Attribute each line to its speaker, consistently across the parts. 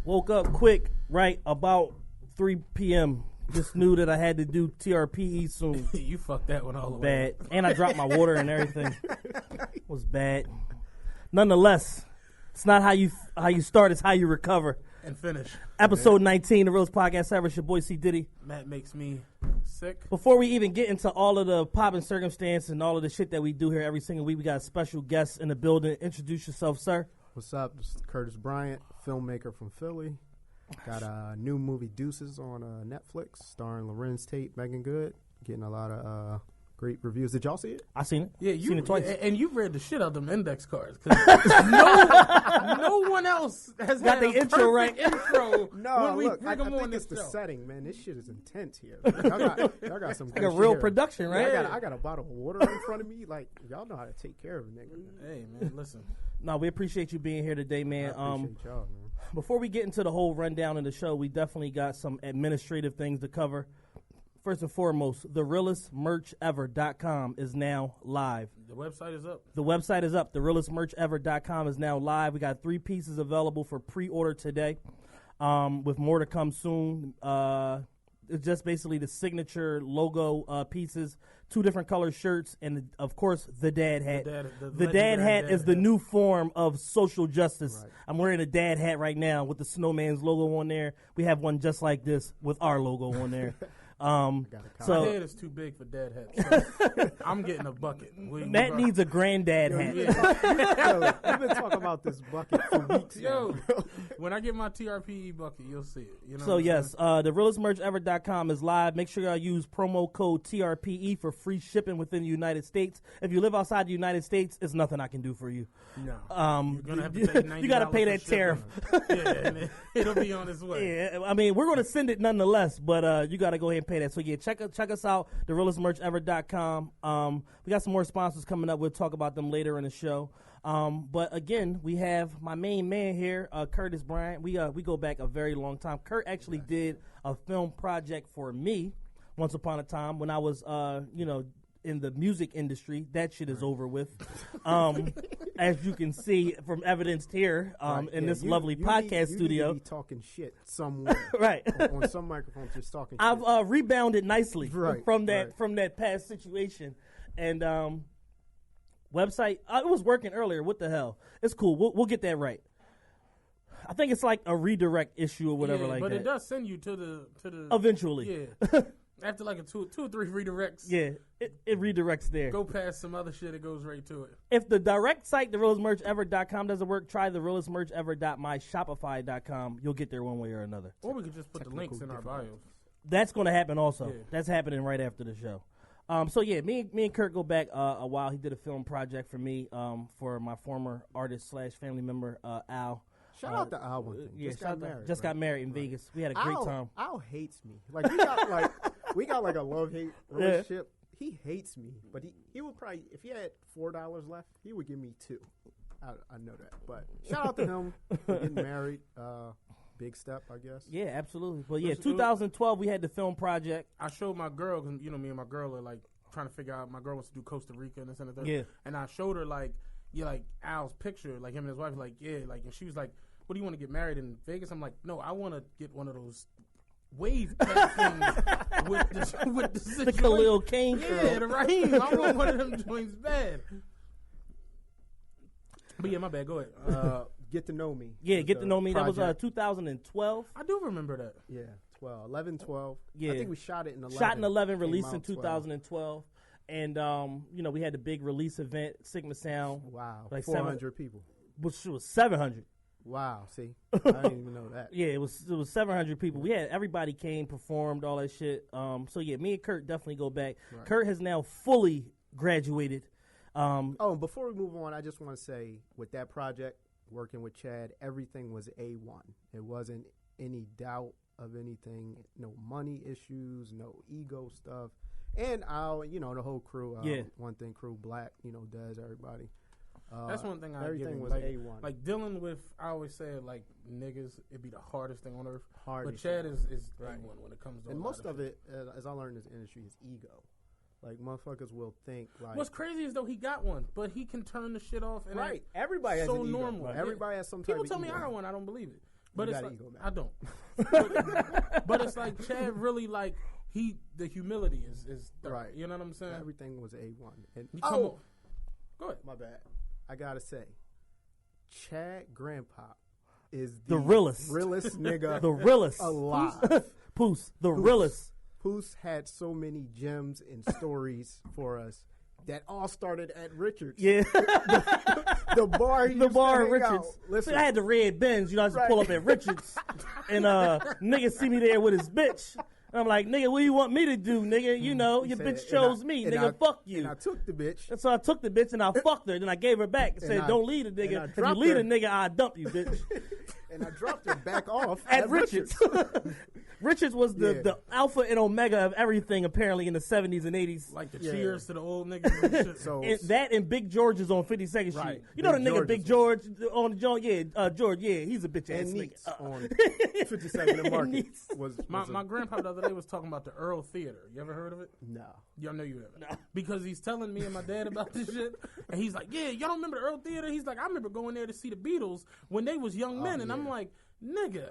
Speaker 1: Woke up quick, right about 3 p.m. Just knew that I had to do TRPE soon.
Speaker 2: You fucked that one all the
Speaker 1: Bad.
Speaker 2: way.
Speaker 1: And I dropped my water and everything. It was bad. Nonetheless, it's not how you start, it's how you recover.
Speaker 2: And finish.
Speaker 1: Episode 19, the Realest Podcast Ever. It's your boy C. Diddy.
Speaker 2: Matt makes me sick.
Speaker 1: Before we even get into all of the popping circumstance and all of the shit that we do here every single week, we got a special guest in the building. Introduce yourself, sir.
Speaker 3: What's up? This is Curtis Bryant, filmmaker from Philly. Got a new movie, Deuces, on Netflix, starring Lorenz Tate, Megan Good. Getting a lot of great reviews. Did y'all see it?
Speaker 1: I seen it.
Speaker 2: Yeah,
Speaker 1: seen it twice.
Speaker 2: And you read the shit out of them index cards. No one else has
Speaker 1: Got
Speaker 2: had
Speaker 1: the
Speaker 2: a
Speaker 1: intro right.
Speaker 2: intro.
Speaker 3: No,
Speaker 2: when we
Speaker 3: look, I
Speaker 2: bring them on
Speaker 3: think it's
Speaker 2: this
Speaker 3: the
Speaker 2: show.
Speaker 3: setting, man. This shit is intense here. Y'all got some
Speaker 1: Like
Speaker 3: good
Speaker 1: a
Speaker 3: shit
Speaker 1: real
Speaker 3: here.
Speaker 1: production, right?
Speaker 3: Yeah, I got a bottle of water in front of me. Like, y'all know how to take care of a nigga.
Speaker 2: Hey, man, listen.
Speaker 1: No, we appreciate you being here today, man.
Speaker 3: I appreciate y'all, man.
Speaker 1: Before we get into the whole rundown of the show, we definitely got some administrative things to cover. First and foremost, therealestmerchever.com is now live.
Speaker 2: The website is up.
Speaker 1: The website is up. Therealestmerchever.com is now live. We got 3 pieces available for pre-order today, with more to come soon. It's just basically the signature logo pieces, 2 different color shirts, and, of course, the dad hat. The dad hat is the new form of social justice. Right. I'm wearing a dad hat right now with the Snowman's logo on there. We have one just like this with our logo on there.
Speaker 2: My head is too big for dad hats. So I'm getting a bucket.
Speaker 1: Matt needs a granddad hat.
Speaker 3: Yo, we've been talking about this bucket for weeks.
Speaker 2: Yo, when I get my TRPE bucket, you'll see it. You know
Speaker 1: so yes, therealestmerchever.com is live. Make sure y'all use promo code TRPE for free shipping within the United States. If you live outside the United States, it's nothing I can do for you.
Speaker 2: No, you're gonna have to pay $90
Speaker 1: you got to pay that tariff.
Speaker 2: Yeah, it'll be on its way.
Speaker 1: Yeah, I mean, we're going to send it nonetheless, but you got to go ahead and pay that. So yeah, check us out, therealestmerchever.com. We got some more sponsors coming up. We'll talk about them later in the show. But again, we have my main man here, Curtis Bryant. We go back a very long time. Kurt actually did a film project for me once upon a time when I was, in the music industry. That shit is over with. As you can see from evidenced here in this lovely podcast studio.
Speaker 3: You be talking shit somewhere.
Speaker 1: Right.
Speaker 3: on some microphones, just talking
Speaker 1: I've
Speaker 3: shit.
Speaker 1: Rebounded nicely from that
Speaker 3: right.
Speaker 1: from that past situation. And website, it was working earlier. What the hell? It's cool. We'll get that right. I think it's like a redirect issue or whatever like
Speaker 2: but
Speaker 1: that.
Speaker 2: But it does send you to the
Speaker 1: eventually.
Speaker 2: Yeah. After like two or three redirects.
Speaker 1: Yeah, it redirects there.
Speaker 2: Go past some other shit, it goes right to it.
Speaker 1: If the direct site, therealestmerchever.com, doesn't work, try therealestmerchever.myshopify.com. You'll get there one way or another.
Speaker 2: Or we could just put the links in our bios.
Speaker 1: That's going to happen also.
Speaker 2: Yeah.
Speaker 1: That's happening right after the show. So yeah, me and Kurt go back a while. He did a film project for me for my former artist / family member, Al.
Speaker 3: Shout out to Al one thing.
Speaker 1: Yeah,
Speaker 3: Just
Speaker 1: got married in Vegas. We had a great time.
Speaker 3: Al hates me. Like we got like a love-hate relationship. Yeah. He hates me, but he would probably, if he had $4 left, he would give me $2. I know that. But shout out to him for getting married. Big step, I guess.
Speaker 1: Yeah, absolutely. Well, yeah, 2012 we had the film project.
Speaker 2: I showed my girl, cause me and my girl are like trying to figure out. My girl wants to do Costa Rica and this and the third.
Speaker 1: Yeah.
Speaker 2: And I showed her like Al's picture, like him and his wife, like and she was like, "What do you want to get married in Vegas?" I'm like, "No, I want to get one of those wave cat things with the
Speaker 1: Khalil Kane.
Speaker 2: Yeah, the Raheem. I want one of them joints bad." But yeah, my bad. Go ahead.
Speaker 3: Get to Know Me.
Speaker 1: Yeah, Get to Know Me.
Speaker 3: Project.
Speaker 1: That was 2012.
Speaker 2: I do remember that.
Speaker 3: Yeah, 11, 12.
Speaker 1: Yeah.
Speaker 3: I think we shot it in 11.
Speaker 1: Shot in 11, released in 2012. And, we had the big release event, Sigma Sound.
Speaker 3: Wow.
Speaker 1: Like
Speaker 3: 400 people.
Speaker 1: Which was 700.
Speaker 3: Wow, see? I didn't even know that.
Speaker 1: Yeah, it was 700 people. We had everybody came, performed, all that shit. So yeah, me and Kurt definitely go back. Right. Kurt has now fully graduated.
Speaker 3: And before we move on, I just want to say with that project, working with Chad, everything was A1. It wasn't any doubt of anything, no money issues, no ego stuff. And the whole crew, One Thing Crew, Black, does everybody.
Speaker 2: That's one thing I
Speaker 3: everything was
Speaker 2: like,
Speaker 3: A1.
Speaker 2: Like dealing with, I always say like niggas, it'd be the hardest thing on earth.
Speaker 3: Hardest
Speaker 2: but Chad is
Speaker 3: right.
Speaker 2: A1 when it comes to.
Speaker 3: And most of it, as I learned in this industry, is ego. Like motherfuckers will think like.
Speaker 2: What's crazy is though he got one, but he can turn the shit off. And
Speaker 3: right, everybody has
Speaker 2: so
Speaker 3: an ego.
Speaker 2: normal.
Speaker 3: Right. Everybody has some.
Speaker 2: People
Speaker 3: type
Speaker 2: tell
Speaker 3: of
Speaker 2: me
Speaker 3: ego.
Speaker 2: I got one, I don't believe it. But
Speaker 3: You
Speaker 2: it's
Speaker 3: got
Speaker 2: like,
Speaker 3: an ego, man.
Speaker 2: I don't. but it's like Chad really like the humility is there,
Speaker 3: Right.
Speaker 2: You know what I'm saying?
Speaker 3: Everything was A1. And
Speaker 2: You come on. Go ahead.
Speaker 3: my bad. I gotta say, Chad Grandpa is
Speaker 1: The realest.
Speaker 3: realest nigga
Speaker 1: The realest.
Speaker 3: alive.
Speaker 1: Poos, the realest.
Speaker 3: Poos had so many gems and stories for us that all started at Richards.
Speaker 1: Yeah.
Speaker 3: The bar he
Speaker 1: The
Speaker 3: used
Speaker 1: bar
Speaker 3: to
Speaker 1: at
Speaker 3: hang out.
Speaker 1: Richards.
Speaker 3: Listen,
Speaker 1: See, I had the red Benz, I used to pull up at Richards, and nigga see me there with his bitch. And I'm like, nigga, what do you want me to do, nigga?
Speaker 3: he
Speaker 1: Your
Speaker 3: said,
Speaker 1: bitch chose me,
Speaker 3: and
Speaker 1: nigga. Fuck you.
Speaker 3: And I took the bitch.
Speaker 1: And so I took the bitch and I fucked her. Then I gave her back and said,
Speaker 3: I-
Speaker 1: don't leave the
Speaker 3: and I
Speaker 1: nigga. If you
Speaker 3: dropped
Speaker 1: leave
Speaker 3: her.
Speaker 1: the nigga, I'll dump you, bitch.
Speaker 3: And I dropped her back off
Speaker 1: At Richards. Richards was the alpha and omega of everything, apparently, in the 70s and 80s.
Speaker 2: Like the
Speaker 3: Yeah.
Speaker 2: cheers to the old niggas and shit.
Speaker 3: So
Speaker 1: And that and Big George's on 52nd Street.
Speaker 2: Right.
Speaker 1: You know
Speaker 3: Big
Speaker 1: the nigga
Speaker 3: George's
Speaker 1: Big George on the joint? Yeah, George, yeah, he's a bitch ass
Speaker 3: and
Speaker 1: nigga.
Speaker 3: Neats on 52nd and Market
Speaker 1: Neats.
Speaker 3: was
Speaker 2: My grandpa the other day was talking about the Earl Theater. You ever heard of it?
Speaker 3: no.
Speaker 2: Y'all know you haven't. Because he's telling me and my dad about this shit. And he's like, yeah, y'all don't remember the Earl Theater? He's like, I remember going there to see the Beatles when they was young men. And I'm
Speaker 3: yeah.
Speaker 2: like, nigga.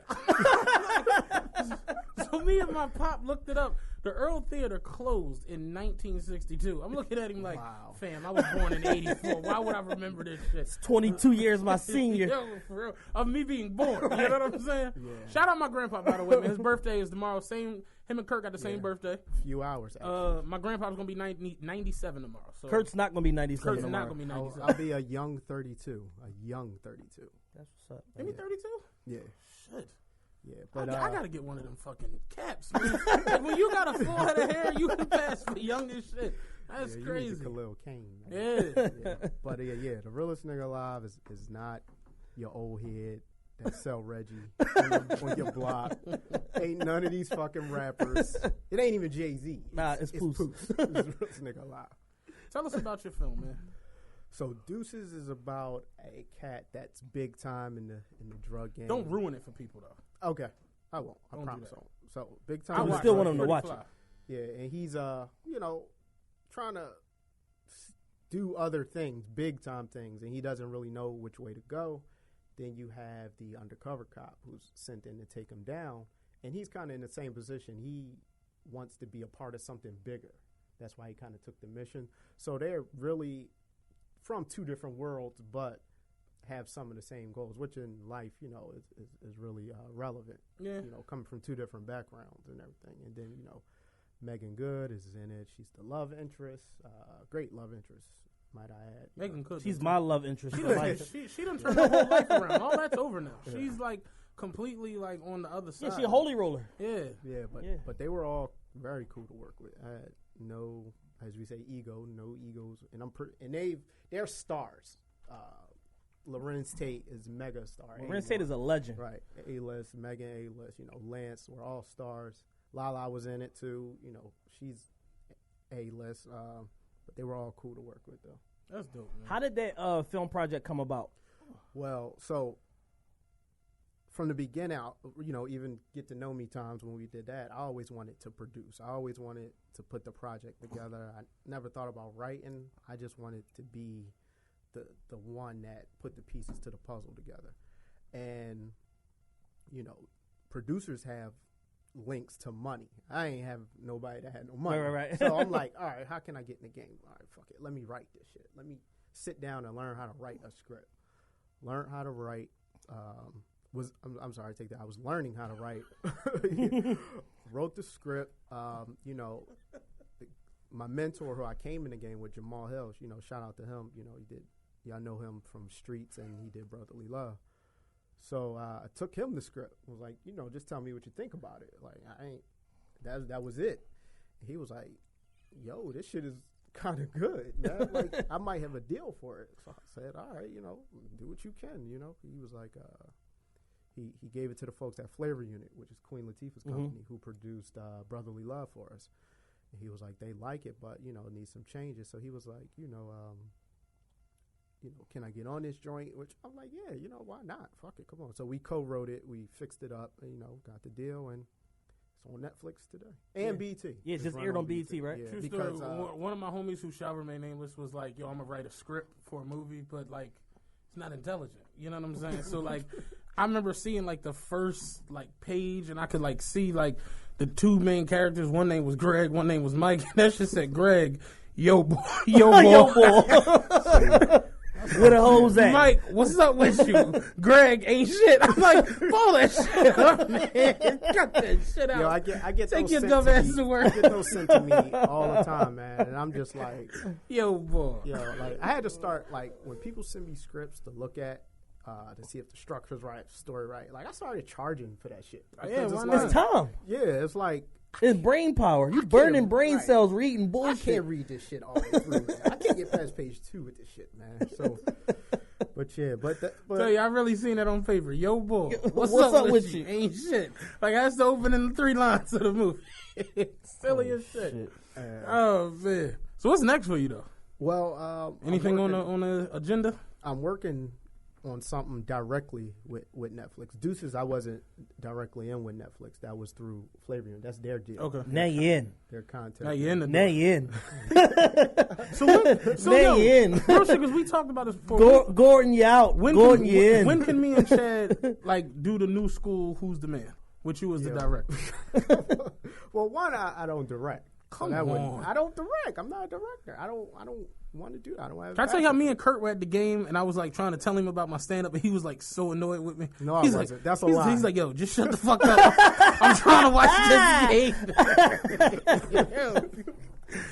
Speaker 2: So me and my pop looked it up. The Earl Theater closed in 1962. I'm looking at him like,
Speaker 3: Wow.
Speaker 2: fam, I was born in 84. Why would I remember this shit?
Speaker 1: 22 years my senior.
Speaker 2: Yo, for real. Of me being born. You know what I'm saying?
Speaker 3: Yeah.
Speaker 2: Shout out my grandpa, by the way, man. His birthday is tomorrow. Him and Kirk got the same birthday.
Speaker 3: Few hours. Actually.
Speaker 2: My grandpa's gonna be 97 tomorrow. So
Speaker 1: Kurt's not going to be 97
Speaker 2: Kurt's not
Speaker 1: tomorrow.
Speaker 2: gonna be
Speaker 3: I'll,
Speaker 2: 97.
Speaker 3: I'll be a young 32. A young 32.
Speaker 1: That's what's up.
Speaker 2: Maybe 32.
Speaker 3: Yeah.
Speaker 2: Shit.
Speaker 3: Yeah.
Speaker 2: I,
Speaker 3: But
Speaker 2: I gotta get one of them fucking caps, man. Like, when you got a full head of hair, you can pass for young as shit. That's
Speaker 3: yeah, you
Speaker 2: crazy.
Speaker 3: need the Khalil Kane. Man.
Speaker 2: Yeah.
Speaker 3: Yeah. But yeah, the realest nigga alive is not your old head that sell Reggie on your block. Ain't none of these fucking rappers. It ain't even Jay-Z.
Speaker 1: Nah, it's Poos.
Speaker 3: It's the realest nigga alive.
Speaker 2: Tell us about your film, man.
Speaker 3: So Deuces is about a cat that's big time in the drug game.
Speaker 2: Don't ruin it for people though.
Speaker 3: Okay, I won't. I
Speaker 2: Don't do
Speaker 3: promise.
Speaker 2: that.
Speaker 3: I won't. So big
Speaker 1: I
Speaker 3: time.
Speaker 1: would
Speaker 3: in the
Speaker 1: still
Speaker 3: drug
Speaker 1: want him to
Speaker 3: game.
Speaker 1: watch
Speaker 2: Fly.
Speaker 3: Yeah, and he's trying to do other things, big time things, and he doesn't really know which way to go. Then you have the undercover cop who's sent in to take him down, and he's kind of in the same position. He wants to be a part of something bigger. That's why he kind of took the mission. So they're really from two different worlds, but have some of the same goals, which in life, is really relevant.
Speaker 2: Yeah.
Speaker 3: Coming from two different backgrounds and everything. And then, Megan Good is in it. She's the love interest, great love interest, might I add.
Speaker 2: Megan Cook.
Speaker 1: She's my love interest
Speaker 2: She
Speaker 1: for
Speaker 2: done,
Speaker 1: life.
Speaker 2: she done turned her whole life around. All that's over now. She's like completely like on the other side.
Speaker 1: Yeah, she a holy roller.
Speaker 2: Yeah.
Speaker 3: Yeah,
Speaker 1: Yeah.
Speaker 3: but they were all very cool to work with. I had no, as we say, no egos, and they're stars. Lorenz Tate is mega star.
Speaker 1: Lorenz Tate is a legend.
Speaker 3: right. A-list, Megan A-list. Lance were all stars. Lala was in it too. She's A-list. But they were all cool to work with though.
Speaker 2: That's dope, man.
Speaker 1: How did that film project come about?
Speaker 3: Well, so from the beginning, even get to know me times when we did that, I always wanted to produce. I always wanted to put the project together. I never thought about writing. I just wanted to be the one that put the pieces to the puzzle together. And, producers have links to money. I ain't have nobody that had no money.
Speaker 1: Right.
Speaker 3: So I'm like, all right, how can I get in the game? All right, fuck it. Let me write this shit. Let me sit down and learn how to write a script. Learn how to write. I'm sorry, take that. I was learning how to write. Wrote the script. My mentor, who I came in the game with, Jamal Hill. Shout out to him. He did. Y'all know him from Streets, and he did Brotherly Love. So I took him the script. Was like, just tell me what you think about it. Like, I ain't. That was it. He was like, yo, this shit is kind of good, man. Like, I might have a deal for it. So I said, all right, do what you can. He was like, he gave it to the folks at Flavor Unit, which is Queen Latifah's company, who produced Brotherly Love for us. And he was like, they like it, but it needs some changes. So he was like, can I get on this joint? Which I'm like, yeah, why not? Fuck it, come on. So we co-wrote it, we fixed it up, got the deal, and it's on Netflix today and BET.
Speaker 1: Yeah, just aired on BET, right?
Speaker 3: Yeah,
Speaker 2: True
Speaker 3: because
Speaker 2: story, one of my homies who shall remain nameless was like, yo, I'm gonna write a script for a movie, but like it's not intelligent. You know what I'm saying? So like I remember seeing like the first like page, and I could like see like the two main characters. One name was Greg, one name was Mike. And that shit said Greg, yo boy, yo boy.
Speaker 1: Yo, boy. Where the hoes at?
Speaker 2: Mike, what's up with you? Greg ain't shit. I'm like, pull that shit up, man. Cut that shit out.
Speaker 3: Yo, I get
Speaker 2: Take
Speaker 3: those
Speaker 2: your
Speaker 3: sent
Speaker 2: dumb
Speaker 3: to
Speaker 2: ass
Speaker 3: me.
Speaker 2: to work.
Speaker 3: I get those sent to me all the time, man, and I'm just like,
Speaker 2: Yo, boy.
Speaker 3: like I had to start like when people send me scripts to look at. To see if the structure's right, story right. Like I started charging for that shit.
Speaker 2: Yeah,
Speaker 3: Because
Speaker 2: why
Speaker 3: it's
Speaker 2: not?
Speaker 1: It's time.
Speaker 3: Yeah, it's like
Speaker 1: It's brain power. You burning brain
Speaker 3: right.
Speaker 1: cells reading
Speaker 3: I
Speaker 1: bullshit.
Speaker 3: can't read this shit all the way through. Man. I can't get past page 2 with this shit, man. So, but yeah, but
Speaker 2: So yeah, I really seen that on paper. Yo, boy, what's
Speaker 1: what's
Speaker 2: up
Speaker 1: up
Speaker 2: with
Speaker 1: with
Speaker 2: you?
Speaker 1: you?
Speaker 2: Ain't shit. Like that's the opening 3 lines of the movie. Silly as shit. Oh man. So what's next for you though?
Speaker 3: Well,
Speaker 2: Anything on the agenda?
Speaker 3: I'm working on something directly with Netflix. Deuces, I wasn't directly in with Netflix. That was through Flavian. That's their deal.
Speaker 2: Okay.
Speaker 1: Now you in.
Speaker 3: Their content.
Speaker 2: Now you in the
Speaker 1: Now you in.
Speaker 2: So
Speaker 1: Now
Speaker 2: yo,
Speaker 1: you in.
Speaker 2: real shit, because we talked about this before.
Speaker 1: Gordon, you out. Gordon, you in.
Speaker 2: When can me and Chad like do the new school Who's the Man? With you as the director.
Speaker 3: Well, one, I don't direct.
Speaker 2: Come
Speaker 3: that
Speaker 2: on.
Speaker 3: I don't direct. I'm not a director. I don't want to do that. I don't have.
Speaker 2: Can I tell you how me and Kurt were at the game and I was like trying to tell him about my stand up and he was like so annoyed with me.
Speaker 3: No, I
Speaker 2: He's
Speaker 3: wasn't.
Speaker 2: Like,
Speaker 3: That's a
Speaker 2: he's,
Speaker 3: lie.
Speaker 2: He's like, yo, just shut the fuck up. I'm trying to watch this game.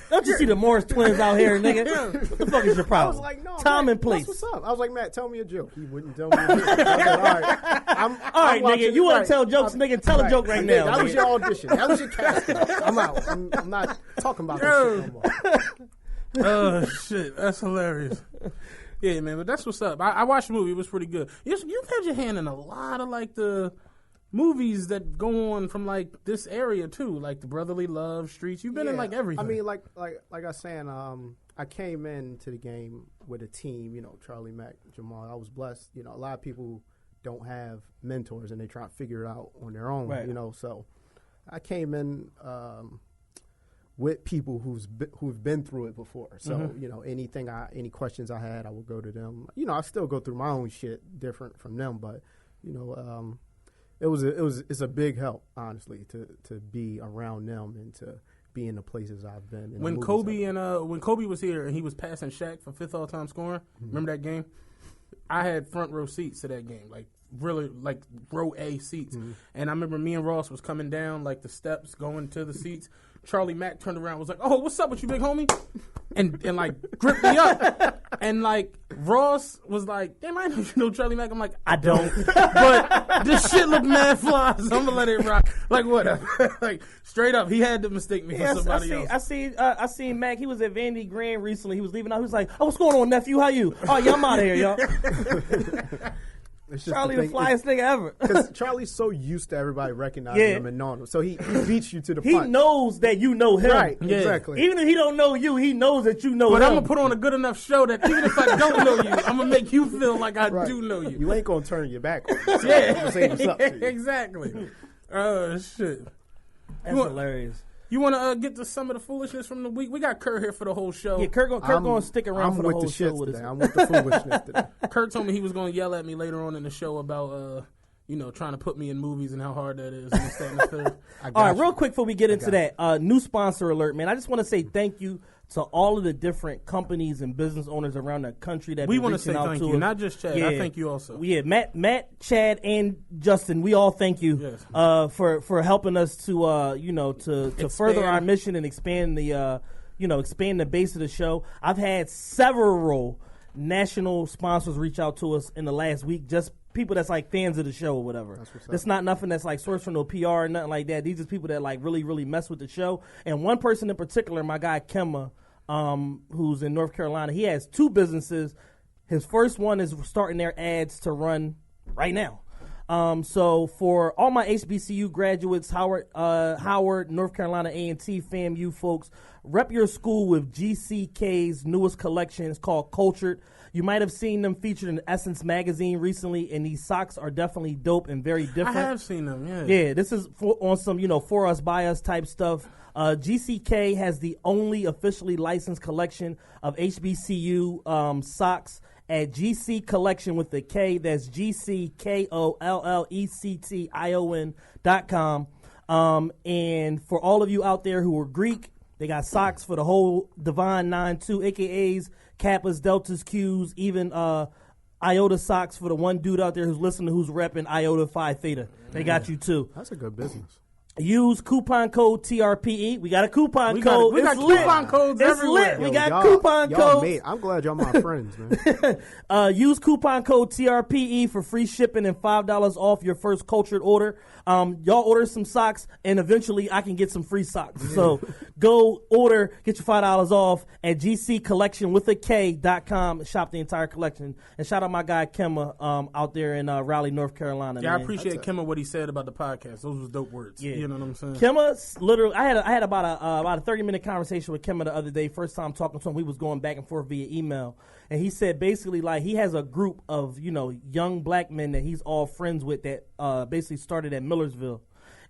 Speaker 1: Don't you see the Morris twins out here, nigga? What the fuck is your
Speaker 3: I
Speaker 1: problem?
Speaker 3: was like, no,
Speaker 1: Time
Speaker 3: Matt,
Speaker 1: and place.
Speaker 3: That's what's up. I was like, Matt, tell me a joke. He wouldn't tell me a joke. I was like, all right,
Speaker 1: All right, nigga, you want to tell jokes, nigga? Tell a joke right now.
Speaker 3: That was
Speaker 1: nigga.
Speaker 3: your audition. That was your casting. I'm out. I'm not talking about this shit no more.
Speaker 2: Oh shit, that's hilarious. Yeah, man, but that's what's up. I watched the movie; it was pretty good. You've had your hand in a lot of like the movies that go on from like this area too, like the Brotherly Love, Streets. You've been in like everything.
Speaker 3: I mean, like I was saying, I came into the game with a team. You know, Charlie, Mac, Jamal. I was blessed. You know, a lot of people don't have mentors and they try to figure it out on their own.
Speaker 1: Right.
Speaker 3: You know, so I came in. With people who've been through it before, so you know any questions I had, I would go to them. You know, I still go through my own shit different from them, but you know, it's a big help, honestly, to be around them and to be in the places I've been. In
Speaker 2: when Kobe was here and he was passing Shaq for 5th all-time scoring, remember that game? I had front row seats to that game, like really like row A seats, and I remember me and Ross was coming down like the steps going to the seats. Charlie Mack turned around and was like, "Oh, what's up with you, big homie?" And like gripped me up. And like Ross was like, "Damn, I know you know Charlie Mack." I'm like, "I don't." But this shit look mad fly, so I'm gonna let it rock. Like whatever. Like straight up, he had to mistake me for somebody else.
Speaker 1: I seen Mac. He was at Vandy Grand recently. He was leaving out. He was like, "Oh, what's going on, nephew? How you? Oh, yeah, I'm out of here, y'all." Charlie, the flyest nigga ever.
Speaker 3: Because Charlie's so used to everybody recognizing him and knowing him, so he beats you to the punch.
Speaker 1: He knows that you know him.
Speaker 3: Right,
Speaker 2: Yeah.
Speaker 3: exactly.
Speaker 1: Even if he don't know you, he knows that you know
Speaker 2: But
Speaker 1: him.
Speaker 2: I'm gonna put on a good enough show that even if I don't know you, I'm gonna make you feel like I do know you.
Speaker 3: You ain't gonna turn your back on him. So
Speaker 2: Yeah,
Speaker 3: just say what's up to you.
Speaker 2: exactly. Oh shit.
Speaker 1: That's hilarious.
Speaker 2: You want to get to some of the foolishness from the week? We got Kurt here for the whole show.
Speaker 1: Yeah, Kurt gonna stick around
Speaker 3: I'm
Speaker 1: for the
Speaker 3: with
Speaker 1: whole
Speaker 3: the
Speaker 1: show
Speaker 3: shits
Speaker 1: with us.
Speaker 3: today. I'm with the foolishness today.
Speaker 2: Kurt told me he was going to yell at me later on in the show about, trying to put me in movies and how hard that is. And this, that, and the third.
Speaker 1: All right, real quick before we get into that, new sponsor alert, man. I just want to say thank you to all of the different companies and business owners around the country that
Speaker 2: We
Speaker 1: want to
Speaker 2: say thank you, not just Chad. I thank you also.
Speaker 1: Yeah, Matt, Chad, and Justin. We all thank you for helping us to further our mission and expand the base of the show. I've had several national sponsors reach out to us in the last week, just people that's like fans of the show or whatever. That's not nothing that's like sourced from no PR or nothing like that. These are people that like really, really mess with the show. And one person in particular, my guy Kemma, who's in North Carolina, he has 2 businesses. His first one is starting their ads to run right now. So for all my HBCU graduates, Howard, North Carolina A&T, FAMU folks, rep your school with GCK's newest collection. It's called Cultured. You might have seen them featured in Essence magazine recently, and these socks are definitely dope and very different.
Speaker 2: I have seen them, yeah.
Speaker 1: Yeah, this is on some, for us, by us type stuff. GCK has the only officially licensed collection of HBCU socks at GC Collection with a K. That's GCKOLLECTION.com. And for all of you out there who are Greek, they got socks for the whole Divine 9-2, AKAs, Kappas, Deltas, Qs, even Iota socks for the one dude out there who's listening, who's repping Iota Phi Theta. They got you too.
Speaker 3: That's a good business.
Speaker 1: Use coupon code TRPE. We got a coupon code.
Speaker 2: We got coupon codes everywhere.
Speaker 1: It's lit. We got coupon codes.
Speaker 3: I'm glad y'all my friends, man.
Speaker 1: Use coupon code TRPE for free shipping and $5 off your first cultured order. Y'all order some socks, and eventually I can get some free socks. So go order, get your $5 off at GCCollectionwithak.com. Shop the entire collection. And shout out my guy Kemma out there in Raleigh, North Carolina.
Speaker 2: Yeah,
Speaker 1: man.
Speaker 2: I appreciate Kemma what he said about the podcast. Those was dope words.
Speaker 1: Yeah.
Speaker 2: You know what I'm saying?
Speaker 1: Kemma, literally, I had about a 30-minute conversation with Kemma the other day. First time talking to him, we was going back and forth via email, and he said basically like he has a group of young black men that he's all friends with that basically started at Millersville,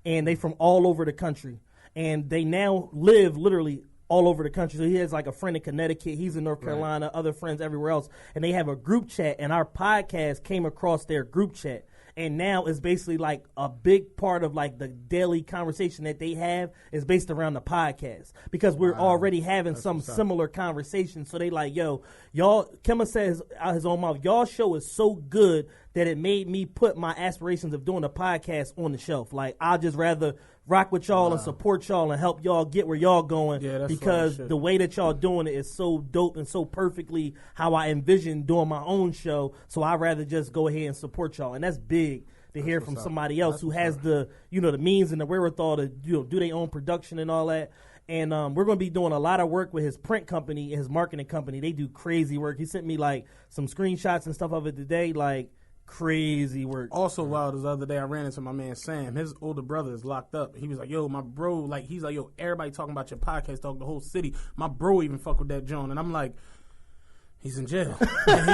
Speaker 1: and they from all over the country, and they now live literally all over the country. So he has like a friend in Connecticut, he's in North Carolina, other friends everywhere else, and they have a group chat, and our podcast came across their group chat. And now it's basically like a big part of like the daily conversation that they have is based around the podcast because we're already having some similar conversations. So they like, yo, y'all, Kemma says out his own mouth, y'all show is so good that it made me put my aspirations of doing a podcast on the shelf. Like, I'd just rather rock with y'all and support y'all and help y'all get where y'all going because the way that y'all doing it is so dope and so perfectly how I envision doing my own show. So I'd rather just go ahead and support y'all. And that's big to hear from somebody else who has the, the means and the wherewithal to, do their own production and all that. And we're going to be doing a lot of work with his print company, his marketing company. They do crazy work. He sent me like some screenshots and stuff of it today, like crazy work.
Speaker 2: Also wild is the other day I ran into my man Sam. His older brother is locked up. He was like, yo, my bro, like, he's like, yo, everybody talking about your podcast, dog, the whole city. My bro even fuck with that John. And I'm like, he's in jail. And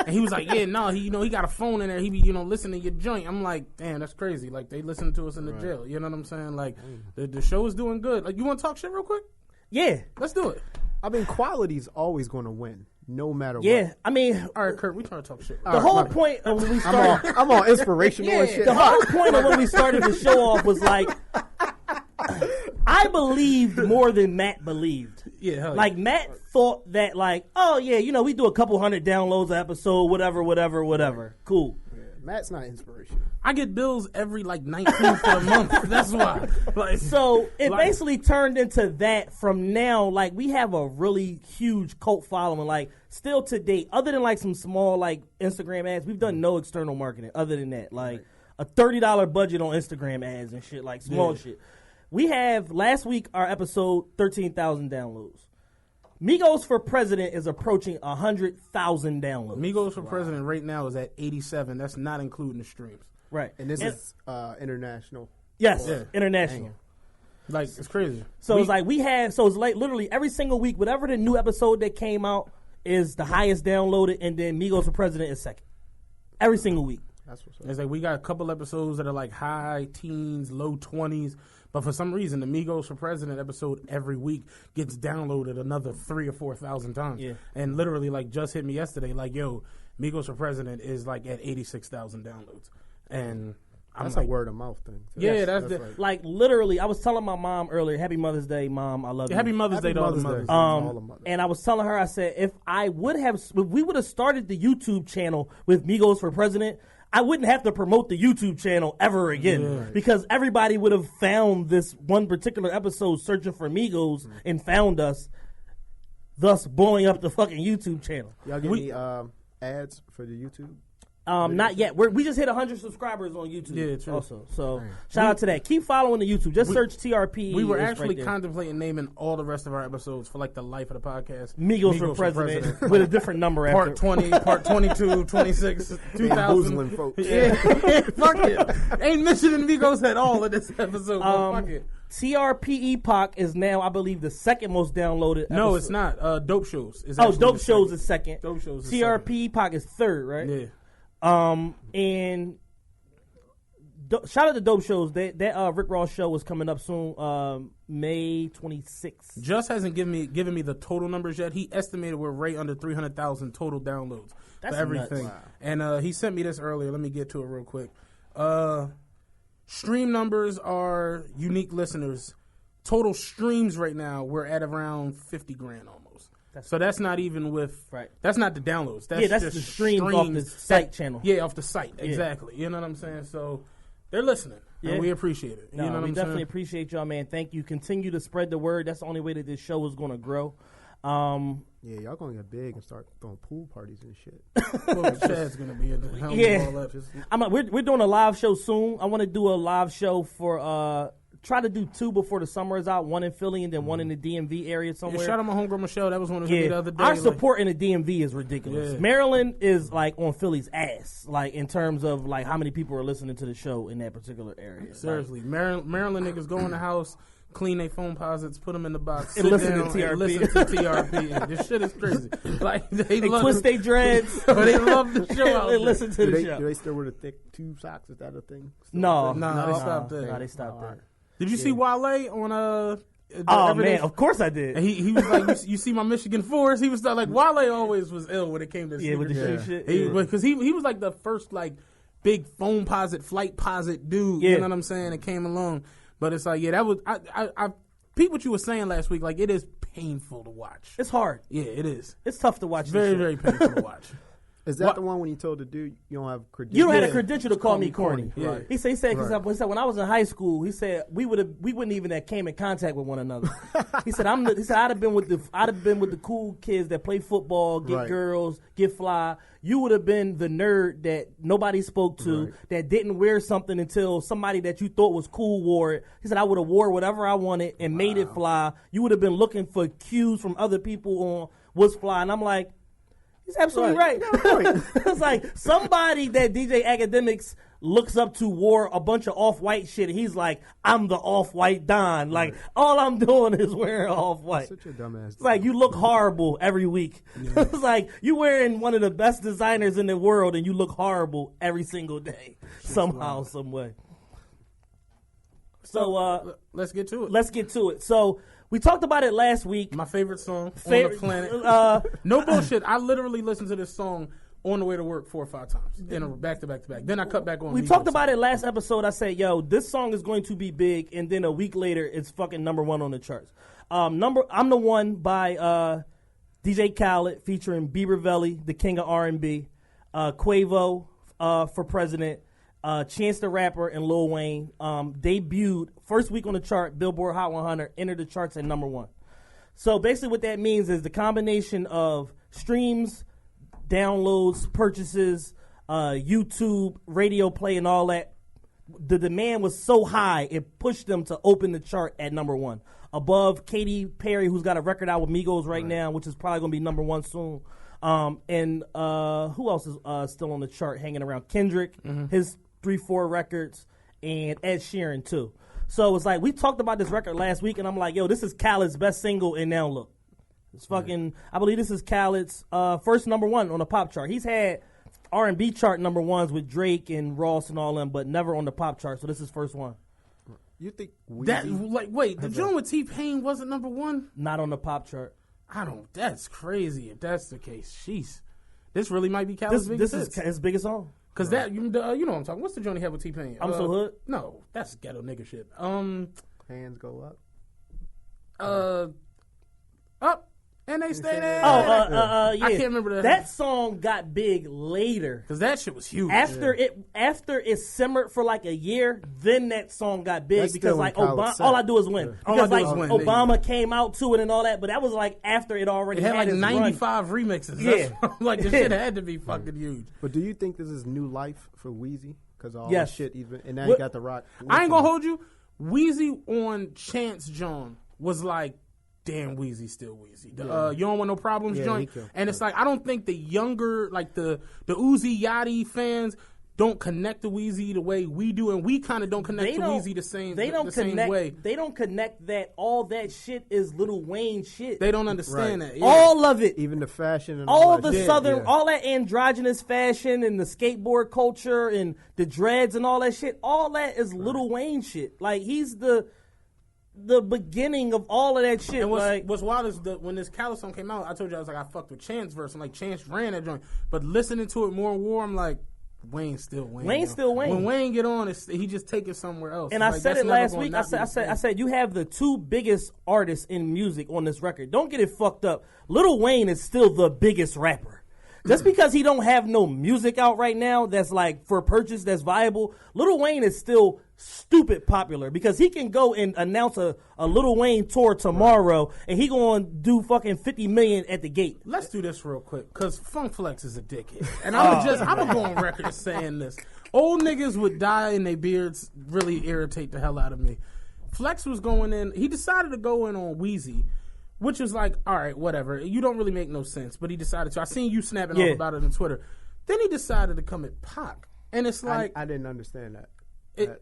Speaker 2: he was like, yeah, no, he got a phone in there. He be, listening to your joint. I'm like, damn, that's crazy. Like, they listen to us in the jail. You know what I'm saying? Like, the show is doing good. Like, you want to talk shit real quick?
Speaker 1: Yeah.
Speaker 2: Let's do it.
Speaker 3: I mean, quality's always going to win, no matter what.
Speaker 1: Yeah, I mean,
Speaker 2: all right, Kurt, we trying to talk shit.
Speaker 1: The whole point of when we started,
Speaker 3: I'm on inspirational and shit.
Speaker 1: The whole point of when we started the show off was like, I believed more than Matt believed.
Speaker 2: Yeah,
Speaker 1: like Matt thought that, like, oh yeah, we do a couple hundred downloads an episode, whatever. Cool.
Speaker 3: Yeah, Matt's not inspirational.
Speaker 2: I get bills every like 19th of the month. That's why. Like,
Speaker 1: so it basically turned into that. From now, like, we have a really huge cult following. Like, still to date, other than like some small like Instagram ads, we've done no external marketing. Other than that, like a $30 budget on Instagram ads and shit, like small shit. We have last week our episode 13,000 downloads. Migos for President is approaching 100,000 downloads.
Speaker 2: Migos for President right now is at 87. That's not including the streams.
Speaker 1: Right.
Speaker 3: And this is international.
Speaker 1: Yes, international.
Speaker 3: Dang.
Speaker 2: Like, it's crazy.
Speaker 1: So it's like it's like literally every single week, whatever the new episode that came out is the highest downloaded, and then Migos for President is second. Every single week.
Speaker 3: That's what's up.
Speaker 2: It's like we got a couple episodes that are like high teens, low 20s. But for some reason, the Migos for President episode every week gets downloaded another 3,000 or 4,000 times.
Speaker 1: Yeah.
Speaker 2: And literally, like, just hit me yesterday, like, yo, Migos for President is like at 86,000 downloads. And
Speaker 3: that's
Speaker 2: like,
Speaker 3: a word of mouth thing. Too.
Speaker 2: Yeah, that's
Speaker 1: like literally, I was telling my mom earlier, Happy Mother's Day, Mom, I love you.
Speaker 2: Happy Mother's Day to all the mothers.
Speaker 1: And I was telling her, I said, if we would have started the YouTube channel with Migos for President, I wouldn't have to promote the YouTube channel ever again because everybody would have found this one particular episode searching for Migos and found us, thus blowing up the fucking YouTube channel.
Speaker 3: Y'all get any ads for the YouTube?
Speaker 1: Not yet. We just hit 100 subscribers on YouTube.
Speaker 2: Yeah, true.
Speaker 1: Also, so shout out to that. Keep following the YouTube. Just search TRPE.
Speaker 2: We were actually contemplating naming all the rest of our episodes for like the life of the podcast.
Speaker 1: Migos for President with a different number after.
Speaker 2: Part 20, Part 22, 26, 2000.
Speaker 3: Folks.
Speaker 2: Yeah, fuck it. Ain't mentioning Migos at all in this episode. Fuck it.
Speaker 1: TRPE Pac is now, I believe, the second most downloaded episode.
Speaker 2: No, it's not. Dope Shows is
Speaker 1: Dope Shows is second.
Speaker 2: Dope Shows is
Speaker 1: TRPE Pac is third, right?
Speaker 2: Yeah.
Speaker 1: And shout out to Dope Shows. That Rick Ross show is coming up soon, May 26th.
Speaker 2: Just hasn't given me the total numbers yet. He estimated we're right under 300,000 total downloads
Speaker 1: That's
Speaker 2: for everything.
Speaker 1: nuts.
Speaker 2: Wow. And he sent me this earlier. Let me get to it real quick. Stream numbers are unique listeners. Total streams right now, we're at around 50 grand almost. So that's not even with that's not the downloads. That's
Speaker 1: that's
Speaker 2: just
Speaker 1: the streams off the site channel.
Speaker 2: Yeah, off the site. Exactly. You know what I'm saying? So they're listening.
Speaker 1: Yeah.
Speaker 2: And we appreciate it.
Speaker 1: No,
Speaker 2: you know what
Speaker 1: we
Speaker 2: I'm
Speaker 1: definitely
Speaker 2: saying?
Speaker 1: appreciate y'all, man. Thank you. Continue to spread the word. That's the only way that this show is going to grow.
Speaker 3: Yeah, y'all gonna get big and start throwing pool parties and shit.
Speaker 2: Well, Chad's gonna be in the helmet
Speaker 1: Yeah.
Speaker 2: all up. Just,
Speaker 1: we're doing a live show soon. I want to do a live show for try to do 2 before the summer is out. 1 in Philly and then 1 in the DMV area somewhere.
Speaker 2: shout out my homegirl Michelle. That was one of the other day.
Speaker 1: Our support in the DMV is ridiculous.
Speaker 2: Yeah.
Speaker 1: Maryland is like on Philly's ass, like in terms of like how many people are listening to the show in that particular area.
Speaker 2: Seriously, Maryland niggas go in the house, clean their phone posits, put them in the box,
Speaker 1: And
Speaker 2: sit
Speaker 1: listen
Speaker 2: down
Speaker 1: to TRP.
Speaker 2: and listen to TRP. This shit is crazy. Like they
Speaker 1: twist their dreads.
Speaker 2: they love the show. Out
Speaker 1: They
Speaker 2: there.
Speaker 1: listen to the show.
Speaker 3: Do they still wear the thick tube socks? Is that a thing?
Speaker 1: No,
Speaker 2: Nah, they stopped there.
Speaker 1: No, they stopped there.
Speaker 2: Did you see Wale on
Speaker 1: Oh
Speaker 2: Everyday-
Speaker 1: man, of course I did.
Speaker 2: And he was like, you see my Michigan Forest? He was like, Wale always was ill when it came to
Speaker 1: with the
Speaker 2: sneakers.
Speaker 1: shoe shit.
Speaker 2: Because he was like the first like big phone posit, flight posit dude. You know what I'm saying? That came along. But it's like, that was I peeped what you were saying last week. Like, it is painful to watch.
Speaker 1: It's hard.
Speaker 2: Yeah, it is.
Speaker 1: It's tough to watch.
Speaker 2: Very, very painful to watch.
Speaker 3: Is that the one when you told the dude you don't have credentials?
Speaker 1: You don't have a credential to call me corny.
Speaker 2: Yeah.
Speaker 1: He said when I was in high school, he said we wouldn't even have came in contact with one another. He said I'd have been with the cool kids that play football, get girls, get fly. You would have been the nerd that nobody spoke to, that didn't wear something until somebody that you thought was cool wore it. He said I would have wore whatever I wanted and made it fly. You would have been looking for cues from other people on what's fly, and I'm like, he's absolutely right. It's like somebody that DJ Academics looks up to wore a bunch of off-white shit. And he's like, I'm the off-white Don. Like, all I'm doing is wearing off-white.
Speaker 3: Such a dumbass.
Speaker 1: It's like, you look horrible every week. Yeah. It's like, you wearing one of the best designers in the world and you look horrible every single day. Somehow, some way. So,
Speaker 2: let's get to it.
Speaker 1: Let's get to it. So, we talked about it last week.
Speaker 2: My favorite song on the planet. No bullshit. I literally listened to this song on the way to work 4 or 5 times in a back to back to back. Then I cut back on.
Speaker 1: We talked about it last episode. I said, "Yo, this song is going to be big," and then a week later, it's fucking #1 on the charts. I'm the One by DJ Khaled featuring B. Ravelli, the king of R&B, Quavo for president. Chance the Rapper and Lil Wayne debuted first week on the chart, Billboard Hot 100, entered the charts at #1. So basically what that means is the combination of streams, downloads, purchases, YouTube, radio play, and all that, the demand was so high, it pushed them to open the chart at #1. Above Katy Perry, who's got a record out with Migos right now, which is probably going to be #1 soon. And who else is still on the chart hanging around? Kendrick, his 3-4 records, and Ed Sheeran too. So it's like, we talked about this record last week, and I'm like, yo, this is Khaled's best single, and now look. It's fucking, I believe this is Khaled's first #1 on the pop chart. He's had R&B chart #1s with Drake and Ross and all them, but never on the pop chart, so this is first one.
Speaker 3: You think
Speaker 2: that, like, wait, the joint with T-Pain wasn't #1?
Speaker 1: Not on the pop chart.
Speaker 2: That's crazy if that's the case. Jeez. This really might be Khaled's biggest hits.
Speaker 1: This is his biggest song.
Speaker 2: Because that, you know what I'm talking. What's the joint he had with T-Pain?
Speaker 1: I'm So Hood?
Speaker 2: No, that's ghetto nigga shit.
Speaker 3: Hands go up.
Speaker 2: Up. And they stay there.
Speaker 1: Yeah.
Speaker 2: I can't remember
Speaker 1: that song got big later
Speaker 2: because that shit was huge.
Speaker 1: After it simmered for like a year, then that song got big.
Speaker 3: That's
Speaker 1: because like Obama, all I do is win.
Speaker 2: All
Speaker 1: Because
Speaker 2: I
Speaker 1: like
Speaker 2: do is win.
Speaker 1: Obama came out to it and all that, but that was like after it already
Speaker 2: had like
Speaker 1: its
Speaker 2: 95
Speaker 1: run.
Speaker 2: remixes.
Speaker 1: Yeah,
Speaker 2: like the shit had to be fucking huge.
Speaker 3: But do you think this is new life for Weezy? Because all
Speaker 1: Yes.
Speaker 3: the shit, even and now you got the Rock.
Speaker 2: I ain't gonna hold you. Weezy on Chance John was like, damn, Weezy still Weezy. You don't want no problems, joint. And it's like, I don't think the younger, like the Uzi Yachty fans don't connect to Weezy the way we do, and we kind of don't connect to Weezy the same way.
Speaker 1: They don't connect that all that shit is Lil Wayne shit.
Speaker 2: They don't understand that. Yeah.
Speaker 1: All of it.
Speaker 3: Even the fashion and
Speaker 1: all
Speaker 3: that
Speaker 1: the
Speaker 3: shit.
Speaker 1: southern, all that androgynous fashion and the skateboard culture and the dreads and all that shit, all that is Lil Wayne shit. Like, he's the beginning of all of that shit.
Speaker 2: And
Speaker 1: like,
Speaker 2: what's wild is when this Cali song came out, I told you I was like, I fucked with Chance verse. I'm like, Chance ran that joint. But listening to it more and more, I'm like, Wayne's still Wayne.
Speaker 1: Wayne's still Wayne.
Speaker 2: When Wayne get on, he just take it somewhere else.
Speaker 1: And I said it last week. I said you have the two biggest artists in music on this record. Don't get it fucked up. Lil Wayne is still the biggest rapper. Just because he don't have no music out right now that's like for purchase that's viable, Lil Wayne is still stupid popular because he can go and announce a Lil Wayne tour tomorrow and he gonna do fucking 50 million at the gate.
Speaker 2: Let's do this real quick because Funk Flex is a dickhead, and I'm gonna go on record as saying this: old niggas with dye in their beards really irritate the hell out of me. Flex was going in; he decided to go in on Weezy. Which was like, all right, whatever. You don't really make no sense. But he decided to. I seen you snapping off about it on Twitter. Then he decided to come at Pac. And it's like...
Speaker 3: I didn't understand that.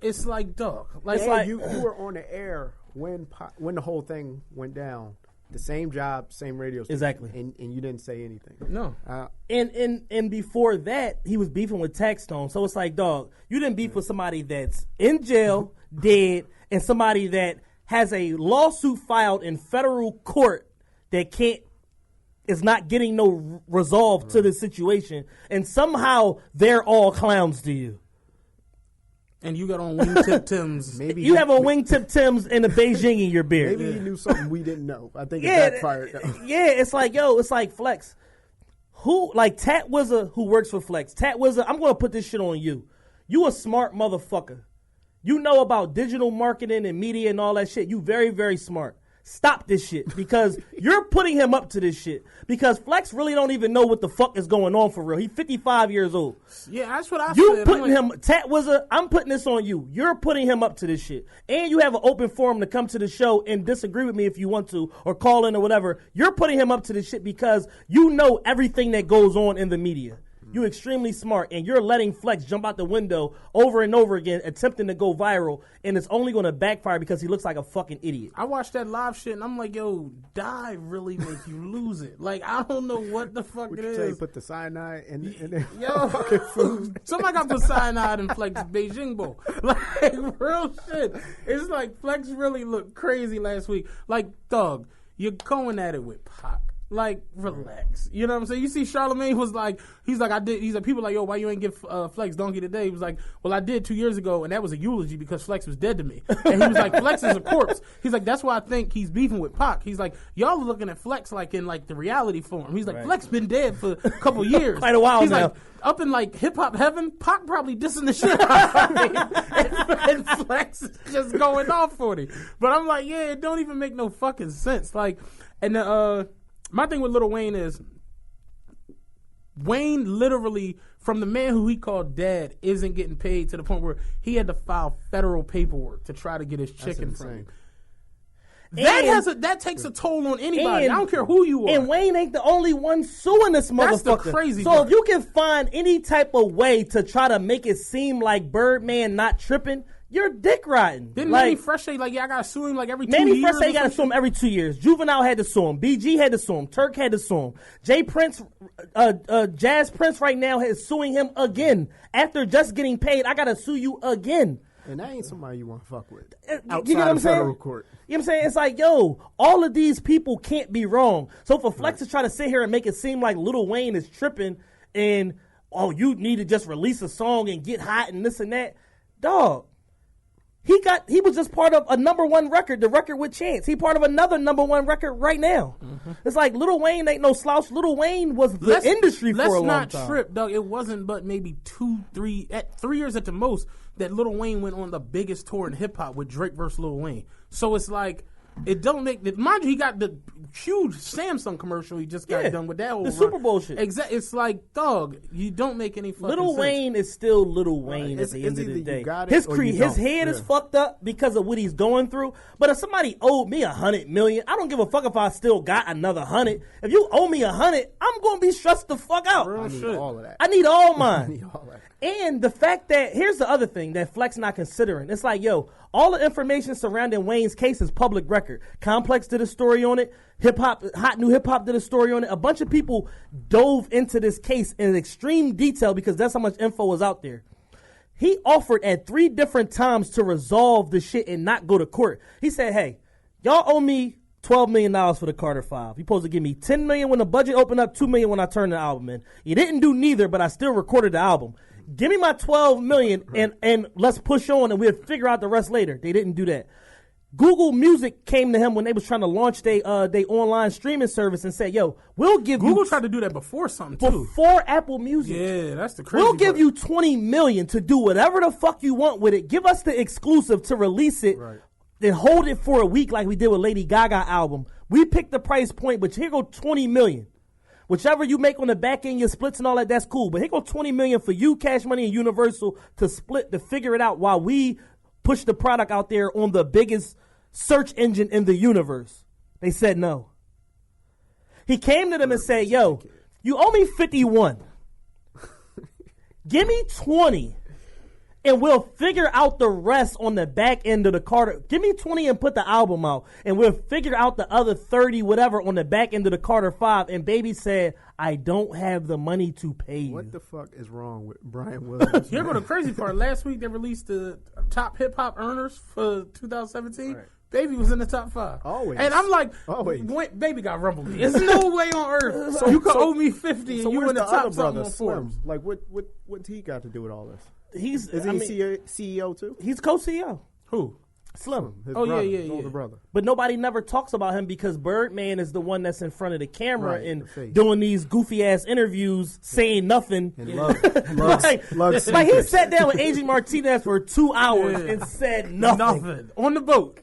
Speaker 2: It's like, dog. Like,
Speaker 3: you were on the air when the whole thing went down. The same job, same radio station.
Speaker 1: Exactly.
Speaker 3: And you didn't say anything.
Speaker 2: No.
Speaker 1: And before that, he was beefing with Taxstone. So it's like, dog, you didn't beef with somebody that's in jail, dead, and somebody that has a lawsuit filed in federal court that is not getting no resolve to the situation, and somehow they're all clowns to you.
Speaker 2: And you got on wingtip Tims.
Speaker 1: Maybe you have on wingtip Tims and a Beijing in your beard.
Speaker 3: Maybe he knew something we didn't know. I think it backfired.
Speaker 1: Yeah, it's like Flex. Who like Tat Wizard who works for Flex? Tat Wizard, I'm gonna put this shit on you. You a smart motherfucker. You know about digital marketing and media and all that shit. You very, very smart. Stop this shit because you're putting him up to this shit because Flex really don't even know what the fuck is going on for real. He's 55 years old.
Speaker 2: Yeah, that's what I said.
Speaker 1: You putting him, Tat Wizard, I'm putting this on you. You're putting him up to this shit. And you have an open forum to come to the show and disagree with me if you want to or call in or whatever. You're putting him up to this shit because you know everything that goes on in the media. You're extremely smart, and you're letting Flex jump out the window over and over again, attempting to go viral, and it's only going to backfire because he looks like a fucking idiot.
Speaker 2: I watched that live shit, and I'm like, yo, die really make you lose it. Like, I don't know what the fuck it is.
Speaker 3: Say put the cyanide in
Speaker 2: yo,
Speaker 3: fucking food.
Speaker 2: Somebody got the cyanide in Flex Beijing bowl. Like, real shit. It's like Flex really looked crazy last week. Like, dog, you're going at it with Pac. Like, relax. You know what I'm saying? You see Charlamagne was like, he's like, people like, yo, why you ain't give Flex Donkey today? He was like, well, I did 2 years ago, and that was a eulogy because Flex was dead to me. And he was like, Flex is a corpse. He's like, that's why I think he's beefing with Pac. He's like, y'all are looking at Flex like in like the reality form. He's like, right. Flex been dead for a couple years.
Speaker 1: Quite a while
Speaker 2: he's
Speaker 1: now.
Speaker 2: Like, up in like hip hop heaven, Pac probably dissing the shit out of me. And Flex is just going off for it. But I'm like, yeah, it don't even make no fucking sense. Like, and my thing with Lil Wayne is Wayne literally, from the man who he called dad, isn't getting paid to the point where he had to file federal paperwork to try to get his chicken from him. That takes a toll on anybody. I don't care who you are.
Speaker 1: And Wayne ain't the only one suing this motherfucker.
Speaker 2: That's the crazy
Speaker 1: So
Speaker 2: part.
Speaker 1: if you can find any type of way to try to make it seem like Birdman not tripping, you're dick riding.
Speaker 2: Didn't Manny Fresh say, like, yeah, I got to sue him like every 2 years?
Speaker 1: Manny Fresh say you got to sue him every 2 years. Juvenile had to sue him. BG had to sue him. Turk had to sue him. Jay Prince, Jazz Prince right now is suing him again. After just getting paid, I got to sue you again.
Speaker 3: And that ain't somebody you want to fuck with.
Speaker 1: You get what I'm saying?
Speaker 3: Federal court.
Speaker 1: You know what I'm saying? It's like, yo, all of these people can't be wrong. So for Flex to try to sit here and make it seem like Lil Wayne is tripping and, oh, you need to just release a song and get hot and this and that, dog. He was just part of a #1 record, the record with Chance. He part of another #1 record right now. Mm-hmm. It's like Lil Wayne ain't no slouch. Lil Wayne was the industry for a long time.
Speaker 2: Let's not trip, dog. It wasn't but maybe 3 years at the most that Lil Wayne went on the biggest tour in hip hop with Drake versus Lil Wayne. So it's like It don't make. Mind you, he got the huge Samsung commercial he just got done with that whole
Speaker 1: the Super Bowl shit.
Speaker 2: Exactly. It's like, dog, you don't make any fucking
Speaker 1: Lil
Speaker 2: sense.
Speaker 1: Wayne is still Lil Wayne at the end of the day. His head is fucked up because of what he's going through. But if somebody owed me $100 million, I don't give a fuck if I still got another 100. If you owe me 100, I'm gonna be stressed the fuck out.
Speaker 3: I need all of that.
Speaker 1: I need all mine.
Speaker 3: I need all that.
Speaker 1: And the fact that, here's the other thing that Flex not considering. It's like, yo, all the information surrounding Wayne's case is public record. Complex did a story on it. Hot New Hip Hop did a story on it. A bunch of people dove into this case in extreme detail because that's how much info was out there. He offered at 3 different times to resolve the shit and not go to court. He said, hey, y'all owe me $12 million for the Carter 5. You're supposed to give me $10 million when the budget opened up, $2 million when I turned the album in. You didn't do neither, but I still recorded the album. Give me my $12 million and let's push on and we'll figure out the rest later. They didn't do that. Google Music came to him when they was trying to launch their online streaming service and said, yo, we'll give
Speaker 2: Google tried to do that before something too.
Speaker 1: Before Apple Music.
Speaker 2: Yeah, that's the crazy
Speaker 1: We'll give
Speaker 2: part.
Speaker 1: you $20 million to do whatever the fuck you want with it. Give us the exclusive to release it.
Speaker 3: Right.
Speaker 1: Then hold it for a week like we did with Lady Gaga album. We picked the price point, but here go $20 million. Whichever you make on the back end, your splits and all that, that's cool. But here go $20 million for you, Cash Money, and Universal to split, to figure it out while we push the product out there on the biggest search engine in the universe. They said no. He came to them and said, yo, you owe me 51. Give me 20. And we'll figure out the rest on the back end of the Carter. Give me 20 and put the album out. And we'll figure out the other 30, whatever, on the back end of the Carter 5. And Baby said, I don't have the money to pay you.
Speaker 3: What the fuck is wrong with Brian Williams?
Speaker 2: Here go the crazy part. Last week they released the top hip hop earners for 2017.
Speaker 3: Right.
Speaker 2: Baby was in the top 5.
Speaker 3: Always.
Speaker 2: And I'm like,
Speaker 3: Always.
Speaker 2: Wait, Baby got rumbled me. There's no way on earth. You could owe me 50 and you in the top something on Forbes.
Speaker 3: Like, what's he got to do with all this?
Speaker 1: Is
Speaker 3: he CEO too?
Speaker 1: He's co-CEO.
Speaker 2: Who?
Speaker 1: Slim.
Speaker 3: His
Speaker 2: Oh,
Speaker 3: brother,
Speaker 2: yeah.
Speaker 3: his older brother.
Speaker 1: But nobody never talks about him because Birdman is the one that's in front of the camera
Speaker 3: Right,
Speaker 1: and
Speaker 3: the face.
Speaker 1: doing these goofy ass interviews, saying nothing.
Speaker 3: And
Speaker 1: like he sat down with Adrian Martinez for 2 hours and said nothing.
Speaker 2: On the boat.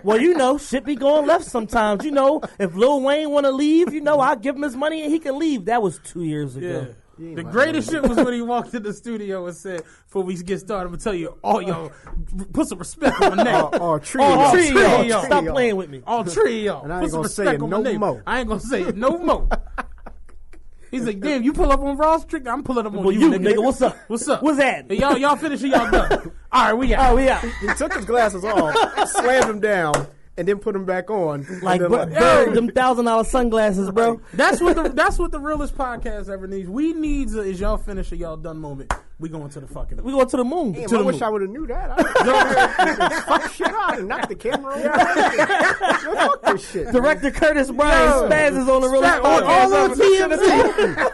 Speaker 1: Well, you know, shit be going left sometimes. You know, if Lil Wayne want to leave, you know, I'll give him his money and he can leave. That was 2 years ago.
Speaker 2: Yeah. The greatest shit was when he walked in the studio and said, before we get started, I'm going to tell you, all y'all, put some respect on my name.
Speaker 3: All three
Speaker 1: All
Speaker 3: of
Speaker 1: three
Speaker 3: y'all.
Speaker 1: of y'all. Stop playing with me.
Speaker 2: All 3 of y'all.
Speaker 3: And I
Speaker 2: Put
Speaker 3: ain't
Speaker 2: some
Speaker 3: gonna say
Speaker 2: respect
Speaker 3: it
Speaker 2: on my
Speaker 3: no
Speaker 2: name.
Speaker 3: more.
Speaker 2: I ain't going to say it no more. He's like, damn, you pull up on Ross Trick? I'm pulling up on
Speaker 1: Well,
Speaker 2: you,
Speaker 1: you, nigga. What's up?
Speaker 2: What's up?
Speaker 1: What's that?
Speaker 2: Hey, y'all finish or y'all done? All right, we out.
Speaker 1: Oh, yeah.
Speaker 3: He took his glasses off, slammed them down, and then put them back on.
Speaker 1: Like,
Speaker 3: and then
Speaker 1: Bird, them $1,000 sunglasses, bro.
Speaker 2: That's what the realest podcast ever needs. We need is y'all finish or y'all done moment. We going to the fucking.
Speaker 1: We going to the moon.
Speaker 3: Damn,
Speaker 1: To
Speaker 3: I
Speaker 1: the
Speaker 3: wish
Speaker 1: moon.
Speaker 3: I would have knew that. I fuck shit out and knock the camera over. Fuck this shit.
Speaker 1: Director Curtis Bryan Spaz is on the real
Speaker 2: Spaz on all
Speaker 1: podcast.
Speaker 2: on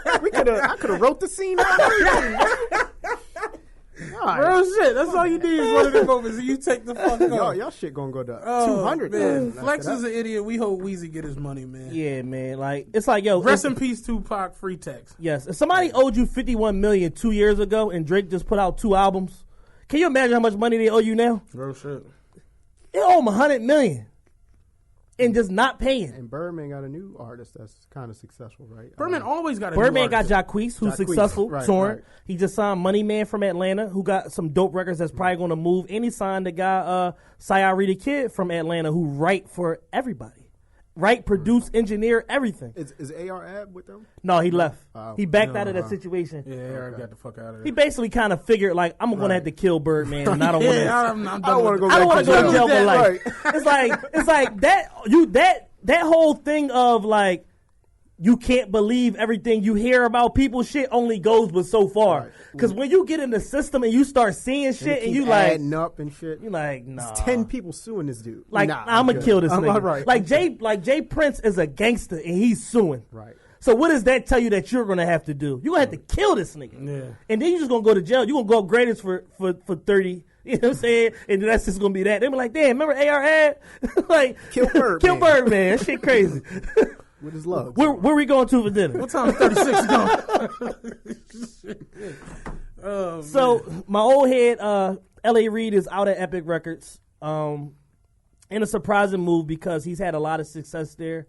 Speaker 2: TMZ.
Speaker 3: I could have wrote the scene out. And everything. God.
Speaker 2: Real shit. That's all you need is one of them moments. And you take the fuck off.
Speaker 3: Y'all shit gonna go to
Speaker 2: Oh,
Speaker 3: 200.
Speaker 2: man.
Speaker 3: Man.
Speaker 2: Flex is an idiot. We hope Weezy get his money, man.
Speaker 1: Yeah, man. Like, it's like, yo.
Speaker 2: Rest in peace, Tupac. Free text.
Speaker 1: Yes. If somebody owed you $51 million 2 years ago and Drake just put out 2 albums, can you imagine how much money they owe you now?
Speaker 2: Real shit.
Speaker 1: They owe him $100 million and just not paying.
Speaker 3: And Birdman got a new artist that's kind of successful, right?
Speaker 2: Birdman always got a
Speaker 1: Birdman
Speaker 2: new
Speaker 1: got
Speaker 2: artist.
Speaker 1: Jacquees, who's
Speaker 3: Jacquees,
Speaker 1: successful,
Speaker 3: right,
Speaker 1: touring.
Speaker 3: right.
Speaker 1: He just signed Money Man from Atlanta, who got some dope records that's probably going to move. And he signed the guy, Sayari the Kid from Atlanta, who write for everybody. Write, produce, engineer, everything.
Speaker 3: Is AR Ab with them?
Speaker 1: No, he left.
Speaker 3: Oh.
Speaker 1: He backed out of that situation.
Speaker 2: Yeah, Eric got the fuck out of there.
Speaker 1: He basically kind of figured, like, I'm going to have to kill Birdman, and I don't want to.
Speaker 2: I'm
Speaker 3: I don't want to go
Speaker 1: I don't
Speaker 3: back
Speaker 1: want
Speaker 3: to
Speaker 1: to go to
Speaker 3: jail.
Speaker 1: jail for
Speaker 3: Right.
Speaker 1: life. It's like that whole thing of like you can't believe everything you hear about people. Shit only goes but so far. Because when you get in the system and you start seeing shit and
Speaker 3: Keep
Speaker 1: you like,
Speaker 3: adding up and shit.
Speaker 1: you like, nah.
Speaker 3: It's 10 people suing this dude.
Speaker 1: Like,
Speaker 3: nah,
Speaker 1: I'm gonna
Speaker 3: good.
Speaker 1: kill this
Speaker 3: I'm
Speaker 1: nigga.
Speaker 3: all right.
Speaker 1: Like Jay Prince is a gangster and he's suing.
Speaker 3: Right.
Speaker 1: So what does that tell you that you're gonna have to do? You're gonna have to kill this nigga.
Speaker 2: Yeah.
Speaker 1: And then you're just gonna go to jail. You're gonna go upgrade for 30. You know what I'm saying? And that's just gonna be that. They be like, damn, remember AR had? Like
Speaker 3: Kill Bird,
Speaker 1: Kill
Speaker 3: man.
Speaker 1: Bird, man. That shit crazy.
Speaker 3: With his love.
Speaker 1: Where we going to for dinner?
Speaker 2: What time is 36 going? Oh,
Speaker 1: So my old head, L.A. Reid is out at Epic Records. And a surprising move because he's had a lot of success there.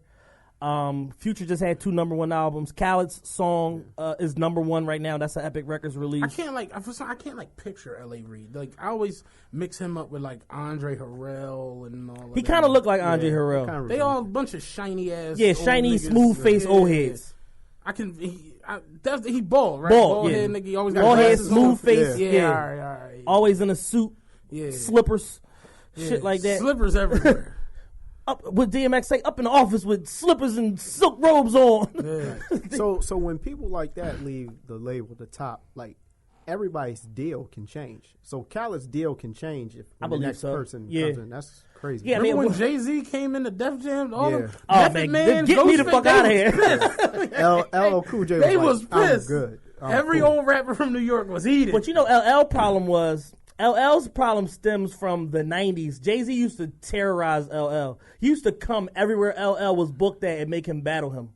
Speaker 1: Future just had 2 #1 albums. Khaled's song is #1 right now. That's an Epic Records release.
Speaker 2: I can't picture L.A. Reid. Like I always mix him up with like Andre Harrell and all of that.
Speaker 1: He kind of looked like Andre Harrell.
Speaker 2: They all a bunch of shiny ass.
Speaker 1: Shiny, smooth face old heads.
Speaker 2: He bald, right?
Speaker 1: Bald,
Speaker 2: head nigga. He always got
Speaker 1: bald head,
Speaker 2: glasses
Speaker 1: smooth
Speaker 2: on.
Speaker 1: face.
Speaker 2: Yeah. All right.
Speaker 1: Always in a suit, slippers, shit like that.
Speaker 2: Slippers everywhere.
Speaker 1: Up with DMX say up in the office with slippers and silk robes on.
Speaker 2: Yeah.
Speaker 3: So when people like that leave the label at the top, like everybody's deal can change. So Khaled's deal can change if the next person comes in. That's crazy.
Speaker 1: Yeah,
Speaker 2: remember when Jay-Z came into Def Jam?
Speaker 1: Man, get me the fuck out of here.
Speaker 3: LL Cool J
Speaker 2: they
Speaker 3: was
Speaker 2: pissed.
Speaker 3: Good.
Speaker 2: Every old rapper from New York was heated.
Speaker 1: But you know, LL's problem stems from the 90s. Jay-Z used to terrorize LL. He used to come everywhere LL was booked at and make him battle him.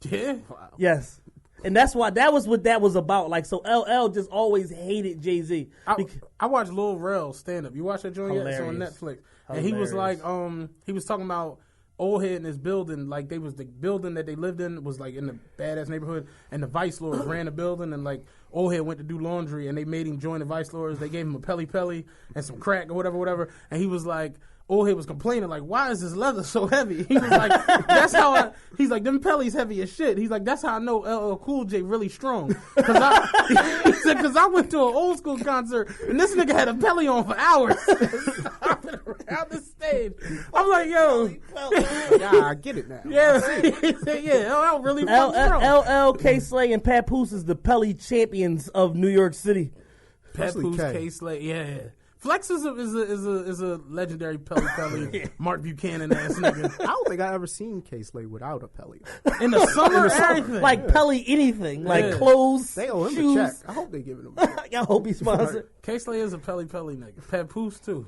Speaker 2: Yeah. Wow.
Speaker 1: Yes. And that's why that was what that was about. Like, so LL just always hated Jay-Z.
Speaker 2: I watched Lil Rel stand up. You watch that joint yet? It's on Netflix. And he was like, he was talking about old head in his building, like the building that they lived in was like in the badass neighborhood, and the vice lords ran the building, and like old head went to do laundry, and they made him join the vice lords. They gave him a pelly and some crack or whatever, and he was like, old head was complaining like, why is this leather so heavy? He was like, that's how he's like, them pellies heavy as shit. He's like, that's how I know LL Cool J really strong. He said, because I went to an old school concert and this nigga had a pelly on for hours. Stomping around the stage. I'm like, yo.
Speaker 3: Yeah, I get it now.
Speaker 2: Yeah, LL really strong.
Speaker 1: LL, K-Slay, and Papoose is the pelly champions of New York City.
Speaker 2: Papoose, K-Slay, yeah. Flex is a legendary pelly Mark Buchanan ass nigga.
Speaker 3: I don't think I ever seen K-Slay without a pelly.
Speaker 2: In the summer, everything.
Speaker 1: Like pelly anything, like clothes,
Speaker 3: they owe him
Speaker 1: shoes.
Speaker 3: a check. I hope they giving him a check.
Speaker 1: I hope he's sponsored.
Speaker 2: K-Slay is a pelly nigga. Papoose too.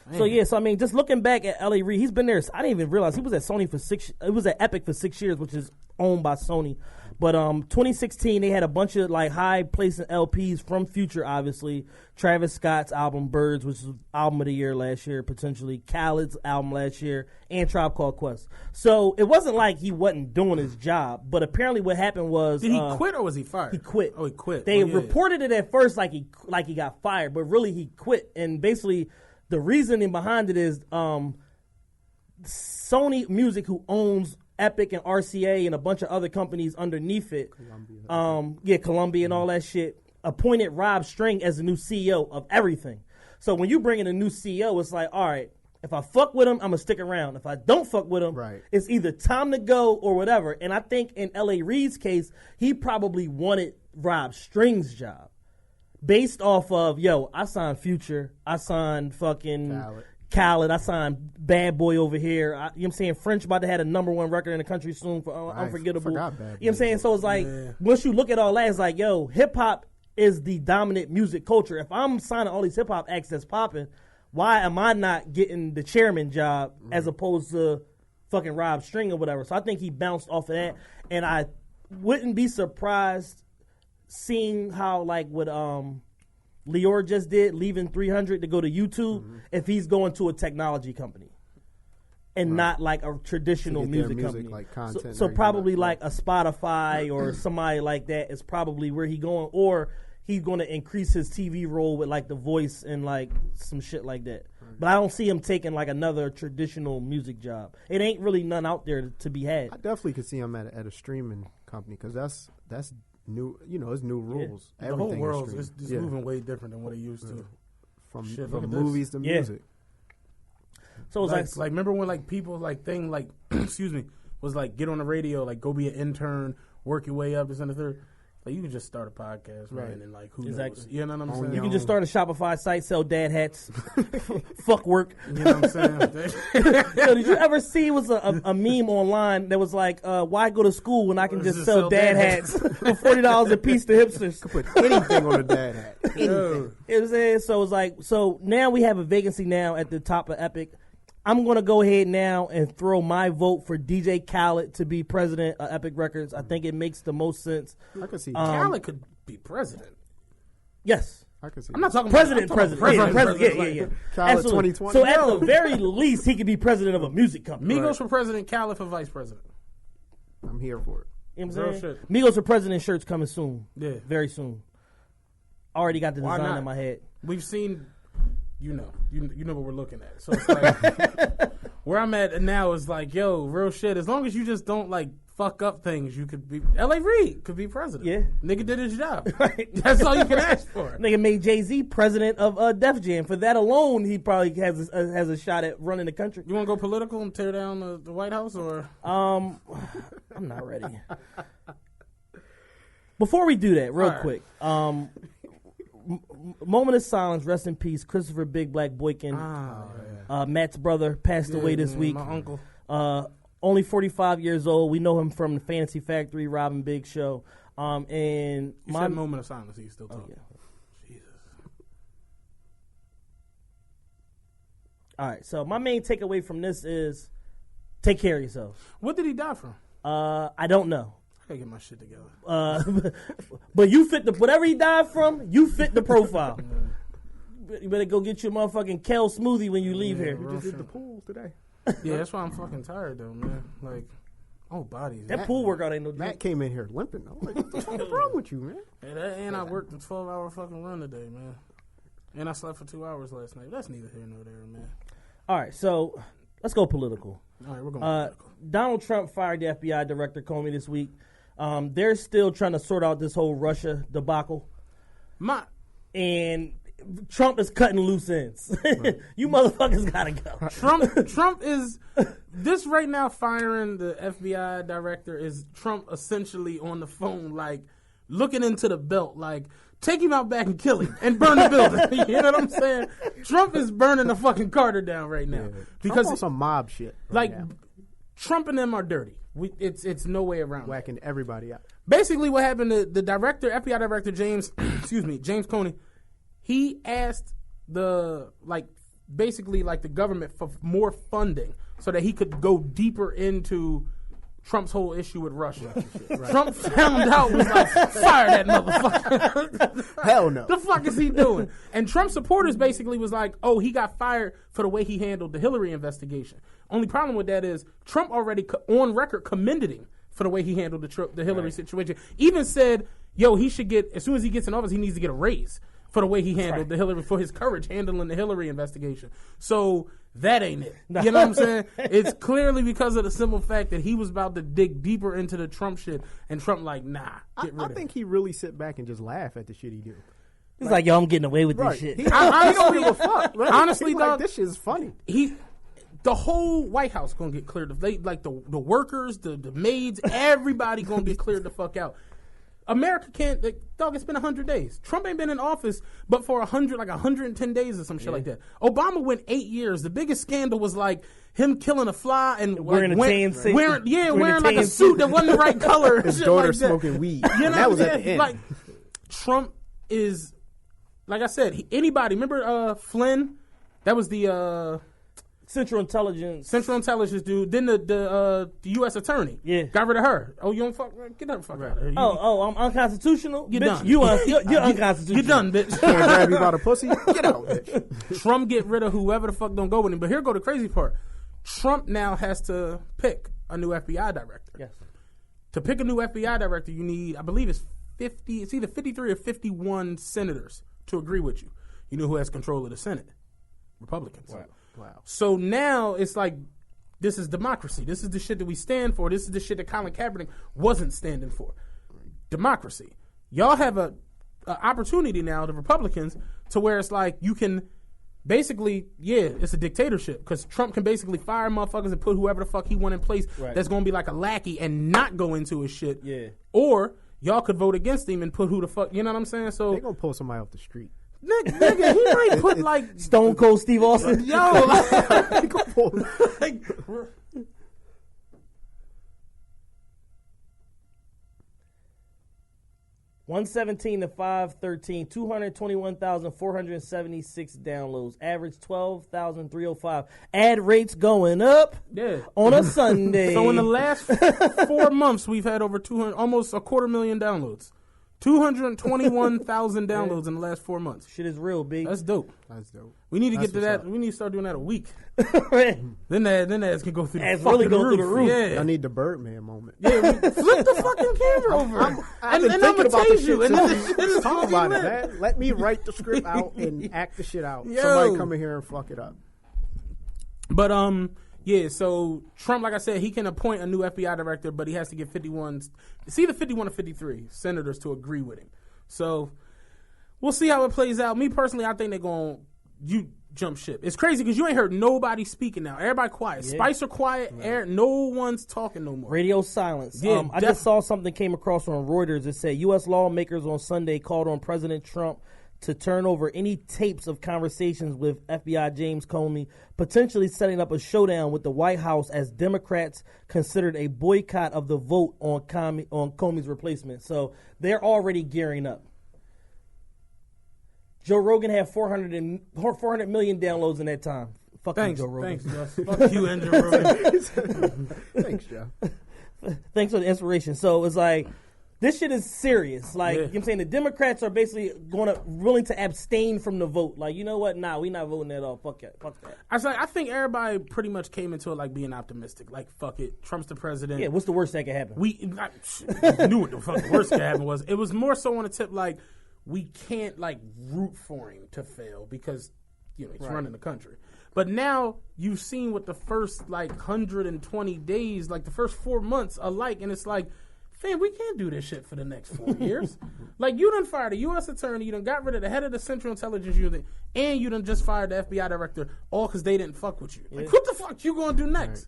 Speaker 1: Man. So I mean, just looking back at L.A. Reid, he's been there. I didn't even realize he was at Sony for 6. It was at Epic for 6 years, which is owned by Sony. But 2016, they had a bunch of like high placing LPs from Future, obviously. Travis Scott's album Birds, which was album of the year last year, potentially. Khaled's album last year, and Tribe Called Quest. So it wasn't like he wasn't doing his job, but apparently what happened was
Speaker 2: did he quit or was he fired?
Speaker 1: He quit.
Speaker 2: Oh, he quit.
Speaker 1: They reported it at first like he got fired, but really he quit. And basically the reasoning behind it is Sony Music, who owns Epic and RCA and a bunch of other companies underneath it, Columbia and all that shit, appointed Rob String as the new CEO of everything. So when you bring in a new CEO, it's like, all right, if I fuck with him, I'm gonna stick around. If I don't fuck with him, it's either time to go or whatever. And I think in L.A. Reid's case, he probably wanted Rob String's job based off of, I signed Future, I signed fucking Khaled, I signed Bad Boy over here. You know what I'm saying? French about to have a #1 record in the country soon for Unforgettable. You know what I'm saying? So it's like, once you look at all that, it's like, hip hop is the dominant music culture. If I'm signing all these hip hop acts that's popping, why am I not getting the chairman job as opposed to fucking Rob String or whatever? So I think he bounced off of that. And I wouldn't be surprised seeing how, like, what Lior just did, leaving 300 to go to YouTube, if he's going to a technology company and not like a traditional music company.
Speaker 3: Like content
Speaker 1: so probably like a Spotify or somebody like that is probably where he's going, or he's going to increase his TV role with like The Voice and like some shit like that. But I don't see him taking like another traditional music job. It ain't really none out there to be had.
Speaker 3: I definitely could see him at a streaming company because that's new, it's new rules.
Speaker 2: The whole world is moving way different than what it used to.
Speaker 3: From movies to music.
Speaker 1: So it's
Speaker 2: like remember when like people like thing like excuse me was like get on the radio, like go be an intern, work your way up, this and the third. Like you can just start a podcast, man, and like who knows? You know what I'm saying?
Speaker 1: You can just start a Shopify site, sell dad hats, fuck work.
Speaker 2: You know what I'm saying?
Speaker 1: So did you ever see was a meme online that was like, why go to school when I can just sell dad hats for $40 a piece to hipsters?
Speaker 3: Could put anything on a dad hat. Anything.
Speaker 1: It was so it's like, so now we have a vacancy now at the top of Epic. I'm going to go ahead now and throw my vote for DJ Khaled to be president of Epic Records. I think it makes the most sense.
Speaker 3: I could see
Speaker 2: Khaled could be president.
Speaker 1: Yes.
Speaker 3: I can see.
Speaker 2: I'm not talking
Speaker 1: President.
Speaker 2: about
Speaker 1: Yeah.
Speaker 3: Khaled
Speaker 1: Absolutely.
Speaker 3: 2020.
Speaker 1: So at the very least, he could be president of a music company.
Speaker 2: Migos for president, Khaled for vice president.
Speaker 3: I'm here for it.
Speaker 1: You know what I'm
Speaker 2: Real
Speaker 1: saying?
Speaker 2: shit.
Speaker 1: Migos for president shirts coming soon.
Speaker 2: Yeah.
Speaker 1: Very soon. Already got the
Speaker 2: Why
Speaker 1: design
Speaker 2: not?
Speaker 1: in my head.
Speaker 2: We've seen, you know what we're looking at. So it's like, where I'm at now is like, yo, real shit. As long as you just don't like fuck up things, you could be. L.A. Reid could be president.
Speaker 1: Yeah.
Speaker 2: Nigga did his job.
Speaker 1: Right.
Speaker 2: That's all you can ask for.
Speaker 1: Nigga made Jay-Z president of Def Jam. For that alone, he probably has a shot at running the country.
Speaker 2: You want to go political and tear down the White House, or
Speaker 1: I'm not ready. Before we do that, real
Speaker 2: All right.
Speaker 1: quick, moment of silence. Rest in peace, Christopher Big Black Boykin. Matt's brother passed away this week.
Speaker 2: My uncle.
Speaker 1: Only 45 years old. We know him from the Fantasy Factory, Robin Big Show. And
Speaker 2: You
Speaker 1: my
Speaker 2: said moment of silence. He's still talking.
Speaker 1: yeah.
Speaker 2: Jesus.
Speaker 1: All right. So my main takeaway from this is take care of yourself.
Speaker 2: What did he die from?
Speaker 1: I don't know.
Speaker 2: I gotta get my shit together.
Speaker 1: But you fit whatever he died from. You fit the profile. You better go get your motherfucking kale smoothie when you leave here.
Speaker 3: We just did the pool today.
Speaker 2: Yeah, that's why I'm fucking tired though, man. Like, oh, bodies.
Speaker 1: That pool workout ain't no joke.
Speaker 3: Matt came in here limping. I'm like, what the fuck is wrong with you, man?
Speaker 2: And I worked a 12-hour fucking run today, man. And I slept for 2 hours last night. That's neither here nor there, man.
Speaker 1: All right, so let's go political.
Speaker 2: All right, we're going political.
Speaker 1: Donald Trump fired the FBI director Comey this week. They're still trying to sort out this whole Russia debacle. And Trump is cutting loose ends. You motherfuckers gotta go.
Speaker 2: Trump is this right now. Firing the FBI director is Trump essentially on the phone, like looking into the belt, like take him out back and kill him and burn the building. You know what I'm saying? Trump is burning the fucking Carter down right now because
Speaker 3: Trump on some mob shit.
Speaker 2: Like
Speaker 3: now.
Speaker 2: Trump and them are dirty. It's no way around.
Speaker 3: Whacking everybody out.
Speaker 2: Basically, what happened? The director, FBI director James Comey. He asked the government for more funding so that he could go deeper into Trump's whole issue with Russia. Right. Trump found out, was like, fire that motherfucker.
Speaker 3: Hell no.
Speaker 2: The fuck is he doing? And Trump supporters basically was like, oh, he got fired for the way he handled the Hillary investigation. Only problem with that is Trump already on record commended him for the way he handled the Hillary situation. Even said, yo, he should get, as soon as he gets in office, he needs to get a raise for the way he handled the Hillary, for his courage handling the Hillary investigation. So that ain't it. You know what I'm saying? It's clearly because of the simple fact that he was about to dig deeper into the Trump shit, and Trump like, nah, get rid of it.
Speaker 3: I think he really sit back and just laugh at the shit he do.
Speaker 1: He's like, yo, I'm getting away with this
Speaker 3: Right.
Speaker 1: shit.
Speaker 3: He don't give a fuck. Right?
Speaker 2: Honestly,
Speaker 3: He like,
Speaker 2: dog,
Speaker 3: this shit's funny.
Speaker 2: The whole White House gonna get cleared. The workers, the maids, everybody gonna get cleared the fuck out. America can't, dog, it's been 100 days. Trump ain't been in office but for 110 days or some shit like that. Obama went 8 years. The biggest scandal was like him killing a fly and
Speaker 1: Wearing a tan suit.
Speaker 2: wearing like a suit that wasn't the right color.
Speaker 3: His
Speaker 2: shit
Speaker 3: daughter
Speaker 2: like that.
Speaker 3: smoking weed.
Speaker 2: You know
Speaker 3: And that was
Speaker 2: what
Speaker 3: at
Speaker 2: I'm
Speaker 3: the
Speaker 2: saying?
Speaker 3: end.
Speaker 2: Like, Trump is, like I said, anybody, remember Flynn? That was the
Speaker 1: Central Intelligence
Speaker 2: dude. Then the U.S. attorney.
Speaker 1: Yeah.
Speaker 2: Got rid of her. Oh, you don't fuck? Get that fuck out of here.
Speaker 1: I'm unconstitutional?
Speaker 2: You're
Speaker 1: bitch,
Speaker 2: done.
Speaker 1: You're unconstitutional.
Speaker 2: You're done, bitch.
Speaker 3: Can't grab you by the pussy. Get out, bitch.
Speaker 2: Trump get rid of whoever the fuck don't go with him. But here go the crazy part. Trump now has to pick a new FBI director.
Speaker 1: Yes.
Speaker 2: To pick a new FBI director, you need, I believe it's either 53 or 51 senators to agree with you. You know who has control of the Senate? Republicans.
Speaker 3: Wow.
Speaker 2: So now it's like, this is democracy. This is the shit that we stand for. This is the shit that Colin Kaepernick wasn't standing for. Democracy. Y'all have a opportunity now, the Republicans, to where it's like you can basically, it's a dictatorship because Trump can basically fire motherfuckers and put whoever the fuck he want in place that's going to be like a lackey and not go into his shit.
Speaker 1: Yeah.
Speaker 2: Or y'all could vote against him and put who the fuck, you know what I'm saying? So
Speaker 3: They're going to pull somebody off the street.
Speaker 2: nigga, he might put like
Speaker 1: Stone Cold Steve Austin.
Speaker 2: yo, like,
Speaker 3: They gonna pull-
Speaker 2: like,
Speaker 1: 117 to 513, 221,476 downloads, average 12,305. Ad rates going up on a Sunday.
Speaker 2: So in the last 4 months, we've had over 200, almost 250,000 downloads. 221,000 downloads in the last 4 months.
Speaker 1: Shit is real, B.
Speaker 2: That's dope.
Speaker 3: That's dope.
Speaker 2: We need to
Speaker 3: That's
Speaker 2: get to
Speaker 3: what's
Speaker 2: that.
Speaker 3: up.
Speaker 2: We need to start doing that a week.
Speaker 1: Right.
Speaker 2: Then that can go through the
Speaker 1: Ass
Speaker 2: fucking
Speaker 1: really go through the roof.
Speaker 2: Yeah.
Speaker 3: I need the Birdman moment.
Speaker 2: Yeah, flip the fucking camera over.
Speaker 3: I've been
Speaker 2: and I'm
Speaker 3: thinking
Speaker 2: gonna
Speaker 3: about the
Speaker 2: tase you.
Speaker 3: shit
Speaker 2: And then
Speaker 3: since
Speaker 2: the shit
Speaker 3: we
Speaker 2: is
Speaker 3: talk
Speaker 2: fucking
Speaker 3: about
Speaker 2: lit.
Speaker 3: it, man. Let me write the script out and act the shit out.
Speaker 2: Yo.
Speaker 3: Somebody come in here and fuck it up.
Speaker 2: But yeah. So Trump, like I said, he can appoint a new FBI director, but he has to get 51. It's either 51 or 53 senators to agree with him. So we'll see how it plays out. Me personally, I think they're going you jump ship. It's crazy because you ain't heard nobody speaking now. Everybody quiet.
Speaker 1: Yeah.
Speaker 2: Spicer quiet. No one's talking no more.
Speaker 1: Radio silence.
Speaker 2: Yeah,
Speaker 1: I just saw something came across on Reuters. It said U.S. lawmakers on Sunday called on President Trump to turn over any tapes of conversations with FBI James Comey, potentially setting up a showdown with the White House as Democrats considered a boycott of the vote on Comey's replacement. So they're already gearing up. Joe Rogan had 400 million downloads in that time. Fuck
Speaker 2: Thanks,
Speaker 1: you, Joe Rogan.
Speaker 2: thanks, Joe. Fuck you, Andrew Rogan.
Speaker 3: Thanks, Joe.
Speaker 1: Thanks for the inspiration. So it's like, this shit is serious. Like,
Speaker 2: Yeah.
Speaker 1: you know what I'm saying? The Democrats are basically willing to abstain from the vote. Like, you know what? Nah, we not voting at all. Fuck it. Fuck that.
Speaker 2: I think everybody pretty much came into it like being optimistic. Like, fuck it, Trump's the president.
Speaker 1: Yeah, what's the worst that could happen?
Speaker 2: We knew what the fuck the worst that happened was. It was more so on a tip like we can't like root for him to fail because he's running the country. But now you've seen what the first like 120 days, like the first 4 months are like, and it's like, fam, we can't do this shit for the next 4 years. Like, you done fired a U.S. attorney, you done got rid of the head of the Central Intelligence Unit, and you done just fired the FBI director, all because they didn't fuck with you. Like, what the fuck you gonna do next?
Speaker 3: Right.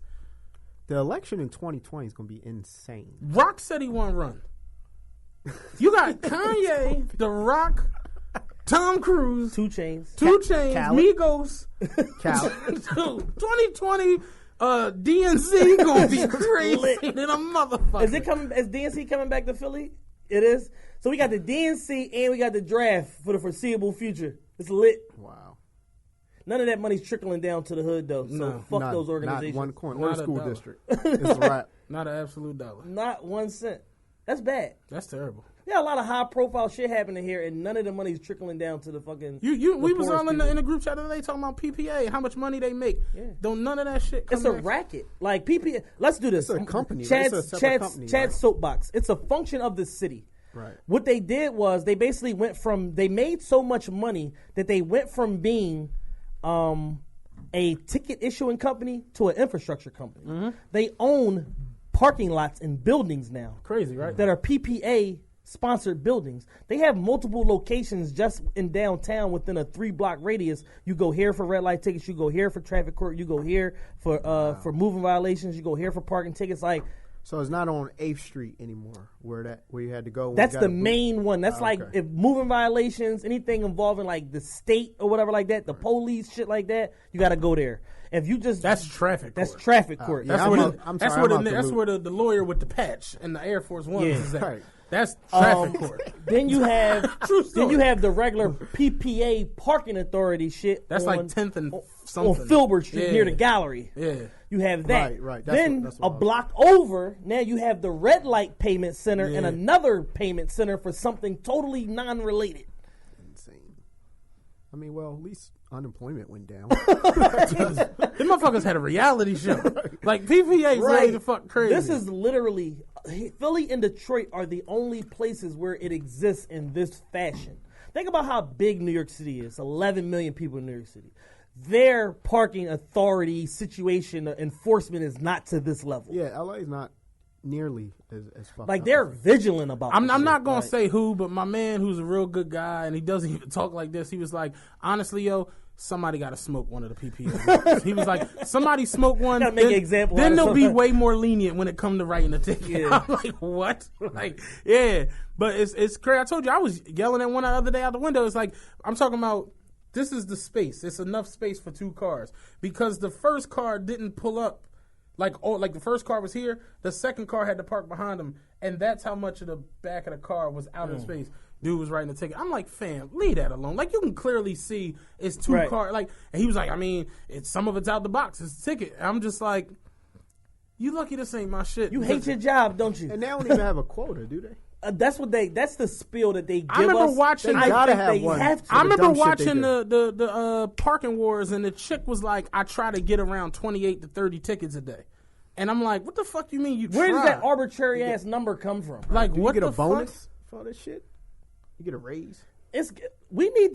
Speaker 3: The election in 2020 is going to be insane.
Speaker 2: Rock said he won't run. You got Kanye, The Rock, Tom Cruise,
Speaker 1: 2 Chainz.
Speaker 3: Khaled.
Speaker 2: Migos.
Speaker 3: Cal,
Speaker 2: 2020 DNC gonna be crazy than a motherfucker.
Speaker 1: Is DNC coming back to Philly? It is. So we got the DNC and we got the draft for the foreseeable future. It's lit.
Speaker 3: wow.
Speaker 1: None of that money's trickling down to the hood though. So
Speaker 2: No.
Speaker 1: fuck
Speaker 3: None.
Speaker 1: those organizations.
Speaker 3: Not one coin.
Speaker 2: Not
Speaker 3: Or
Speaker 2: a
Speaker 3: school
Speaker 2: dollar.
Speaker 3: district. It's a wrap.
Speaker 2: Not an absolute dollar.
Speaker 1: Not 1 cent. That's bad.
Speaker 2: That's terrible.
Speaker 1: We got a lot of high profile shit happening here, and none of the money's trickling down to the fucking.
Speaker 2: We was all in
Speaker 1: people.
Speaker 2: the group chat the other day talking about PPA, how much money they make.
Speaker 1: Yeah.
Speaker 2: Don't none of that shit come
Speaker 1: It's a
Speaker 2: back.
Speaker 1: racket. Like PPA. Let's do this.
Speaker 3: It's a company, right? It's a separate company,
Speaker 1: Chad's
Speaker 3: right?
Speaker 1: soapbox. It's a function of the city.
Speaker 3: Right.
Speaker 1: What they did was they basically they made so much money that they went from being a ticket issuing company to an infrastructure company.
Speaker 2: Mm-hmm.
Speaker 1: They own parking lots and buildings now
Speaker 2: Crazy, right?
Speaker 1: that are PPA sponsored buildings. They have multiple locations just in downtown within a 3-block radius. You go here for red light tickets, you go here for traffic court, you go here for moving violations, you go here for parking tickets. Like,
Speaker 3: So it's not on 8th Street anymore where you had to go. when
Speaker 1: that's
Speaker 3: you got
Speaker 1: the
Speaker 3: a boot.
Speaker 1: main one. That's like
Speaker 3: okay.
Speaker 1: if moving violations, anything involving like the state or whatever like that, the police, shit like that, you got to go there. If you just
Speaker 2: That's traffic
Speaker 1: that's
Speaker 2: court.
Speaker 1: traffic court.
Speaker 3: yeah,
Speaker 2: That's
Speaker 3: I'm
Speaker 2: where
Speaker 3: out-
Speaker 2: the-
Speaker 3: I'm
Speaker 2: that's
Speaker 3: sorry,
Speaker 2: where
Speaker 3: I'm
Speaker 2: the
Speaker 3: out the
Speaker 2: that's
Speaker 3: loop.
Speaker 2: where the lawyer with the patch and the Air Force One
Speaker 1: Yeah.
Speaker 2: is at.
Speaker 3: Right.
Speaker 2: That's traffic court.
Speaker 1: Then you have
Speaker 2: True story.
Speaker 1: then you have the regular PPA parking authority shit.
Speaker 2: That's
Speaker 1: on,
Speaker 2: like 10th and
Speaker 1: on
Speaker 2: something.
Speaker 1: Filbert Street
Speaker 2: Yeah.
Speaker 1: near the gallery.
Speaker 2: Yeah.
Speaker 1: You have that.
Speaker 3: Right. That's
Speaker 1: Then
Speaker 3: what I
Speaker 1: a
Speaker 3: was-
Speaker 1: block over, now you have the red light payment center and
Speaker 2: Yeah.
Speaker 1: another payment center for something totally non-related.
Speaker 3: Insane. I mean, well, at least unemployment went down.
Speaker 2: Them motherfuckers had a reality show. Like PPA ready to fuck crazy.
Speaker 1: This is literally Philly and Detroit are the only places where it exists in this fashion. Think about how big New York City is. 11 million people in New York City. Their parking authority situation enforcement is not to this level.
Speaker 3: yeah, LA is not nearly as fucked
Speaker 1: Like
Speaker 3: up.
Speaker 1: they're vigilant about.
Speaker 2: I'm
Speaker 1: this shit.
Speaker 2: not gonna
Speaker 1: Like,
Speaker 2: say who, but my man who's a real good guy and he doesn't even talk like this. He was like, honestly, yo, somebody got to smoke one of the PPA. He was like, somebody smoke one.
Speaker 1: Gotta make
Speaker 2: then,
Speaker 1: an example
Speaker 2: Then
Speaker 1: out of
Speaker 2: they'll be
Speaker 1: something.
Speaker 2: way more lenient when it come to writing a ticket.
Speaker 1: Yeah.
Speaker 2: I'm like, what? Like, yeah, but it's crazy. I told you I was yelling at one the other day out the window. It's like I'm talking about. This is the space. It's enough space for 2 cars because the first car didn't pull up. Like the first car was here, the second car had to park behind him, and that's how much of the back of the car was out of space. Dude was writing the ticket. I'm like, fam, leave that alone. Like, you can clearly see it's 2
Speaker 1: Right.
Speaker 2: cars. Like, and he was like, I mean, some of it's out the box. It's a ticket. I'm just like, you lucky this ain't my shit.
Speaker 1: You hate your job, don't you?
Speaker 3: And they don't even have a quota, do they?
Speaker 1: That's the spiel that they give us.
Speaker 2: I remember watching.
Speaker 3: They gotta have
Speaker 1: they
Speaker 3: one.
Speaker 1: have to.
Speaker 2: I remember
Speaker 3: dumb shit they
Speaker 2: watching
Speaker 3: do.
Speaker 2: the parking wars, and the chick was like, "I try to get around 28 to 30 tickets a day," and I'm like, "What the fuck you mean you
Speaker 1: Where
Speaker 2: try?
Speaker 1: does that arbitrary ass number come from?
Speaker 2: Like,
Speaker 3: Do
Speaker 2: what
Speaker 3: you get
Speaker 2: the
Speaker 3: a bonus
Speaker 2: fuck?
Speaker 3: for all this shit? You get a raise?
Speaker 1: We need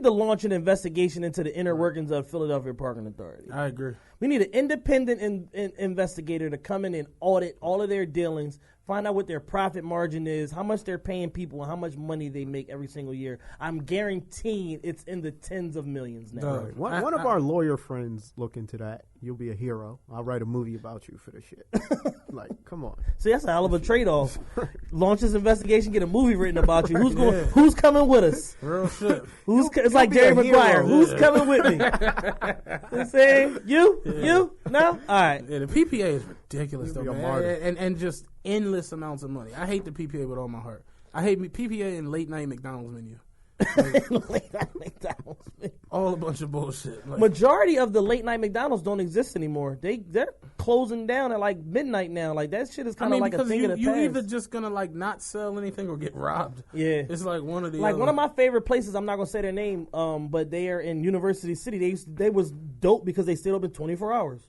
Speaker 1: to launch an investigation into the inner workings of Philadelphia Parking Authority.
Speaker 2: I agree.
Speaker 1: We need an independent investigator to come in and audit all of their dealings, find out what their profit margin is, how much they're paying people, and how much money they make every single year. I'm guaranteeing it's in the tens of millions now.
Speaker 2: Dog.
Speaker 3: One of our lawyer friends look into that. You'll be a hero. I'll write a movie about you for this shit. Like, come on.
Speaker 1: See, that's a hell of a trade-off. Launch this investigation, get a movie written about you. Who's coming with us?
Speaker 2: Real shit.
Speaker 1: It's like
Speaker 3: be
Speaker 1: Jerry
Speaker 3: a
Speaker 1: Maguire.
Speaker 3: hero.
Speaker 1: Who's coming with me? You know what I'm saying? You? No? All right.
Speaker 2: Yeah, the PPA is ridiculous, though,
Speaker 3: You'll be a
Speaker 2: man.
Speaker 3: martyr.
Speaker 2: And just endless amounts of money. I hate the PPA with all my heart. I hate PPA and late night McDonald's menu. All a bunch of bullshit. Like,
Speaker 1: Majority of the late night McDonald's don't exist anymore. They're closing down at like midnight now. Like that shit is kind of like a
Speaker 2: because
Speaker 1: thing of the
Speaker 2: you
Speaker 1: past.
Speaker 2: either just gonna like not sell anything or get robbed.
Speaker 1: Yeah.
Speaker 2: It's like one of the
Speaker 1: Like
Speaker 2: other.
Speaker 1: one of my favorite places, I'm not gonna say their name, but they are in University City. They was dope because they stayed open 24 hours.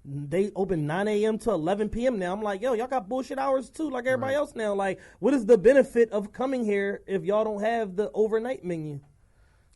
Speaker 1: They open 9 a.m. to 11 p.m. now. I'm like, yo, y'all got bullshit hours too, like everybody else now. Like, what is the benefit of coming here if y'all don't have the overnight menu?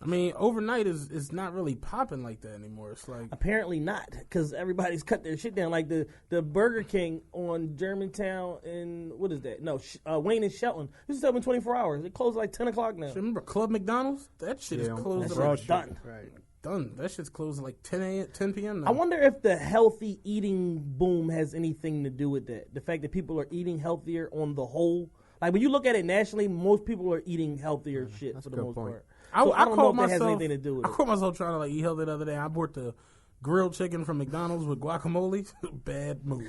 Speaker 2: I mean, overnight is not really popping like that anymore. It's like
Speaker 1: Apparently not, because everybody's cut their shit down. Like the Burger King on Germantown and what is that? No, Wayne and Shelton. This is open 24 hours. It closed like 10 o'clock now.
Speaker 2: remember Club McDonald's? That shit is
Speaker 3: Yeah,
Speaker 2: closed.
Speaker 1: that
Speaker 2: at like
Speaker 1: shit's done.
Speaker 3: Right.
Speaker 2: done. That shit's closing like 10 p.m. now.
Speaker 1: I wonder if the healthy eating boom has anything to do with that. The fact that people are eating healthier on the whole. Like when you look at it nationally, most people are eating healthier shit for
Speaker 3: a
Speaker 1: the
Speaker 3: good
Speaker 1: most
Speaker 3: point.
Speaker 1: part.
Speaker 2: I
Speaker 1: So I don't know
Speaker 2: caught
Speaker 1: if that has
Speaker 2: myself.
Speaker 1: anything to do with
Speaker 2: I
Speaker 1: it.
Speaker 2: caught myself trying to like eat healthy the other day. I bought the grilled chicken from McDonald's with guacamole. Bad move.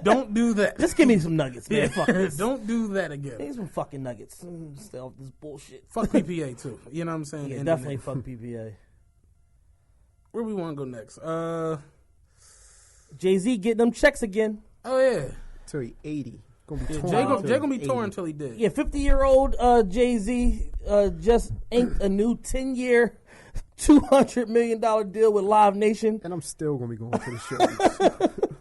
Speaker 2: Don't do that.
Speaker 1: Just give me some nuggets, man. Fuck this.
Speaker 2: Don't do that
Speaker 1: Give
Speaker 2: again.
Speaker 1: me some fucking nuggets. Stay off this bullshit.
Speaker 2: Fuck PPA too. You know what I'm saying?
Speaker 1: Yeah,
Speaker 2: And
Speaker 1: definitely
Speaker 2: then-
Speaker 1: fuck PPA.
Speaker 2: Where we want to go next?
Speaker 1: Jay-Z getting them checks again.
Speaker 2: Oh yeah.
Speaker 3: Till he 80. Gonna be
Speaker 2: Yeah,
Speaker 3: torn
Speaker 2: Jay
Speaker 3: till
Speaker 2: gonna be
Speaker 3: he's
Speaker 2: touring
Speaker 3: 80.
Speaker 2: until he did.
Speaker 1: Yeah, 50-year-old Jay-Z just inked a new 10-year, $200 million deal with Live Nation.
Speaker 3: And I'm still gonna be going to the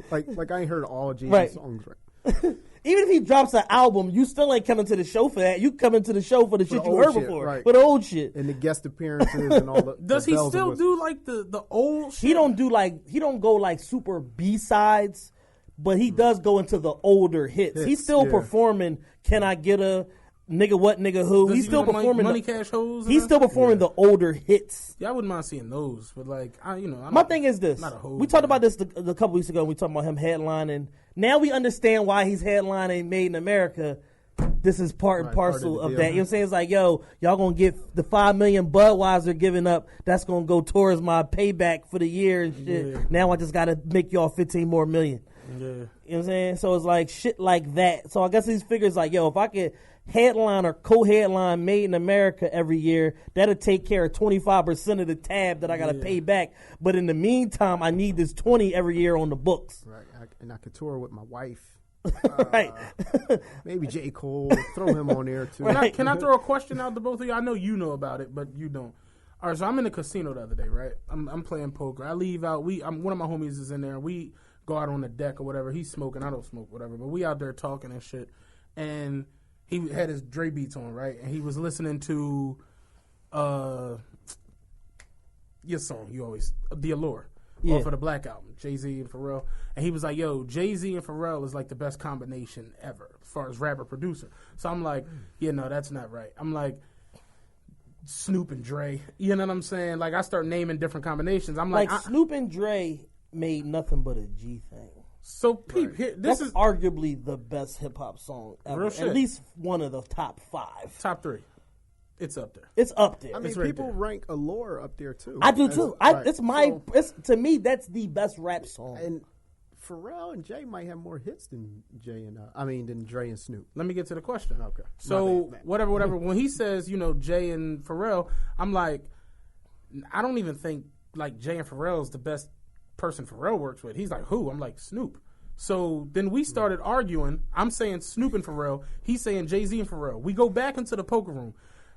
Speaker 3: show. like I ain't heard all Jay-Z
Speaker 1: Right.
Speaker 3: songs right.
Speaker 1: Even if he drops an album, you still ain't coming to the show for that. You coming to the show for the shit
Speaker 3: the
Speaker 1: you
Speaker 3: old
Speaker 1: heard
Speaker 3: shit,
Speaker 1: before.
Speaker 3: right.
Speaker 1: For the old shit.
Speaker 3: And the guest appearances and all the
Speaker 2: Does
Speaker 3: the
Speaker 2: he
Speaker 3: bells and
Speaker 2: still
Speaker 3: whistles.
Speaker 2: do like the old shit?
Speaker 1: He don't go like super B-sides, but he does go into the older hits. He's still
Speaker 3: yeah.
Speaker 1: performing Can I Get a Nigga What Nigga Who?
Speaker 2: Does
Speaker 1: He's
Speaker 2: he
Speaker 1: still
Speaker 2: do, like,
Speaker 1: performing
Speaker 2: Money Cash Hoes. and
Speaker 1: He's
Speaker 2: that?
Speaker 1: still performing the older hits.
Speaker 2: Yeah, I wouldn't mind seeing those, but like I'm
Speaker 1: My
Speaker 2: not-
Speaker 1: thing is this.
Speaker 2: not a hoe,
Speaker 1: We talked
Speaker 2: but-
Speaker 1: about this a couple weeks ago. We talked about him headlining. Now we understand why he's headlining Made in America. This is part and
Speaker 3: Right, part of
Speaker 1: parcel
Speaker 3: the
Speaker 1: of
Speaker 3: deal.
Speaker 1: that. You know what I'm saying? It's like, yo, y'all gonna get the $5 million Budweiser giving up. That's gonna go towards my payback for the year and shit.
Speaker 2: Yeah.
Speaker 1: Now I just gotta make y'all 15 more million.
Speaker 2: Yeah.
Speaker 1: You know what I'm saying? So it's like shit like that. So I guess these figures like, yo, if I could headline or co-headline Made in America every year, that'll take care of 25% of the tab that I gotta pay back. But in the meantime, I need this 20 every year on the books.
Speaker 3: Right. And I could tour with my wife.
Speaker 1: Right.
Speaker 3: Maybe J. Cole. Throw him on there too.
Speaker 2: Can I throw a question out to both of you? I know you know about it, but you don't. All right, so I'm in the casino the other day, right? I'm playing poker. I leave out. One of my homies is in there. We go out on the deck or whatever. He's smoking. I don't smoke, whatever. But we out there talking and shit. And he had his Dre beats on, right? And he was listening to your song. You always The Allure.
Speaker 1: Yeah.
Speaker 2: Off of the Black Album, Jay-Z and Pharrell. And he was like, yo, Jay-Z and Pharrell is like the best combination ever as far as rapper-producer. So I'm like, yeah, no, that's not right. I'm like, Snoop and Dre. You know what I'm saying? Like, I start naming different combinations. I'm like,
Speaker 1: Snoop and Dre made nothing but a G thing.
Speaker 2: so peep, here, this
Speaker 1: That's
Speaker 2: is
Speaker 1: arguably the best hip hop song ever.
Speaker 2: Real shit.
Speaker 1: At least one of the top 5.
Speaker 2: top 3. It's up there.
Speaker 1: It's up there.
Speaker 3: I mean,
Speaker 2: It's right
Speaker 3: people
Speaker 2: there.
Speaker 3: rank Allure up there too.
Speaker 1: I do
Speaker 3: As-
Speaker 1: too.
Speaker 3: right.
Speaker 1: To me, that's the best rap song.
Speaker 3: And Pharrell and Jay might have more hits than than Dre and Snoop.
Speaker 2: Let me get to the question.
Speaker 3: Okay.
Speaker 2: So
Speaker 3: My bad.
Speaker 2: whatever. When he says, Jay and Pharrell, I'm like, I don't even think like Jay and Pharrell is the best person Pharrell works with. He's like, who? I'm like, Snoop. So then we started arguing. I'm saying Snoop and Pharrell. He's saying Jay-Z and Pharrell. We go back into the poker room.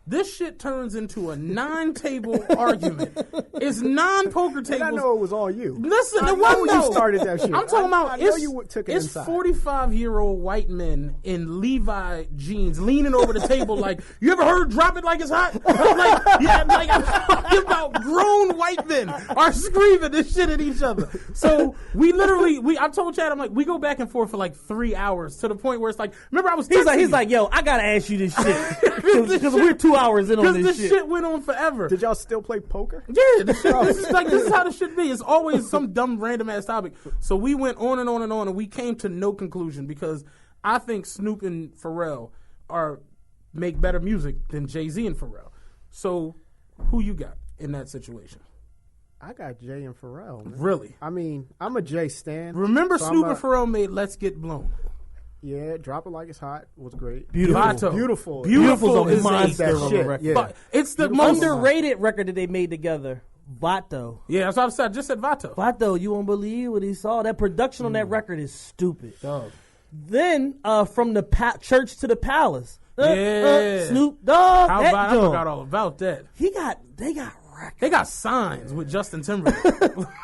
Speaker 2: This shit turns into a 9-table argument. It's 9 poker tables.
Speaker 3: And I know it was all you.
Speaker 2: Listen,
Speaker 3: I
Speaker 2: it wasn't
Speaker 3: know you
Speaker 2: though.
Speaker 3: started that shit.
Speaker 2: I'm talking about
Speaker 3: I know you took it
Speaker 2: it's
Speaker 3: inside.
Speaker 2: 45-year-old white men in Levi jeans leaning over the table like, you ever heard drop it like it's hot? like I'm talking about grown white men are screaming this shit at each other. So we literally, I told Chad, I'm like, we go back and forth for like 3 hours to the point where it's like, remember I was texting
Speaker 1: He's like, yo, I gotta ask you this shit because we're 2 hours in on
Speaker 2: because
Speaker 1: this
Speaker 2: shit went on forever.
Speaker 3: Did y'all still play poker?
Speaker 2: Yeah, this is how this should be. It's always some dumb random ass topic. So we went on and on and on, and we came to no conclusion because I think Snoop and Pharrell make better music than Jay-Z and Pharrell. So who you got in that situation?
Speaker 3: I got Jay and Pharrell. Man.
Speaker 2: Really?
Speaker 3: I mean, I'm a Jay stan.
Speaker 2: Remember
Speaker 3: so
Speaker 2: Snoop and Pharrell made "Let's Get Blown."
Speaker 3: Yeah, Drop It Like It's Hot was great.
Speaker 2: Beautiful.
Speaker 1: Beautiful
Speaker 2: is
Speaker 1: a monster
Speaker 3: that
Speaker 1: of a
Speaker 3: shit.
Speaker 1: record.
Speaker 3: Yeah.
Speaker 2: But it's the
Speaker 1: Most
Speaker 2: most
Speaker 1: underrated record that they made together. Vato.
Speaker 2: Yeah, that's what I said. I just said Vato.
Speaker 1: Vato, you won't believe what he saw. That production on that record is stupid.
Speaker 2: Dog.
Speaker 1: Then from the church to the palace.
Speaker 2: Yeah.
Speaker 1: Snoop Dogg.
Speaker 2: How
Speaker 1: that
Speaker 2: about I
Speaker 1: joint.
Speaker 2: forgot all about that.
Speaker 1: They got records.
Speaker 2: They got signs with Justin Timberlake.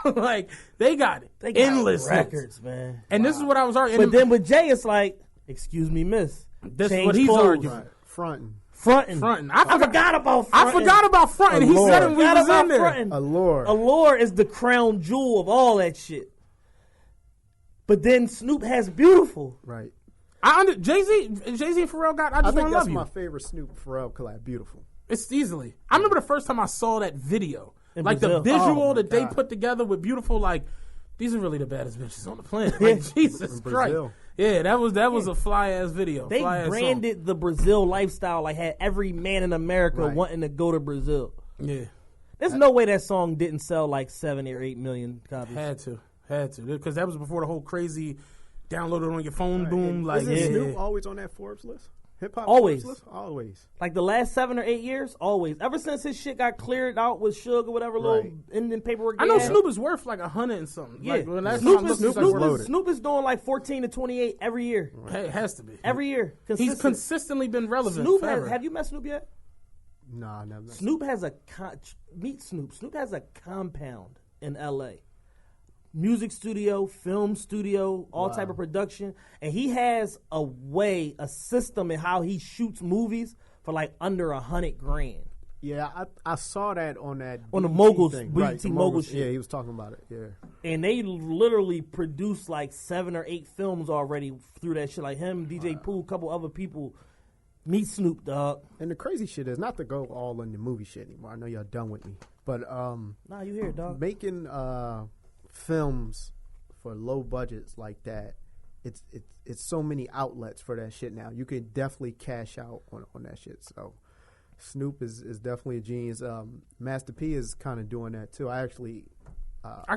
Speaker 2: Like they got
Speaker 1: They got
Speaker 2: endless
Speaker 1: records,
Speaker 2: hits.
Speaker 1: man.
Speaker 2: And this is what I was arguing.
Speaker 1: But then with Jay, it's like, excuse me, miss.
Speaker 2: This is
Speaker 1: Change
Speaker 2: what he's
Speaker 1: clothes.
Speaker 2: arguing.
Speaker 3: Right. Frontin'.
Speaker 1: Frontin'.
Speaker 2: I
Speaker 1: forgot about frontin'.
Speaker 2: I forgot about frontin'. He
Speaker 3: Allure.
Speaker 2: said it when we
Speaker 1: Forgot
Speaker 2: was
Speaker 1: about
Speaker 2: in there.
Speaker 1: frontin'.
Speaker 3: Allure.
Speaker 1: Allure is the crown jewel of all that shit. But then Snoop has Beautiful.
Speaker 3: Right.
Speaker 2: Jay-Z and Pharrell got I Just
Speaker 3: think
Speaker 2: Wanna
Speaker 3: that's
Speaker 2: Love You.
Speaker 3: my favorite Snoop Pharrell collab. Beautiful.
Speaker 2: It's easily. I remember the first time I saw that video.
Speaker 1: In
Speaker 2: like
Speaker 1: Brazil.
Speaker 2: the visual
Speaker 3: Oh, my
Speaker 2: that they
Speaker 3: God.
Speaker 2: put together with Beautiful, like, these are really the baddest bitches on the planet. Like, Jesus
Speaker 3: In
Speaker 2: Christ.
Speaker 3: Brazil.
Speaker 2: Yeah, that was a fly-ass video.
Speaker 1: They
Speaker 2: fly-ass
Speaker 1: branded the Brazil lifestyle, like had every man in America
Speaker 3: Right.
Speaker 1: wanting to go to Brazil.
Speaker 2: song. Yeah,
Speaker 1: There's no way that song didn't sell like 7 or 8 million copies.
Speaker 2: had to. Because that was before the whole crazy download it on your phone boom. Like,
Speaker 3: Isn't
Speaker 2: yeah.
Speaker 3: Snoop always on that Forbes list? Hip hop
Speaker 1: Always.
Speaker 3: Forbes list? Always.
Speaker 1: Like the last 7 or 8 years, always. Ever since his shit got cleared out with Suge or whatever little
Speaker 3: Right.
Speaker 1: ending paperwork.
Speaker 2: I know
Speaker 1: they had.
Speaker 2: Snoop is worth like 100 and something.
Speaker 1: Yeah,
Speaker 2: Like, when last
Speaker 1: Snoop
Speaker 2: time I
Speaker 1: is
Speaker 2: looked, it was like,
Speaker 3: loaded.
Speaker 1: Snoop is doing like 14 to 28 every year.
Speaker 2: it has to be.
Speaker 1: Every year,
Speaker 2: He's
Speaker 1: consistent.
Speaker 2: consistently been relevant.
Speaker 1: Snoop
Speaker 2: forever.
Speaker 1: has. Have you met Snoop yet?
Speaker 3: Nah, never.
Speaker 1: Snoop has a meet Snoop. Snoop has a compound in L.A. Music studio, film studio, all type of production, and he has a system in how he shoots movies for like under $100,000.
Speaker 3: Yeah, I saw that on that
Speaker 1: On the
Speaker 3: BET
Speaker 1: Moguls-
Speaker 3: thing.
Speaker 1: BET
Speaker 3: Right, the
Speaker 1: Mogul
Speaker 3: Yeah,
Speaker 1: shit.
Speaker 3: he was talking about it. Yeah.
Speaker 1: And they literally produced like 7 or 8 films already through that shit. Like him, DJ Pooh, a couple other people. Meet Snoop Dogg.
Speaker 3: And the crazy shit is not to go all in the movie shit anymore. I know y'all done with me, but
Speaker 1: Nah, you hear it, dog.
Speaker 3: making films for low budgets like that, it's so many outlets for that shit now. You could definitely cash out on that shit. So Snoop is definitely a genius. Master P is kind of doing that too. I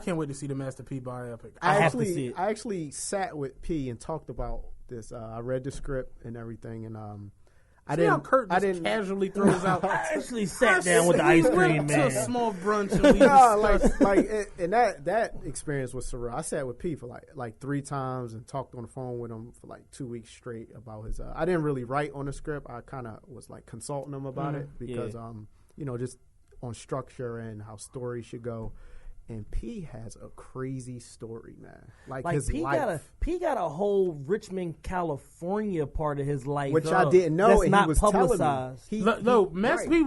Speaker 2: can't wait to see the Master P biopic.
Speaker 1: I have to see it.
Speaker 3: I actually sat with P and talked about this. I read the script and everything, and I
Speaker 2: See how
Speaker 3: didn't.
Speaker 2: Kurt
Speaker 3: I
Speaker 2: just
Speaker 3: didn't
Speaker 2: casually throws out.
Speaker 1: I actually sat down with the ice cream,
Speaker 2: To a
Speaker 1: man.
Speaker 2: small brunch and we
Speaker 3: No,
Speaker 2: discussed.
Speaker 3: and that experience was surreal. I sat with P for like 3 times and talked on the phone with him for like 2 weeks straight about his. I didn't really write on the script. I kind of was like consulting him about it because just on structure and how stories should go. And P has a crazy story, man. Like his
Speaker 1: P
Speaker 3: life,
Speaker 1: got a whole Richmond, California part of his life,
Speaker 3: which I didn't know,
Speaker 1: that's
Speaker 3: and
Speaker 1: not
Speaker 3: he was
Speaker 1: publicized.
Speaker 3: telling me.
Speaker 2: No, Master P,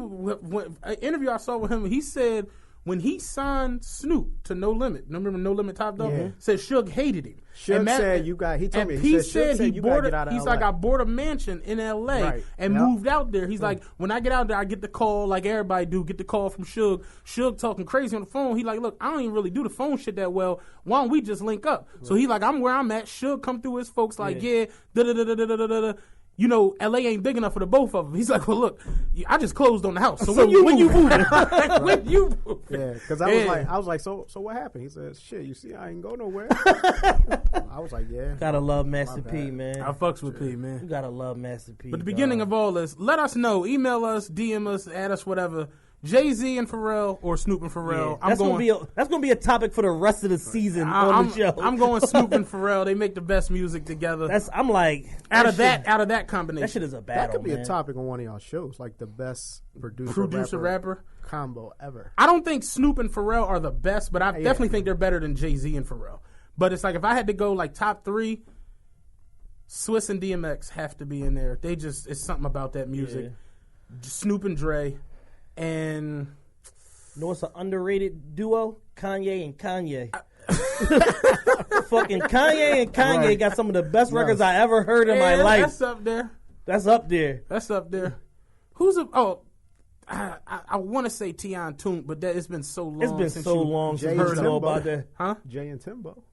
Speaker 2: an interview I saw with him, he said when he signed Snoop to No Limit, remember No Limit Top Dog?
Speaker 3: Yeah.
Speaker 2: Said Suge hated him.
Speaker 3: Suge
Speaker 2: And
Speaker 3: said you got. He told
Speaker 2: and
Speaker 3: me.
Speaker 2: P
Speaker 3: He said,
Speaker 2: he
Speaker 3: you gotta
Speaker 2: bought
Speaker 3: get out of
Speaker 2: he's
Speaker 3: LA.
Speaker 2: like, I bought a mansion in L.A.
Speaker 3: Right.
Speaker 2: and
Speaker 3: Yep.
Speaker 2: moved out there. He's like, when I get out there, I get the call like everybody do, get the call from Suge. Suge talking crazy on the phone. He like, look, I don't even really do the phone shit that well. Why don't we just link up? So he like, I'm where I'm at. Suge come through his folks like, yeah, da-da-da-da-da-da-da. You know, L.A. ain't big enough for the both of them. He's like, well, look, I just closed on the house. So when you moving? When you moving?
Speaker 3: Yeah, because I was like, so what happened? He said, shit, you see, I ain't go nowhere. I was like, yeah.
Speaker 1: Gotta love Master P,
Speaker 3: bad.
Speaker 1: man.
Speaker 2: I fucks with P, man.
Speaker 1: You gotta love Master P.
Speaker 2: But the beginning of all this, let us know. Email us, DM us, add us, whatever. Jay-Z and Pharrell or Snoop and Pharrell.
Speaker 1: Yeah, that's gonna be a topic for the rest of the season on the show.
Speaker 2: I'm going Snoop and Pharrell. They make the best music together.
Speaker 1: I'm like
Speaker 2: out of that combination.
Speaker 1: That shit is a battle.
Speaker 3: That could be
Speaker 1: man.
Speaker 3: a topic on one of y'all shows, like the best producer
Speaker 2: rapper
Speaker 3: combo ever.
Speaker 2: I don't think Snoop and Pharrell are the best, but I definitely think they're better than Jay-Z and Pharrell. But it's like if I had to go like top 3, Swiss and DMX have to be in there. It's something about that music.
Speaker 1: Yeah.
Speaker 2: Snoop and Dre. And
Speaker 1: you know what's an underrated duo? Kanye and Kanye. Fucking Kanye and Kanye got some of the best records I ever heard in my life.
Speaker 2: That's up there.
Speaker 1: That's up there.
Speaker 2: That's up there. I want to say T.I. and Toon, but it's been so long.
Speaker 1: It's been
Speaker 2: since
Speaker 1: so long since heard about that.
Speaker 2: Huh?
Speaker 3: Jay and Timbo.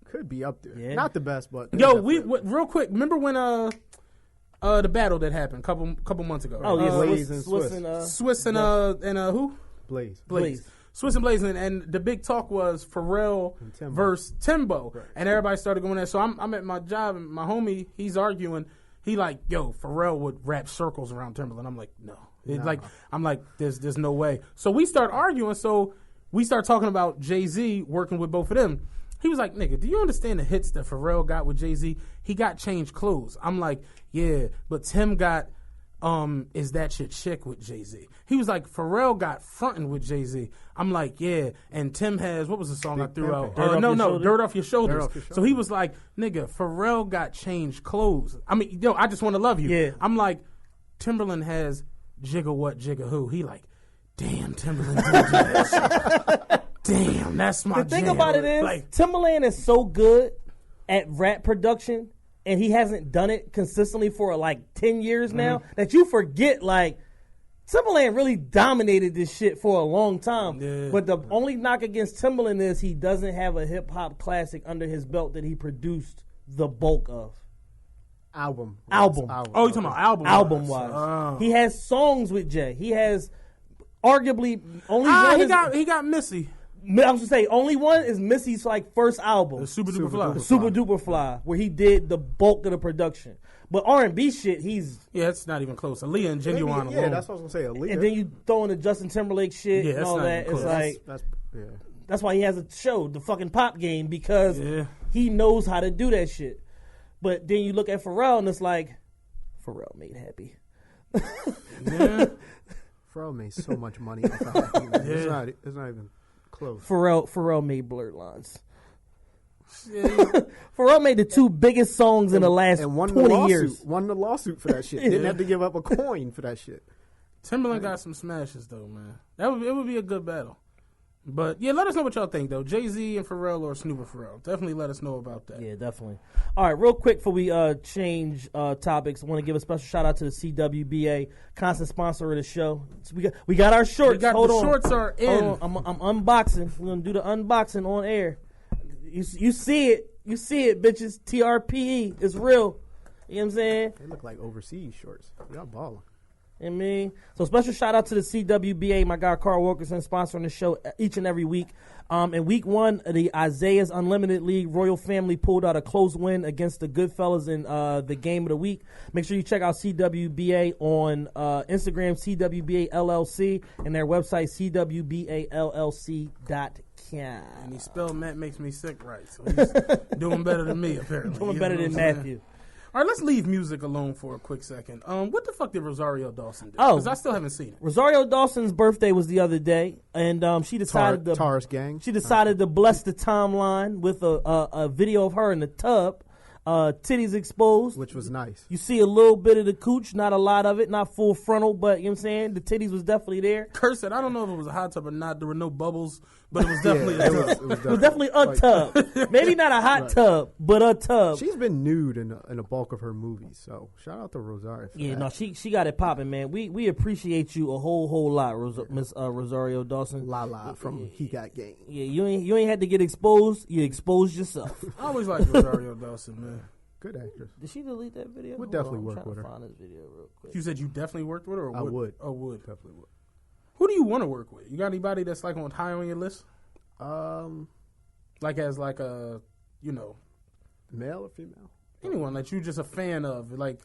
Speaker 3: Could be up there.
Speaker 1: Yeah.
Speaker 3: Not the best, but
Speaker 2: real quick. Remember when the battle that happened couple months ago?
Speaker 1: Oh yeah,
Speaker 3: Blaze and
Speaker 2: Swiss and who?
Speaker 3: Blaze.
Speaker 2: Swiss and Blaze, and the big talk was Pharrell versus Timbo, right. And everybody started going there. So I'm at my job, and my homie, he's arguing. He like, yo, Pharrell would wrap circles around Timberland. I'm like, no. I'm like, there's no way. So we start arguing. So we start talking about Jay-Z working with both of them. He was like, nigga, do you understand the hits that Pharrell got with Jay-Z? He got changed clothes. I'm like, yeah, but Tim got Is That Your Chick with Jay-Z. He was like, Pharrell got frontin' with Jay-Z. I'm like, yeah, and Tim has, what was the song
Speaker 3: Big
Speaker 2: I threw out?
Speaker 3: Dirt Off Your Shoulders.
Speaker 2: Dirt Off Your Shoulders. So he was like, nigga, Pharrell got changed clothes. I mean, I Just Want to Love You.
Speaker 1: Yeah.
Speaker 2: I'm like, Timberland has Jigga What, Jigga Who. He like, damn, Timberland did that shit. Damn, that's my
Speaker 1: The thing
Speaker 2: jam.
Speaker 1: about it is, like, Timberland is so good at rap production, and he hasn't done it consistently for like 10 years now, that you forget, like, Timberland really dominated this shit for a long time.
Speaker 2: Yeah.
Speaker 1: But the only knock against Timberland is he doesn't have a hip-hop classic under his belt that he produced the bulk of.
Speaker 3: Album.
Speaker 2: Oh, you talking about album?
Speaker 1: Album-wise.
Speaker 2: Oh.
Speaker 1: He has songs with Jay. He has arguably only one.
Speaker 2: He got Missy.
Speaker 1: I was gonna say only one is Missy's like first album,
Speaker 2: Super Duper
Speaker 1: Super Duper Fly, where he did the bulk of the production. But R&B shit,
Speaker 2: it's not even close. Aaliyah and Genuine alone.
Speaker 3: Yeah, that's what I was gonna say. Aaliyah.
Speaker 1: And then you throw in the Justin Timberlake shit and all that. It's like that's why he has a show, the fucking Pop Game, because he knows how to do that shit. But then you look at Pharrell and it's like Pharrell made Happy.
Speaker 2: Yeah.
Speaker 3: Pharrell made so much money off of Happy. It's not even close.
Speaker 1: Pharrell made Blurred Lines. Pharrell made the 2 biggest songs in the last 20 years.
Speaker 3: Won the lawsuit for that shit. Didn't have to give up a coin for that shit.
Speaker 2: Timberland got some smashes though, man. It would be a good battle. But yeah, let us know what y'all think though. Jay-Z and Pharrell or Snoop and Pharrell. Definitely let us know about that.
Speaker 1: Yeah, definitely. All right, real quick before we change topics, I want to give a special shout out to the CWBA, constant sponsor of the show. So we got our shorts.
Speaker 2: Shorts are in.
Speaker 1: Hold on. I'm unboxing. We're gonna do the unboxing on air. You see it, bitches. TRPE, it's real. You know what I'm saying?
Speaker 3: They look like overseas shorts. Y'all balling.
Speaker 1: I mean, so special shout out to the CWBA, my guy Carl Wilkerson, sponsoring the show each and every week. In week 1, the Isaiah's Unlimited League Royal Family pulled out a close win against the Goodfellas in the game of the week. Make sure you check out CWBA on Instagram, CWBA LLC, and their website, CWBALLC.com.
Speaker 2: And he spelled Matt makes me sick right, so he's doing better than me apparently.
Speaker 1: Doing better than Matthew.
Speaker 2: All right, let's leave music alone for a quick second. What the fuck did Rosario Dawson do? Because I still haven't seen it.
Speaker 1: Rosario Dawson's birthday was the other day, and she decided
Speaker 3: Taurus gang.
Speaker 1: She decided to bless the timeline with a video of her in the tub, titties exposed,
Speaker 3: which was nice.
Speaker 1: You see a little bit of the cooch, not a lot of it, not full frontal, but you know what I'm saying, the titties was definitely there.
Speaker 2: Curse it, I don't know if it was a hot tub or not. There were no bubbles, but it was definitely a tub.
Speaker 1: It was definitely a tub. Maybe not a hot tub, but a tub.
Speaker 3: She's been nude in a bulk of her movies, so shout out to Rosario.
Speaker 1: No, she got it popping, man. We appreciate you a whole lot, Miss Rosario Dawson.
Speaker 3: La from He Got Game.
Speaker 1: Yeah, you ain't had to get exposed. You exposed yourself.
Speaker 2: I always liked Rosario Dawson, man.
Speaker 3: Good actress.
Speaker 1: Did she delete that video?
Speaker 3: Would definitely work with her.
Speaker 1: Find this video real quick.
Speaker 2: You said you definitely worked with her, or
Speaker 3: I
Speaker 2: would?
Speaker 3: would.
Speaker 2: Oh, would.
Speaker 3: Definitely would.
Speaker 2: Who do you want to work with? You got anybody that's like on high on your list? Like as like a,
Speaker 3: male or female?
Speaker 2: Anyone that you just a fan of, like.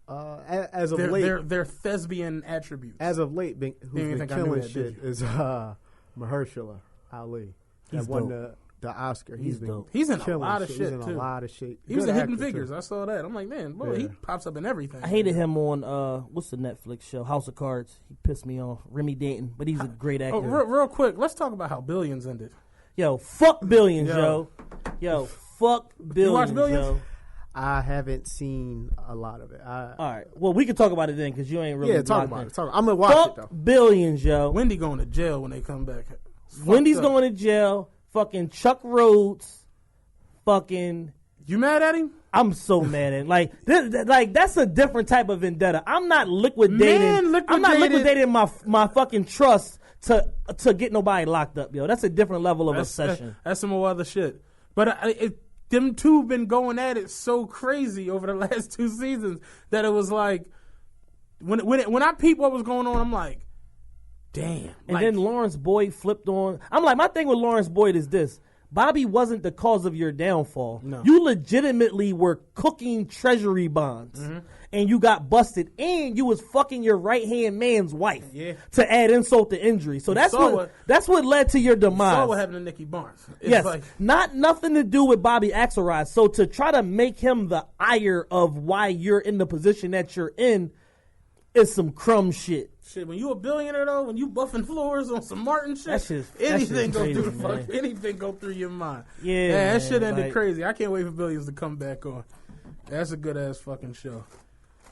Speaker 3: As of late,
Speaker 2: their thespian attributes.
Speaker 3: As of late, who's been killing shit is Mahershala Ali.
Speaker 1: He's
Speaker 3: that won
Speaker 1: dope.
Speaker 3: the Oscar.
Speaker 1: He's dope.
Speaker 2: He's in a lot of
Speaker 3: shit.
Speaker 2: shit,
Speaker 3: He's in
Speaker 2: too.
Speaker 3: a lot of shit.
Speaker 2: He was
Speaker 3: Good
Speaker 2: in Hidden
Speaker 3: actor,
Speaker 2: Figures.
Speaker 3: too.
Speaker 2: I saw that. I'm like, man, boy, he pops up in everything.
Speaker 1: I hated him on what's the Netflix show? House of Cards. He pissed me off. Remy Danton, but he's a great actor.
Speaker 2: Oh, real quick, let's talk about how Billions ended.
Speaker 1: Yo, fuck Billions, yo. Yo, fuck Billions,
Speaker 2: watch Billions?
Speaker 1: yo.
Speaker 3: I haven't seen a lot of it.
Speaker 1: All right. Well, we can talk about it then because you ain't really.
Speaker 3: Talk about it. I'm gonna watch
Speaker 1: fuck
Speaker 3: it though.
Speaker 1: Billions, yo.
Speaker 2: Wendy going to jail when they come back.
Speaker 1: Wendy's going to jail. Fucking Chuck Rhodes. Fucking.
Speaker 2: You mad at him?
Speaker 1: I'm so mad at him. Like that's a different type of vendetta. I'm not liquidating. I'm not liquidating my fucking trust to get nobody locked up, yo. That's a different level of obsession.
Speaker 2: That's some more other shit. But them two been going at it so crazy over the last 2 seasons that it was like when I peeped what was going on, I'm like, damn.
Speaker 1: And then Lawrence Boyd flipped on. I'm like, my thing with Lawrence Boyd is this. Bobby wasn't the cause of your downfall. No. You legitimately were cooking treasury bonds. Mm-hmm. And you got busted. And you was fucking your right-hand man's wife. Yeah. To add insult to injury. So that's what led to your demise.
Speaker 2: You saw what happened to Nicky Barnes.
Speaker 1: Yes. Nothing to do with Bobby Axelrod. So to try to make him the ire of why you're in the position that you're in is some crumb shit.
Speaker 2: Shit, when you a billionaire though, when you buffing floors on some Martin shit,
Speaker 1: anything
Speaker 2: go through your mind.
Speaker 1: Yeah,
Speaker 2: that shit ended crazy. I can't wait for Billions to come back on. That's a good ass fucking show.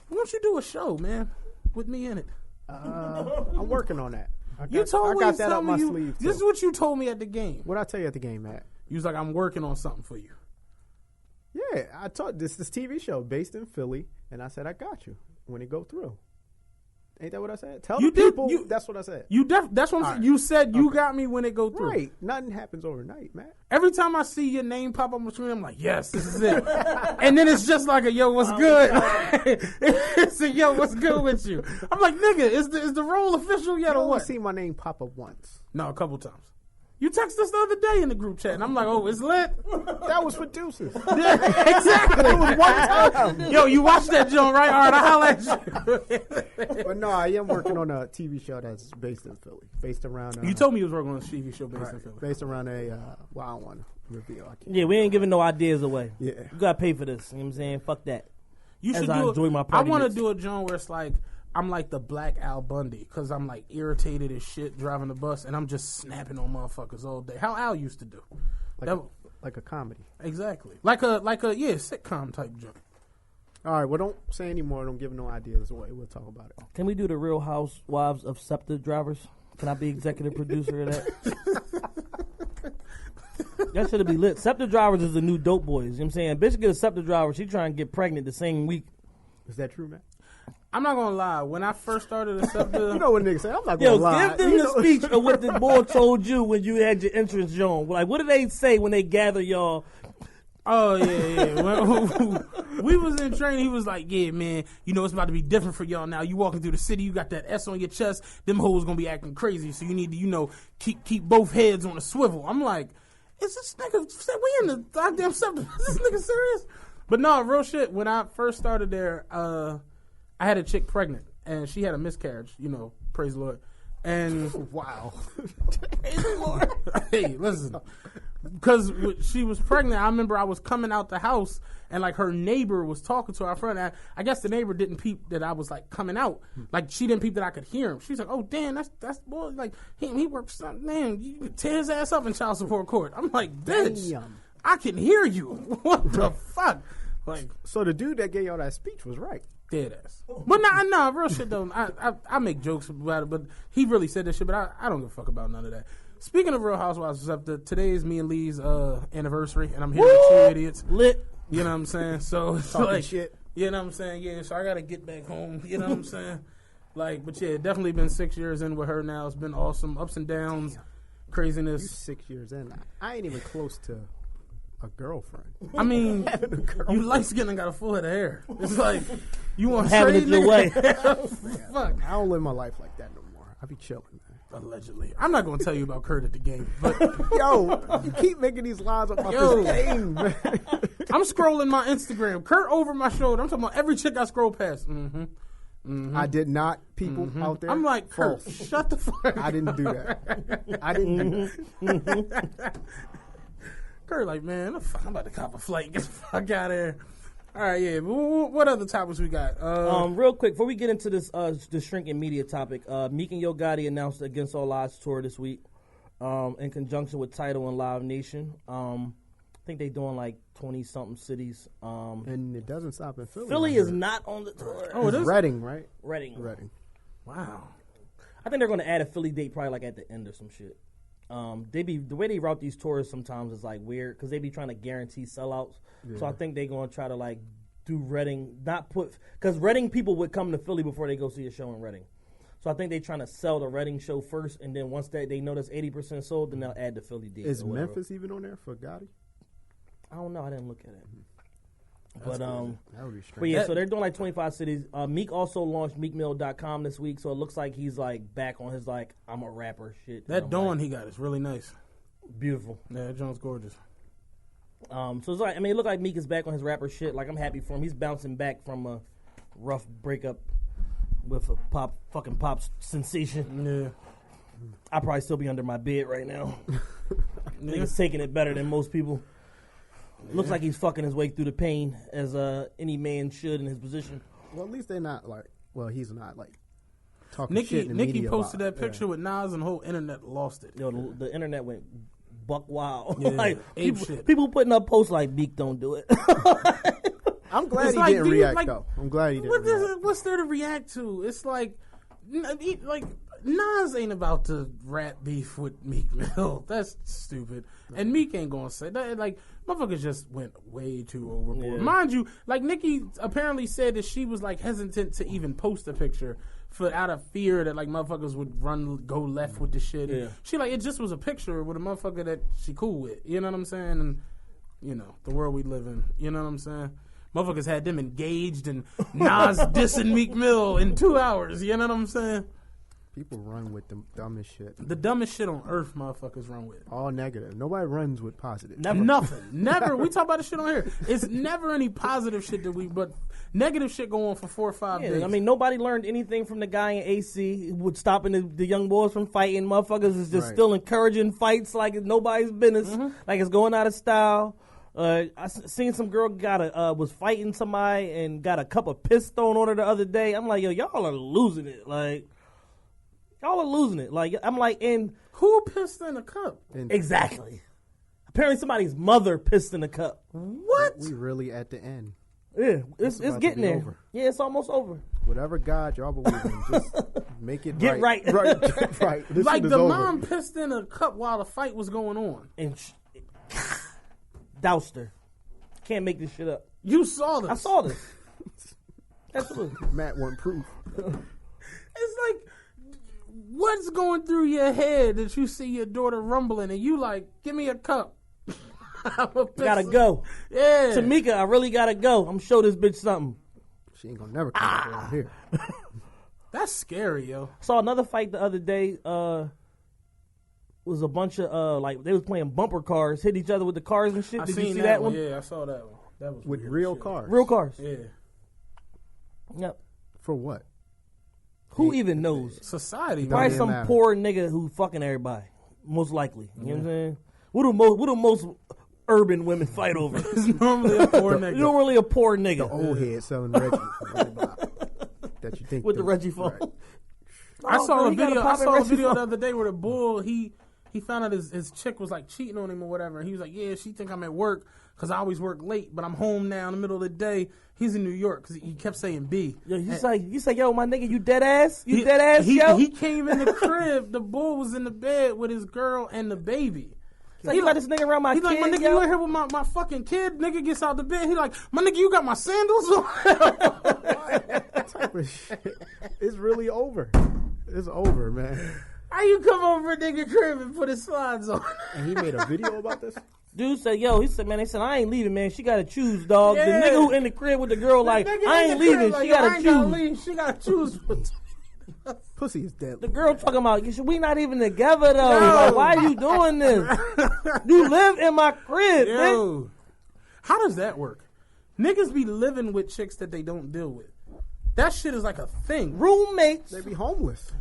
Speaker 2: Why don't you do a show, man, with me in it?
Speaker 3: I'm working on that. I
Speaker 2: got that up my sleeve. This
Speaker 3: too.
Speaker 2: is what you told me at the game.
Speaker 3: What I tell you at the game, Matt?
Speaker 2: You was like, I'm working on something for you.
Speaker 3: Yeah, I told this TV show based in Philly, and I said I got you when it go through. Ain't that what I said? Tell the people. That's what I said.
Speaker 2: That's what I'm saying. You said you got me when it go through.
Speaker 3: Right. Nothing happens overnight, Matt.
Speaker 2: Every time I see your name pop up on the screen, I'm like, yes, this is it. And then it's just like a yo, what's good? It's a yo, what's good with you? I'm like, nigga, is the role official yet or what?
Speaker 3: I've seen my name pop up once.
Speaker 2: No, a couple times. You texted us the other day in the group chat, and I'm like, oh, it's lit.
Speaker 3: That was for Deuces.
Speaker 2: Yeah, exactly. It was one time. Yo, you watched that joint, right? All right, I'll holler at
Speaker 3: you. But no, I am working on a TV show that's based in Philly. Based around...
Speaker 2: you told me you was working on a TV show based in Philly.
Speaker 3: Based around a... well, I don't want to reveal.
Speaker 1: Yeah, we ain't giving no ideas away.
Speaker 3: Yeah.
Speaker 1: You got to pay for this. You know what I'm saying? Fuck that.
Speaker 2: You should enjoy my party. I want to do a joint where it's like... I'm like the Black Al Bundy because I'm like irritated as shit driving the bus and I'm just snapping on motherfuckers all day. How Al used to do,
Speaker 3: like a comedy.
Speaker 2: Exactly, like a sitcom type joke.
Speaker 3: All right, well, don't say any more. Don't give no ideas away. We'll talk about it.
Speaker 1: Can we do the Real Housewives of SEPTA drivers? Can I be executive producer of that? That should be lit. SEPTA drivers is the new dope boys. You know what I'm saying? Bitch get a SEPTA driver. She trying to get pregnant the same week.
Speaker 3: Is that true, man?
Speaker 2: I'm not gonna lie. When I first started a SEPTA,
Speaker 3: you know what niggas say. I'm not gonna lie.
Speaker 1: Give them the speech of what the board told you when you had your entrance joint. Like, what do they say when they gather y'all?
Speaker 2: Oh yeah. When we was in training, he was like, "Yeah, man, you know it's about to be different for y'all now. You walking through the city, you got that S on your chest. Them hoes gonna be acting crazy, so you need to, keep both heads on a swivel." I'm like, "Is this nigga? We in the goddamn SEPTA? Is this nigga serious?" But no, real shit. When I first started there, I had a chick pregnant, and she had a miscarriage, praise the Lord. And
Speaker 3: wow.
Speaker 2: Praise the Lord. Hey, listen. Because she was pregnant, I remember I was coming out the house, and, like, her neighbor was talking to our friend. I guess the neighbor didn't peep that I was, like, coming out. Like, she didn't peep that I could hear him. She's like, oh, damn, that's boy, like, he works, man, you tear his ass up in child support court. I'm like, bitch, damn. I can hear you. What the fuck? Like,
Speaker 3: so the dude that gave y'all that speech was right.
Speaker 2: Dead ass. But nah, real shit though. I make jokes about it, but he really said that shit. But I don't give a fuck about none of that. Speaking of Real Housewives, today is me and Lee's anniversary, and I'm here with you idiots.
Speaker 1: Lit.
Speaker 2: You know what I'm saying? So it's
Speaker 3: talking
Speaker 2: like
Speaker 3: shit.
Speaker 2: You know what I'm saying? Yeah. So I gotta get back home. You know what I'm saying? Like, but yeah, definitely been 6 years in with her now. It's been awesome, ups and downs, craziness.
Speaker 3: You 6 years in. I ain't even close to a girlfriend.
Speaker 2: I mean, you light skinned and got a full head of hair. It's like you want to
Speaker 1: have it your way.
Speaker 3: Fuck, I don't live my life like that no more. I be chilling, man.
Speaker 2: Allegedly, I'm not going to tell you about Kurt at the game, but
Speaker 3: yo, you keep making these lies about this game, man.
Speaker 2: I'm scrolling my Instagram. Kurt over my shoulder. I'm talking about every chick I scroll past.
Speaker 3: I did not, people out there.
Speaker 2: I'm like, Kurt, shut the fuck up.
Speaker 3: I didn't do that. I didn't do that.
Speaker 2: Kurt like, man, I'm about to cop a flight. Get the fuck out of here. All right, yeah. What other topics we got?
Speaker 1: Real quick, before we get into this the shrinking media topic, Meek and Yo Gotti announced the Against All Odds tour this week in conjunction with Tidal and Live Nation. I think they're doing like 20-something cities.
Speaker 3: And it doesn't stop in Philly.
Speaker 1: Philly is not on the tour.
Speaker 2: Oh, it is?
Speaker 3: Reading, right?
Speaker 1: Reading.
Speaker 2: Wow.
Speaker 1: I think they're going to add a Philly date probably like at the end or some shit. The way they route these tours sometimes is like weird because they be trying to guarantee sellouts. Yeah. So I think they're going to try to like do Reading, because Reading people would come to Philly before they go see a show in Reading. So I think they're trying to sell the Reading show first, and then once they know that's 80% sold, then they'll add the Philly date.
Speaker 3: Is Memphis even on there for Gotti?
Speaker 1: I don't know. I didn't look at it.
Speaker 3: That would be strange.
Speaker 1: But yeah, so they're doing like 25 cities. Meek also launched meekmill.com this week, so it looks like he's like back on his like I'm a rapper shit.
Speaker 2: That Dawn he got is really nice.
Speaker 1: Beautiful.
Speaker 2: Yeah, that John's gorgeous.
Speaker 1: So it's like, I mean, it looked like Meek is back on his rapper shit. Like, I'm happy for him. He's bouncing back from a rough breakup with a fucking pop sensation.
Speaker 2: Yeah.
Speaker 1: I'd probably still be under my bed right now. Nigga's taking it better than most people. Yeah. Looks like he's fucking his way through the pain as any man should in his position.
Speaker 3: Well, at least they're not like, he's not like talking
Speaker 2: Nikki,
Speaker 3: shit in the media
Speaker 2: posted
Speaker 3: about,
Speaker 2: that picture with Nas and the whole internet lost it.
Speaker 1: Yo, the internet went buck wild.
Speaker 2: Yeah,
Speaker 1: like people putting up posts like Meek don't do it.
Speaker 3: I'm glad he didn't react though. I'm glad he didn't react.
Speaker 2: What's there to react to? It's like Nas ain't about to rap beef with Meek Mill. That's stupid. And Meek ain't gonna say that. Like, motherfuckers just went way too overboard. Yeah. Mind you, like, Nicki apparently said that she was like hesitant to even post a picture out of fear that like motherfuckers would go left with the shit. Yeah. She like, it just was a picture with a motherfucker that she cool with. You know what I'm saying? And you know the world we live in. You know what I'm saying? Motherfuckers had them engaged and Nas dissing Meek Mill in 2 hours. You know what I'm saying?
Speaker 3: People run with the dumbest shit.
Speaker 2: The dumbest shit on earth motherfuckers run with.
Speaker 3: All negative. Nobody runs with positive.
Speaker 2: Never. Nothing. Never. We talk about this shit on here. It's never any positive shit but negative shit go on for 4 or 5 days.
Speaker 1: I mean, nobody learned anything from the guy in AC with stopping the young boys from fighting. Motherfuckers is just still encouraging fights like it's nobody's business. Mm-hmm. Like it's going out of style. I seen some girl was fighting somebody and got a cup of piss thrown on her the other day. I'm like, yo, y'all are losing it. Like, y'all are losing it. Like, I'm like, and
Speaker 2: who pissed in a cup?
Speaker 1: Exactly. Apparently, somebody's mother pissed in a cup.
Speaker 2: What?
Speaker 3: We really at the end.
Speaker 1: Yeah, it's getting there. Over. Yeah, it's almost over.
Speaker 3: Whatever God y'all believe in, just make it
Speaker 1: get right.
Speaker 3: Right. This
Speaker 2: like the mom pissed in a cup while the fight was going on.
Speaker 1: And doused her. Can't make this shit up.
Speaker 2: You saw this.
Speaker 1: I saw this. Absolutely.
Speaker 3: Matt want proof.
Speaker 2: It's like, what's going through your head that you see your daughter rumbling and you like, give me a cup.
Speaker 1: Gotta go.
Speaker 2: Yeah.
Speaker 1: Tamika, I really gotta go. I'm show this bitch something.
Speaker 3: She ain't gonna never come back around here.
Speaker 2: That's scary, yo.
Speaker 1: Saw another fight the other day. Was a bunch of like they was playing bumper cars, hit each other with the cars and shit. Did you see that one?
Speaker 2: Yeah, I saw that one. That was
Speaker 3: with real cars.
Speaker 1: Real cars.
Speaker 2: Yeah.
Speaker 1: Yep.
Speaker 3: For what?
Speaker 1: Who even knows?
Speaker 2: Society.
Speaker 1: Probably some poor nigga who fucking everybody. Most likely. You know what I'm saying? What do most urban women fight over?
Speaker 2: It's normally a poor nigga.
Speaker 1: Normally a poor nigga.
Speaker 3: The old head selling Reggie. That you think
Speaker 1: with the Reggie phone.
Speaker 3: Right.
Speaker 2: I saw a video the other day where the bull he found out his chick was like cheating on him or whatever, and he was like, yeah, she think I'm at work because I always work late, but I'm home now in the middle of the day. He's in New York because he kept saying B.
Speaker 1: Yo, you say, yo, my nigga, you dead ass? You dead ass, yo?
Speaker 2: He came in the crib. The bull was in the bed with his girl and the baby.
Speaker 1: Like, you let this nigga around my kid,
Speaker 2: like, my nigga, you in here with my fucking kid? Nigga gets out the bed. He like, my nigga, you got my sandals on?
Speaker 3: That type of shit. It's really over. It's over, man.
Speaker 2: How you come over a nigga crib and put his slides on?
Speaker 3: And he made a video about this?
Speaker 1: Dude said, they said, I ain't leaving, man. She got to choose, dog. Yeah. The nigga who in the crib with the girl, like, I ain't leaving. Like, she got to choose.
Speaker 2: She got to choose.
Speaker 3: Pussy is dead.
Speaker 1: The girl talking about, we not even together, though. Like, why are you doing this? You live in my crib, man.
Speaker 2: How does that work? Niggas be living with chicks that they don't deal with. That shit is like a thing.
Speaker 1: Roommates.
Speaker 3: They be homeless.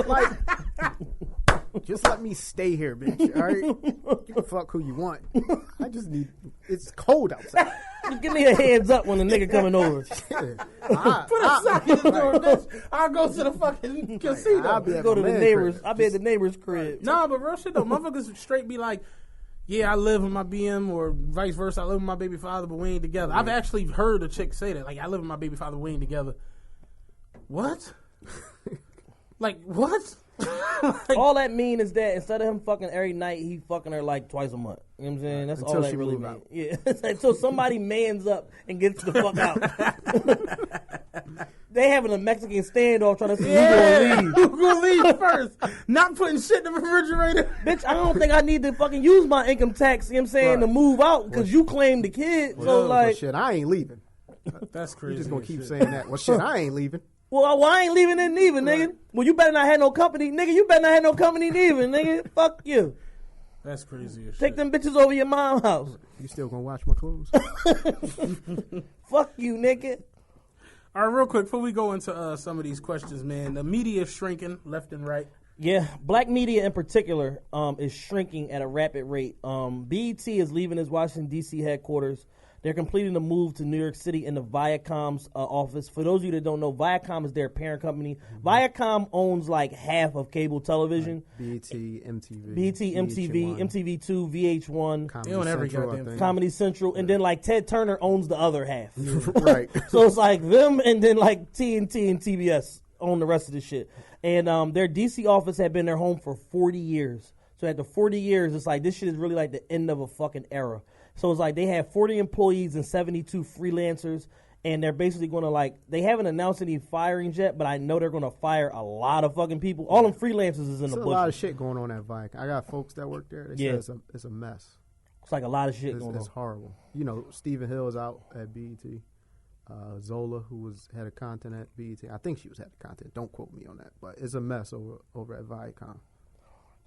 Speaker 3: Like, just let me stay here, bitch. All right, you can fuck who you want. I just need. It's cold outside.
Speaker 1: Just give me a heads up when the nigga coming over.
Speaker 2: Put a sock in the door, bitch. I'll go to the fucking casino.
Speaker 3: I'll be at
Speaker 1: Go to
Speaker 3: my
Speaker 1: the
Speaker 3: man
Speaker 1: neighbors.
Speaker 3: crib.
Speaker 1: I'll be at the neighbor's crib.
Speaker 2: Nah, but real shit though, motherfuckers straight be like, yeah, I live with my BM, or vice versa. I live with my baby father, but we ain't together. I've actually heard a chick say that. Like, I live with my baby father, but we ain't together. What? Like, what? Like,
Speaker 1: All that mean is that instead of him fucking every night, he fucking her like twice a month. You know what I'm saying? That's
Speaker 3: Until
Speaker 1: all that
Speaker 3: she
Speaker 1: really
Speaker 3: move
Speaker 1: means.
Speaker 3: out.
Speaker 1: Yeah. Until somebody mans up and gets the fuck out. They having a Mexican standoff trying to see who's gonna leave.
Speaker 2: who gonna leave first? Not putting shit in the refrigerator.
Speaker 1: Bitch, I don't think I need to fucking use my income tax, you know what I'm saying, to move out because you claim the kid. So
Speaker 3: Well,
Speaker 1: like,
Speaker 3: shit, I ain't leaving.
Speaker 2: That's crazy.
Speaker 3: You just gonna
Speaker 2: as
Speaker 3: keep
Speaker 2: shit.
Speaker 3: saying that. Well, shit, I ain't leaving.
Speaker 1: well, I ain't leaving it neither, nigga. Well, you better not have no company, nigga. You better not have no company neither, nigga. Fuck you.
Speaker 2: That's crazy as
Speaker 1: Take
Speaker 2: shit.
Speaker 1: them bitches over your mom's house.
Speaker 3: You still gonna wash my clothes?
Speaker 1: Fuck you, nigga.
Speaker 2: All right, real quick, before we go into some of these questions, man, the media is shrinking left and right.
Speaker 1: Yeah, black media in particular is shrinking at a rapid rate. BET is leaving its Washington, D.C. headquarters. They're completing the move to New York City in the Viacom's office. For those of you that don't know, Viacom is their parent company. Viacom owns like half of cable television.
Speaker 3: BET, MTV.
Speaker 1: BET, MTV,
Speaker 3: VH1,
Speaker 1: MTV2, VH1,
Speaker 3: Comedy
Speaker 2: They own every
Speaker 3: Central, I
Speaker 2: goddamn
Speaker 3: think.
Speaker 1: Comedy Central, and then like Ted Turner owns the other half.
Speaker 3: Right.
Speaker 1: So it's like them and then like TNT and TBS own the rest of the shit. And their DC office had been their home for 40 years. So after 40 years, it's like this shit is really like the end of a fucking era. So it's like they have 40 employees and 72 freelancers, and they're basically going to like, they haven't announced any firings yet, but I know they're going to fire a lot of fucking people. All them freelancers is in
Speaker 3: There's
Speaker 1: the
Speaker 3: a lot of
Speaker 1: bush.
Speaker 3: shit going on at Viacom. I got folks that work there. They
Speaker 1: Yeah.
Speaker 3: say it's a mess.
Speaker 1: It's like a lot of shit
Speaker 3: It's,
Speaker 1: going on.
Speaker 3: it's horrible. You know, Stephen Hill is out at BET. Zola, who was head of content at BET, I think she was head of content. Don't quote me on that, but it's a mess over at Viacom.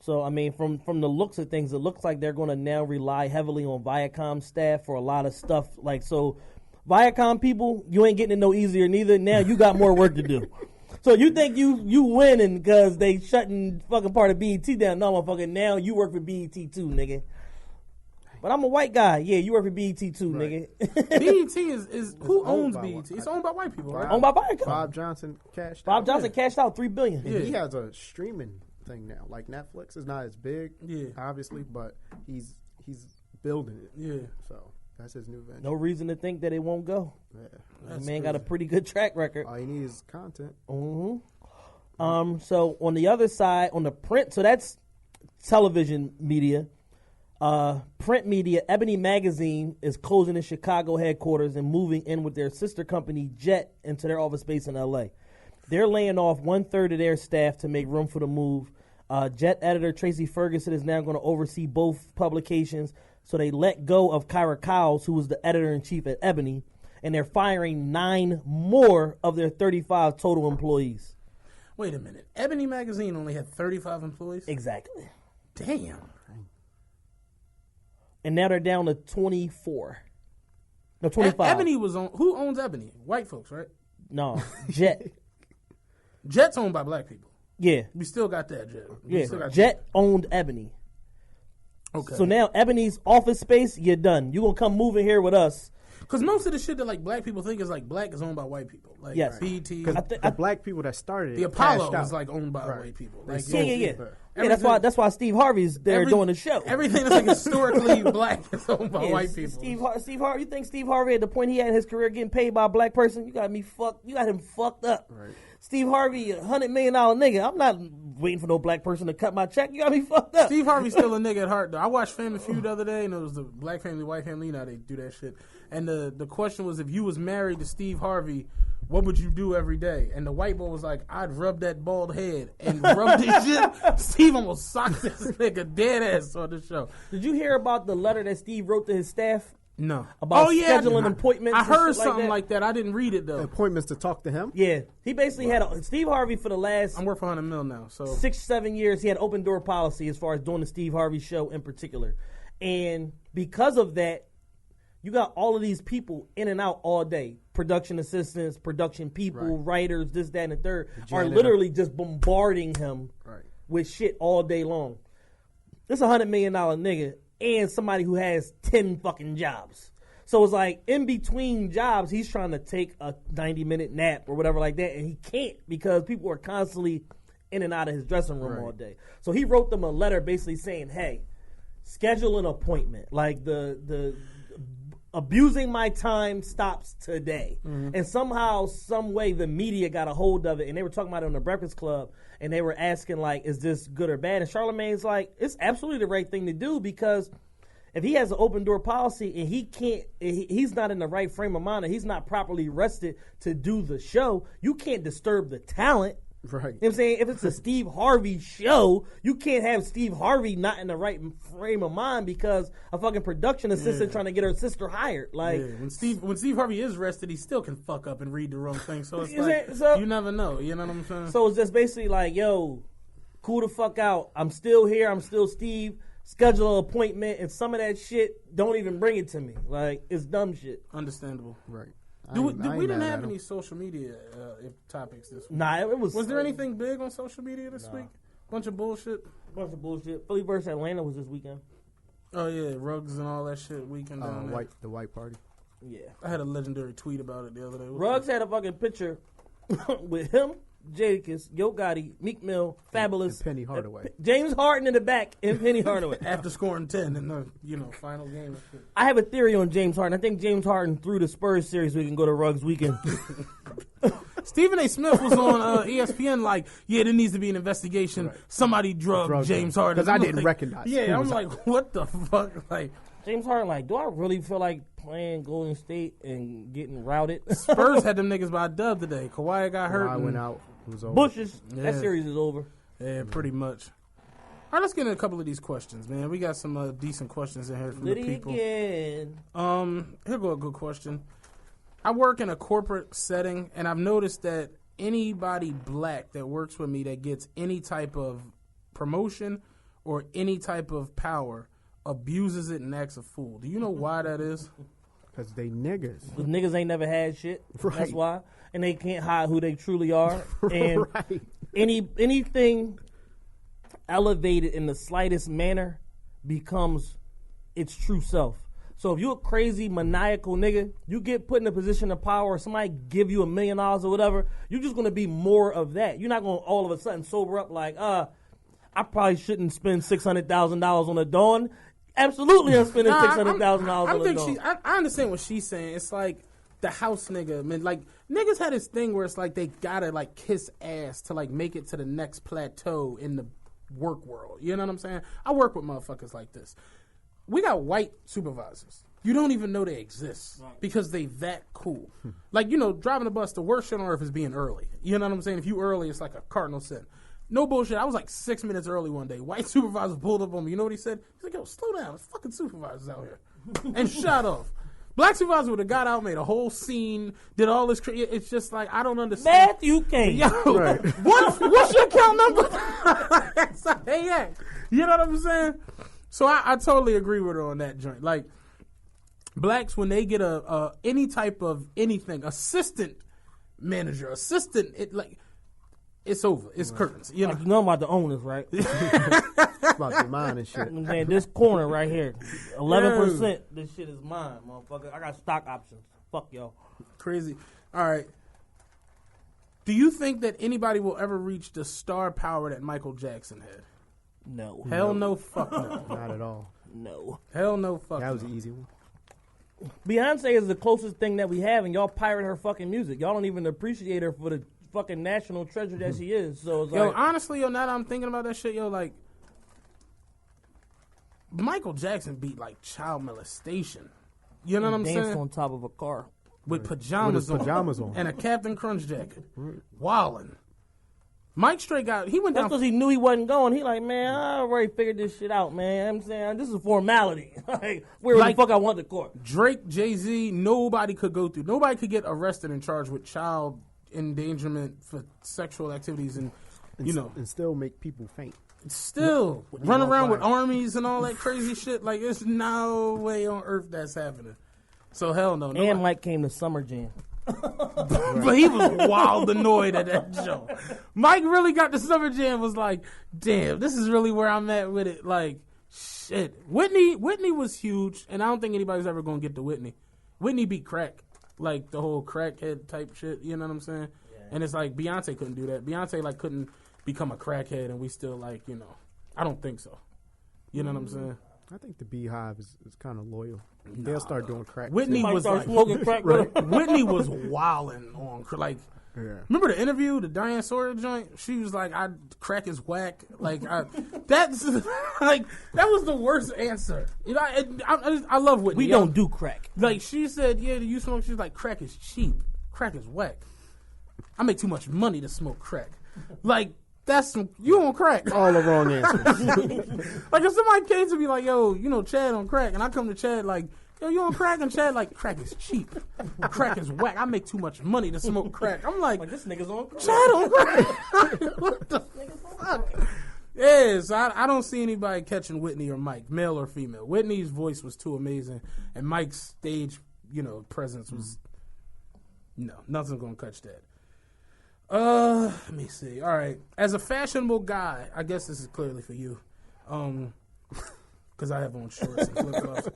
Speaker 1: So, I mean, from the looks of things, it looks like they're going to now rely heavily on Viacom staff for a lot of stuff. Like, so, Viacom people, you ain't getting it no easier neither. Now you got more work to do. So you think you winning because they shutting fucking part of BET down. No, motherfucker, now you work for BET too, nigga. But I'm a white guy. Yeah, you work for BET too,
Speaker 3: Right.
Speaker 1: nigga.
Speaker 2: BET is who owns
Speaker 3: owned by
Speaker 2: BET?
Speaker 3: what?
Speaker 2: It's owned by white people, right?
Speaker 1: Owned by Viacom.
Speaker 3: Bob Johnson cashed
Speaker 1: Bob
Speaker 3: out.
Speaker 1: Johnson cashed out $3 billion.
Speaker 3: And he has a streaming thing now. Like Netflix is not as big,
Speaker 2: Yeah.
Speaker 3: obviously, but he's building it.
Speaker 2: Yeah.
Speaker 3: So that's his new venture.
Speaker 1: No reason to think that it won't go.
Speaker 3: Yeah.
Speaker 1: The man got a pretty good track record.
Speaker 3: All he needs is content.
Speaker 1: So on the other side, on the print, so that's television media. Print media, Ebony Magazine is closing its Chicago headquarters and moving in with their sister company Jet into their office space in LA. They're laying off 1/3 of their staff to make room for the move. Jet editor Tracy Ferguson is now going to oversee both publications. So they let go of Kyra Cowles, who was the editor-in-chief at Ebony, and they're firing 9 more of their 35 total employees.
Speaker 2: Wait a minute. Ebony Magazine only had 35 employees?
Speaker 1: Exactly.
Speaker 2: Damn.
Speaker 1: And now they're down to 24. No, 25.
Speaker 2: Ebony was on. Who owns Ebony? White folks, right?
Speaker 1: No, Jet.
Speaker 2: Jet's owned by black people.
Speaker 1: Yeah.
Speaker 2: We still got that, Jet. We still
Speaker 1: Yeah.
Speaker 2: got
Speaker 1: Jet owned Ebony.
Speaker 2: Okay.
Speaker 1: So now Ebony's office space, you're done. You're going to come move in here with us.
Speaker 2: Because most of the shit that like black people think is like black is owned by white people. Like
Speaker 1: Yes.
Speaker 2: BET.
Speaker 3: The black people that started
Speaker 2: The
Speaker 3: it
Speaker 2: Apollo
Speaker 3: cashed
Speaker 2: is
Speaker 3: out.
Speaker 2: like owned by white people. Like,
Speaker 1: Yeah. Yeah,
Speaker 2: Everything-
Speaker 1: that's why Steve Harvey's there doing the show.
Speaker 2: Everything that's like historically black is owned by
Speaker 1: Yeah,
Speaker 2: white people.
Speaker 1: Steve Harvey, you think Steve Harvey at the point he had in his career getting paid by a black person? You got him fucked up.
Speaker 3: Right.
Speaker 1: Steve Harvey, $100 million nigga. I'm not waiting for no black person to cut my check. You got me fucked up.
Speaker 2: Steve Harvey's still a nigga at heart, though. I watched Family Feud the other day, and it was the black family, white family. You know how they do that shit. And the question was, if you was married to Steve Harvey, what would you do every day? And the white boy was like, I'd rub that bald head and rub this shit. Steve almost socked this nigga dead ass on the show.
Speaker 1: Did you hear about the letter that Steve wrote to his staff?
Speaker 2: No.
Speaker 1: About scheduling appointments
Speaker 2: I
Speaker 1: and
Speaker 2: heard
Speaker 1: shit
Speaker 2: something
Speaker 1: like
Speaker 2: like that. I didn't read it, though.
Speaker 3: Appointments to talk to him.
Speaker 1: Yeah. He basically had Steve Harvey for the last
Speaker 2: I'm worth $100 million now, so
Speaker 1: 6-7 years. He had open door policy as far as doing the Steve Harvey show in particular. And because of that, you got all of these people in and out all day. Production assistants, production people, writers, this, that, and the third are literally just bombarding him with shit all day long. This $100 million nigga and somebody who has 10 fucking jobs. So it's like in between jobs, he's trying to take a 90-minute nap or whatever like that, and he can't because people are constantly in and out of his dressing room all day. So he wrote them a letter basically saying, hey, schedule an appointment. Like the abusing my time stops today. And somehow, some way, the media got a hold of it, and they were talking about it on the Breakfast Club, and they were asking, like, is this good or bad? And Charlamagne's like, it's absolutely the right thing to do because if he has an open door policy and he's not in the right frame of mind and he's not properly rested to do the show, you can't disturb the talent.
Speaker 3: Right.
Speaker 1: You know what I'm saying? If it's a Steve Harvey show, you can't have Steve Harvey not in the right frame of mind because a fucking production assistant trying to get her sister hired. Like
Speaker 2: when Steve Harvey is rested, he still can fuck up and read the wrong thing. So it's like, you never know. You know what I'm saying?
Speaker 1: So it's just basically like, yo, cool the fuck out. I'm still here. I'm still Steve. Schedule an appointment, and some of that shit, don't even bring it to me. Like, it's dumb shit.
Speaker 2: Understandable.
Speaker 3: Right.
Speaker 2: We didn't have any social media topics this week.
Speaker 1: Nah, it was.
Speaker 2: Was there anything big on social media this week? Bunch of bullshit.
Speaker 1: Philly versus Atlanta was this weekend.
Speaker 2: Oh yeah, Ruggs and all that shit weekend down there.
Speaker 3: The white party.
Speaker 1: Yeah.
Speaker 2: I had a legendary tweet about it the other day.
Speaker 1: Ruggs had a fucking picture with him, Jadakiss, Yo Gotti, Meek Mill, Fabulous,
Speaker 3: and Penny Hardaway,
Speaker 1: James Harden in the back, and Penny Hardaway
Speaker 2: after scoring 10 in the final game. And shit.
Speaker 1: I have a theory on James Harden. I think James Harden through the Spurs series we can go to Ruggs weekend.
Speaker 2: Stephen A. Smith was on ESPN like, yeah, there needs to be an investigation. Right. Somebody drugged James Harden.
Speaker 3: Because I didn't recognize him.
Speaker 2: Yeah, I'm like, what the fuck? Like
Speaker 1: James Harden, like, do I really feel like playing Golden State and getting routed?
Speaker 2: Spurs had them niggas by a dub today. Kawhi got hurt.
Speaker 3: Kawhi went out. It was over.
Speaker 1: Bushes. Yeah. That series is over.
Speaker 2: Yeah, pretty much. All right, let's get into a couple of these questions, man. We got some decent questions in here from the people. Again. Here go a good question. I work in a corporate setting, and I've noticed that anybody black that works with me that gets any type of promotion or any type of power abuses it and acts a fool. Do you know why that is?
Speaker 3: Because they niggas.
Speaker 1: Because niggas ain't never had shit.
Speaker 3: Right.
Speaker 1: That's why. And they can't hide who they truly are. And anything elevated in the slightest manner becomes its true self. So if you're a crazy, maniacal nigga, you get put in a position of power or somebody give you $1 million or whatever, you're just going to be more of that. You're not going to all of a sudden sober up like, I probably shouldn't spend $600,000 on a Dawn. Absolutely, I'm spending $600,000 on a Dawn.
Speaker 2: I understand what she's saying. It's like the house nigga. Man, like, niggas had this thing where it's like they got to, like, kiss ass to, like, make it to the next plateau in the work world. You know what I'm saying? I work with motherfuckers like this. We got white supervisors. You don't even know they exist because they that cool. Like, driving a bus, the worst shit on earth is being early. You know what I'm saying? If you early, it's like a cardinal sin. No bullshit. I was like 6 minutes early one day. White supervisor pulled up on me. You know what he said? He's like, yo, slow down. There's fucking supervisors out here. And shut off. Black supervisor would have got out, made a whole scene, did all this. It's just like, I don't understand.
Speaker 1: Matthew Kane.
Speaker 2: Yo, what's your account number? Hey, yeah. You know what I'm saying? So I totally agree with her on that joint. Like, blacks, when they get any type of anything, assistant manager, it's over. It's curtains. You know?
Speaker 1: Like, you know about the owners, right?
Speaker 3: About your mind and shit.
Speaker 1: I'm saying this corner right here, 11%. This shit is mine, motherfucker. I got stock options. Fuck y'all.
Speaker 2: Crazy. All right. Do you think that anybody will ever reach the star power that Michael Jackson had?
Speaker 1: No.
Speaker 2: Hell no. Fuck no.
Speaker 3: Not at all.
Speaker 1: No.
Speaker 2: Hell no. Fuck.
Speaker 3: That was an easy one.
Speaker 1: Beyonce is the closest thing that we have, and y'all pirate her fucking music. Y'all don't even appreciate her for the fucking national treasure that she is. So it's like,
Speaker 2: honestly, now that I'm thinking about that shit, like, Michael Jackson beat like child molestation. You know what I'm saying?
Speaker 1: Danced on top of a car
Speaker 2: with pajamas on and a Captain Crunch jacket. Wildin'. Mike straight he went down.
Speaker 1: That's because he knew he wasn't going. He like, man, I already figured this shit out, man. I'm saying, this is formality. Like, where the fuck I want the court?
Speaker 2: Drake, Jay-Z, nobody could go through. Nobody could get arrested and charged with child endangerment for sexual activities. And
Speaker 3: and still make people faint.
Speaker 2: Still run around with armies and all that crazy shit. Like, there's no way on earth that's happening. So hell no.
Speaker 1: And Mike came to Summer Jam.
Speaker 2: But he was wild annoyed at that show. Mike really got the Summer Jam, was like, damn, this is really where I'm at with it. Like, shit. Whitney was huge, and I don't think anybody's ever going to get to Whitney. Whitney beat crack. Like, the whole crackhead type shit, you know what I'm saying? Yeah. And it's like, Beyonce couldn't do that. Beyonce, like, couldn't become a crackhead, and we still, like, you know, I don't think so. You know what I'm saying?
Speaker 3: I think the Beehive is kind of loyal. They'll start doing crack.
Speaker 2: Whitney was like,
Speaker 1: smoking crack.
Speaker 2: Right. Whitney was wilding on like. Yeah. Remember the interview, the Diane Sawyer joint? She was like, crack is whack." That's like that was the worst answer. You know, I love Whitney.
Speaker 1: We don't do crack.
Speaker 2: Like she said, "Yeah, do you smoke?" She's like, "Crack is cheap. Crack is whack. I make too much money to smoke crack." Like. You on crack.
Speaker 3: All the wrong answers.
Speaker 2: Like if somebody came to me like, yo, you know, Chad on crack, and I come to Chad like, yo, you on crack? And Chad like, crack is cheap. Crack is whack. I make too much money to smoke crack. I'm like
Speaker 1: this nigga's on crack.
Speaker 2: Chad on crack. What the fuck? Yeah, so I don't see anybody catching Whitney or Mike, male or female. Whitney's voice was too amazing, and Mike's stage, you know, presence was nothing's gonna catch that. Let me see. All right. As a fashionable guy, I guess this is clearly for you. Because I have on shorts and flip-flops.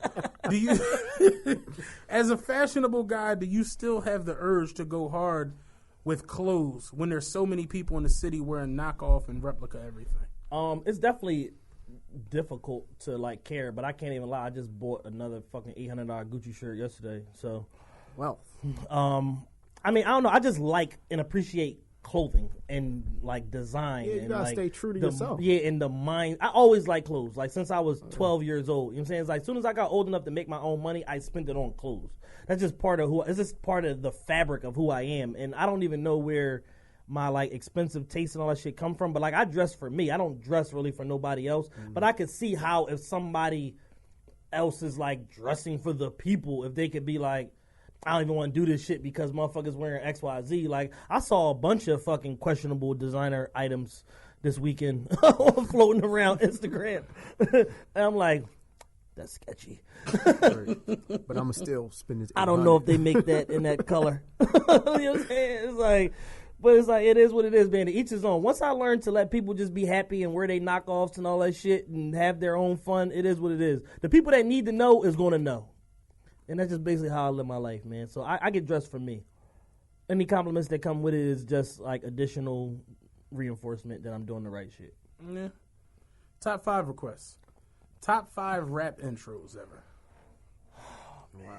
Speaker 2: As a fashionable guy, do you still have the urge to go hard with clothes when there's so many people in the city wearing knockoff and replica everything?
Speaker 1: It's definitely difficult to like care, but I can't even lie. I just bought another fucking $800 Gucci shirt yesterday. So,
Speaker 3: well,
Speaker 1: I mean, I don't know. I just like and appreciate clothing and like design.
Speaker 3: Yeah, you
Speaker 1: and
Speaker 3: gotta
Speaker 1: like
Speaker 3: stay true to yourself.
Speaker 1: Yeah, and the mind. I always like clothes. Like since I was 12 years old. You know what I'm saying? It's like as soon as I got old enough to make my own money, I spent it on clothes. That's just part of it's just part of the fabric of who I am. And I don't even know where my like expensive taste and all that shit come from. But like I dress for me. I don't dress really for nobody else. But I could see how if somebody else is like dressing for the people, if they could be like, I don't even want to do this shit because motherfuckers wearing XYZ. Like, I saw a bunch of fucking questionable designer items this weekend floating around Instagram. And I'm like, that's sketchy.
Speaker 3: But I'm going to still spend this.
Speaker 1: I don't know if they make that in that color. You know what I'm saying? It's like, but it's like, it is what it is, man. Each his own. Once I learned to let people just be happy and wear they knockoffs and all that shit and have their own fun, it is what it is. The people that need to know is going to know. And that's just basically how I live my life, man. So I get dressed for me. Any compliments that come with it is just like additional reinforcement that I'm doing the right shit.
Speaker 2: Yeah. Top 5 requests. Top 5 rap intros ever.
Speaker 1: Oh, man.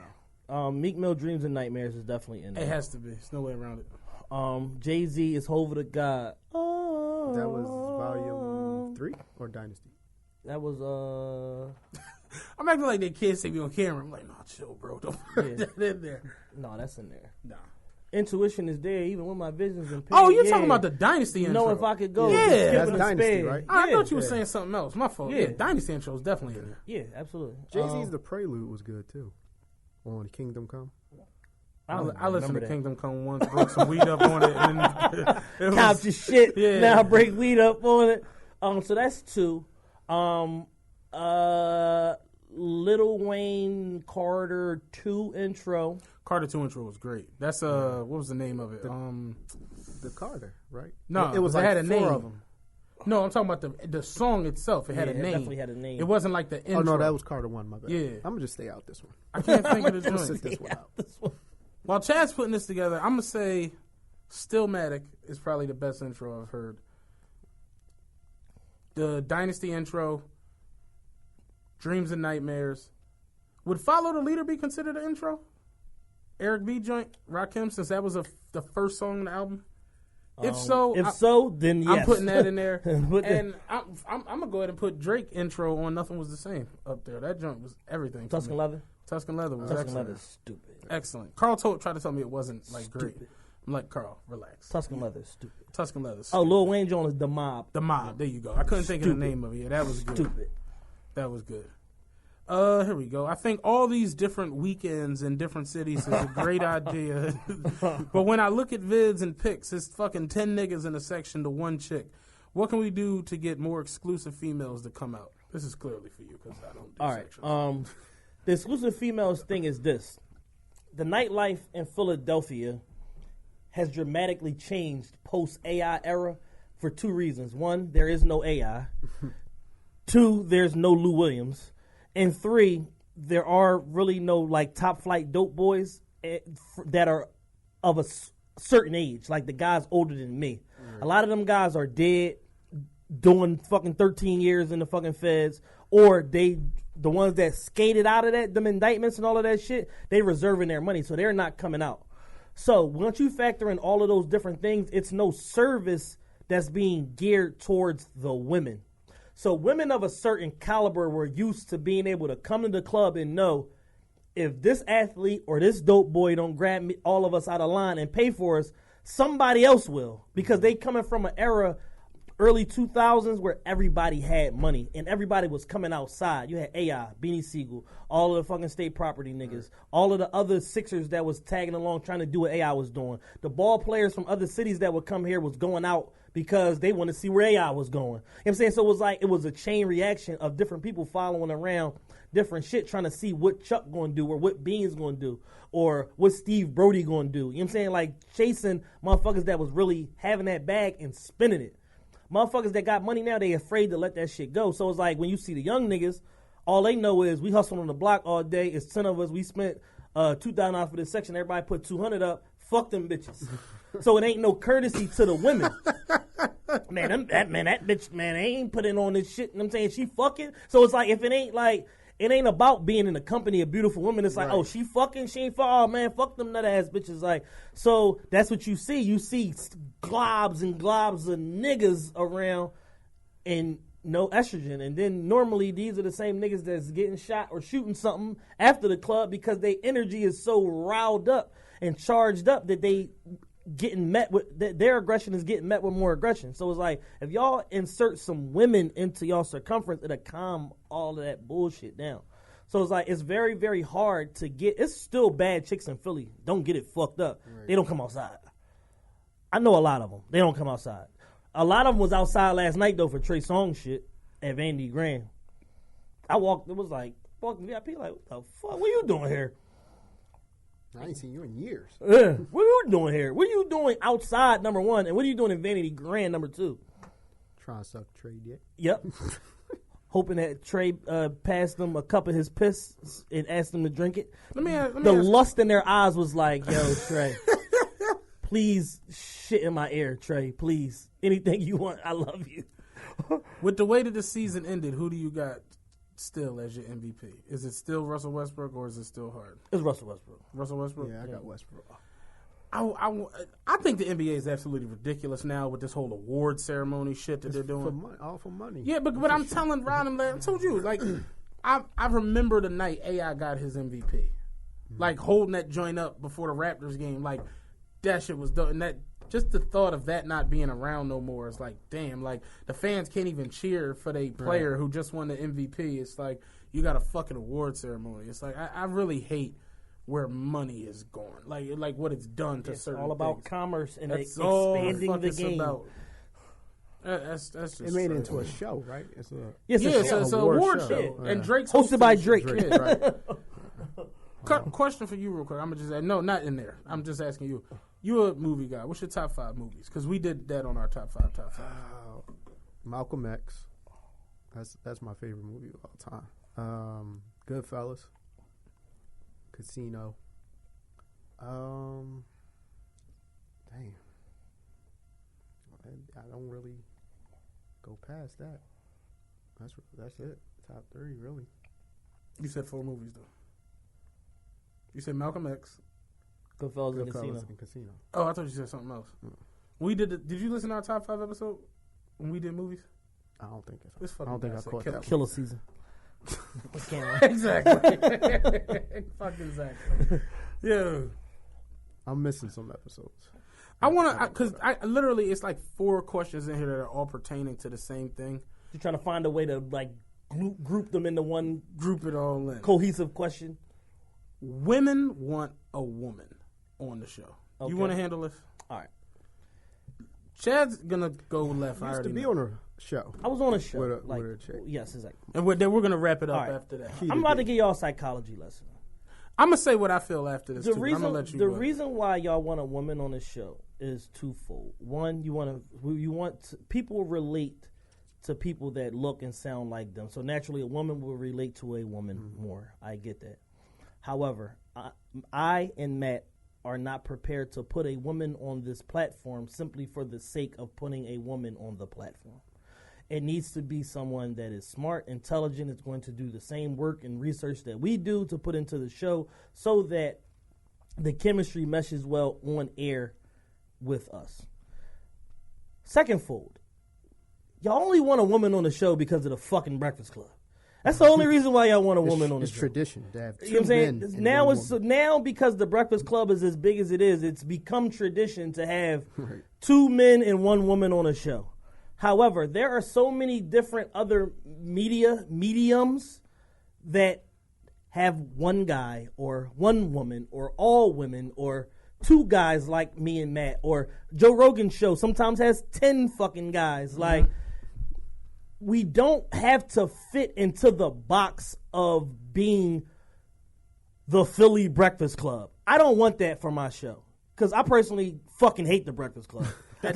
Speaker 1: Wow. Meek Mill, Dreams and Nightmares is definitely in there.
Speaker 2: It has to be. There's no way around it.
Speaker 1: Jay-Z is Hova the God. Oh.
Speaker 3: That was volume 3 or Dynasty?
Speaker 1: That was
Speaker 2: I'm acting like that kid say me on camera. I'm like, no, chill, bro. Don't put that in there.
Speaker 1: No, that's in there.
Speaker 2: Nah.
Speaker 1: Intuition is there, even with my visions and
Speaker 2: Oh, you're talking about the Dynasty intro.
Speaker 1: Know if I could go.
Speaker 2: Yeah,
Speaker 3: that's Dynasty, right?
Speaker 2: I thought you were saying something else. My fault. Yeah, Dynasty intro is definitely in there.
Speaker 1: Yeah, absolutely.
Speaker 3: Jay-Z's The Prelude was good, too. On Kingdom Come.
Speaker 2: I listened to Kingdom Come once, broke some weed up on it. And
Speaker 1: count your shit.
Speaker 2: Yeah.
Speaker 1: Now break weed up on it. So that's 2. Little Wayne Carter 2 intro.
Speaker 2: Carter 2 intro was great. That's what was the name of it?
Speaker 3: The Carter, right?
Speaker 2: No,
Speaker 3: it was
Speaker 2: like
Speaker 3: had
Speaker 2: a
Speaker 3: 4
Speaker 2: name.
Speaker 3: of them.
Speaker 2: No, I'm talking about the song itself. It had a name.
Speaker 1: It definitely had a name.
Speaker 2: It wasn't like the intro.
Speaker 3: Oh no, that was Carter 1. My bad.
Speaker 2: Yeah,
Speaker 3: I'm gonna just stay out this one.
Speaker 2: I can't think of the
Speaker 3: I'm
Speaker 2: joint.
Speaker 3: sit this one out.
Speaker 2: While Chad's putting this together, I'm gonna say Stillmatic is probably the best intro I've heard. The Dynasty intro, Dreams and Nightmares. Would Follow the Leader be considered an intro? Eric B. joint, Rakim, since that was the first song on the album? If so,
Speaker 1: then yes.
Speaker 2: I'm putting that in there. And I'm going to go ahead and put Drake intro on Nothing Was the Same up there. That joint was everything.
Speaker 1: Tuscan Leather?
Speaker 2: Tuscan Leather was
Speaker 1: Tuscan
Speaker 2: excellent.
Speaker 1: Leather is stupid.
Speaker 2: Excellent. Carl tried to tell me it wasn't like great. I'm like, Carl, relax.
Speaker 1: Tuscan Leather is stupid.
Speaker 2: Tuscan Leather.
Speaker 1: Oh, Lil Wayne joint is The Mob.
Speaker 2: The Mob. There you go. I couldn't think of the name of it. Yeah, that was good.
Speaker 1: Stupid.
Speaker 2: That was good. Here we go. I think all these different weekends in different cities is a great idea. But when I look at vids and pics, it's fucking 10 niggas in a section to 1 chick. What can we do to get more exclusive females to come out? This is clearly for you because I don't do
Speaker 1: All right.
Speaker 2: sections.
Speaker 1: The exclusive females thing is this. The nightlife in Philadelphia has dramatically changed post-AI era for two reasons. One, there is no AI. Two, there's no Lou Williams. And three, there are really no like top flight dope boys that are of a certain age, like the guys older than me. A lot of them guys are dead, doing fucking 13 years in the fucking feds, or the ones that skated out of them indictments and all of that shit, they reserving their money, so they're not coming out. So once you factor in all of those different things, it's no service that's being geared towards the women. So women of a certain caliber were used to being able to come to the club and know if this athlete or this dope boy don't grab me, all of us out of line and pay for us, somebody else will, because they coming from an era, early 2000s, where everybody had money and everybody was coming outside. You had AI, Beanie Siegel, all of the fucking state property niggas, all of the other Sixers that was tagging along trying to do what AI was doing. The ball players from other cities that would come here was going out because they want to see where AI was going. You know what I'm saying? So it was a chain reaction of different people following around different shit, trying to see what Chuck going to do or what Bean's going to do or what Steve Brody going to do. You know what I'm saying? Like chasing motherfuckers that was really having that bag and spinning it. Motherfuckers that got money now, they afraid to let that shit go. So it's like when you see the young niggas, all they know is we hustle on the block all day. It's 10 of us. We spent $2,000 for this section. Everybody put 200 up. Fuck them bitches. So it ain't no courtesy to the women. Man, that bitch, man, they ain't putting on this shit. You know what I'm saying? She fucking. So it's like, if it ain't like, it ain't about being in the company of beautiful women. It's like, right. Oh, she fucking, she ain't fucking. Oh, man, fuck them nut ass bitches. Like, so that's what you see. You see globs and globs of niggas around and no estrogen. And then normally these are the same niggas that's getting shot or shooting something after the club because their energy is so riled up and charged up that they getting met with, their aggression is getting met with more aggression. So it's like, if y'all insert some women into y'all circumference, it'll calm all of that bullshit down. So it's like, it's very, very hard to get, it's still bad chicks in Philly. Don't get it fucked up. Right. They don't come outside. I know a lot of them. They don't come outside. A lot of them was outside last night, though, for Trey Songz shit at Vandy Grand. I walked, it was like, fucking VIP, like, what the fuck? What are you doing here?
Speaker 3: I ain't seen you in years.
Speaker 1: What are you doing here? What are you doing outside, number one? And what are you doing in Vanity Grand, number two?
Speaker 3: Trying to suck Trey dick.
Speaker 1: Yep. Hoping that Trey passed them a cup of his piss and asked them to drink it.
Speaker 2: Let me ask
Speaker 1: lust in their eyes was like, yo, Trey, please shit in my ear, Trey. Please. Anything you want. I love you.
Speaker 2: With the way that the season ended, who do you got still as your MVP? Is it still Russell Westbrook or is it still Harden?
Speaker 1: It's Russell Westbrook.
Speaker 2: Russell Westbrook?
Speaker 3: Yeah, I got Westbrook.
Speaker 2: I think the NBA is absolutely ridiculous now with this whole award ceremony shit that they're doing.
Speaker 3: For money, all for money.
Speaker 2: Yeah, but I'm telling Ron, I told you, like, I remember the night AI got his MVP. Like, holding that joint up before the Raptors game, like, that shit was done. And that, just the thought of that not being around no more is like, damn, like, the fans can't even cheer for their player who just won the MVP. It's like, you got a fucking award ceremony. It's like, I really hate where money is going. Like what it's done to certain things. It's all about
Speaker 1: commerce and
Speaker 2: that's
Speaker 1: expanding the game.
Speaker 2: About. That's just
Speaker 3: it made it into a show, right? It's a
Speaker 2: it's an award show.
Speaker 3: Yeah.
Speaker 2: And Drake's
Speaker 1: hosted by Drake.
Speaker 2: Yeah, right. Question for you real quick. I'm just no, not in there. I'm just asking you. You're a movie guy. What's your top 5 movies? Because we did that on our top 5.
Speaker 3: Malcolm X. That's my favorite movie of all time. Goodfellas. Casino. Damn. I don't really go past that. That's it. Top 3, really.
Speaker 2: You said 4 movies though. You said Malcolm X.
Speaker 1: Goodfellas and
Speaker 3: Casino.
Speaker 2: Oh, I thought you said something else. We did. Did you listen to our top 5 episode when we did movies?
Speaker 3: I don't think
Speaker 2: I don't think I caught that.
Speaker 1: Killer season.
Speaker 2: Exactly. Fucking exactly. Yeah.
Speaker 3: I'm missing some episodes.
Speaker 2: I want to, because I literally, it's like 4 questions in here that are all pertaining to the same thing.
Speaker 1: You're trying to find a way to like group them into one,
Speaker 2: group it all in.
Speaker 1: Cohesive question.
Speaker 2: Women want a woman on the show. Okay. You want to handle this?
Speaker 1: All right.
Speaker 2: Chad's gonna go left. I
Speaker 3: Used to
Speaker 2: already
Speaker 3: be
Speaker 2: know.
Speaker 3: on a show.
Speaker 1: I was on a show.
Speaker 3: With a chick.
Speaker 1: Yes, exactly.
Speaker 2: And then we're gonna wrap it up
Speaker 1: All right.
Speaker 2: after that.
Speaker 1: I'm about to give y'all a psychology lesson.
Speaker 2: I'm gonna say what I feel after this.
Speaker 1: The
Speaker 2: too. I'm
Speaker 1: reason
Speaker 2: gonna let you
Speaker 1: the
Speaker 2: go.
Speaker 1: reason why y'all want a woman on the show is twofold. One, you want people relate to people that look and sound like them. So naturally, a woman will relate to a woman more. I get that. However, I and Matt are not prepared to put a woman on this platform simply for the sake of putting a woman on the platform. It needs to be someone that is smart, intelligent, is going to do the same work and research that we do to put into the show so that the chemistry meshes well on air with us. Second fold, y'all only want a woman on the show because of the fucking Breakfast Club. That's the only reason why y'all want a woman on the
Speaker 3: It's
Speaker 1: show.
Speaker 3: tradition to have two
Speaker 1: You know what I'm saying?
Speaker 3: men and
Speaker 1: Now
Speaker 3: one
Speaker 1: it's
Speaker 3: woman.
Speaker 1: now because the Breakfast Club is as big as it is, it's become tradition to have two men and one woman on a show. However, there are so many different other mediums that have one guy or one woman or all women or two guys like me and Matt, or Joe Rogan's show sometimes has 10 fucking guys. Like, we don't have to fit into the box of being the Philly Breakfast Club. I don't want that for my show because I personally fucking hate the Breakfast Club. I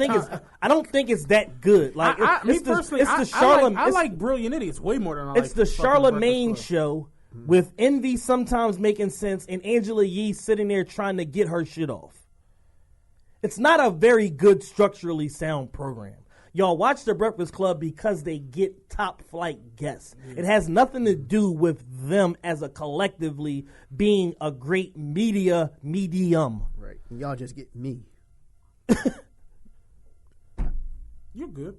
Speaker 1: don't think it's that good. Like,
Speaker 2: I like Brilliant Idiots way more than I like
Speaker 1: it's the
Speaker 2: fucking
Speaker 1: Charlemagne
Speaker 2: Breakfast Club.
Speaker 1: show with Envy sometimes making sense and Angela Yee sitting there trying to get her shit off. It's not a very good structurally sound program. Y'all watch the Breakfast Club because they get top flight guests. It has nothing to do with them as a collectively being a great medium.
Speaker 3: Right. And y'all just get me.
Speaker 2: You're good.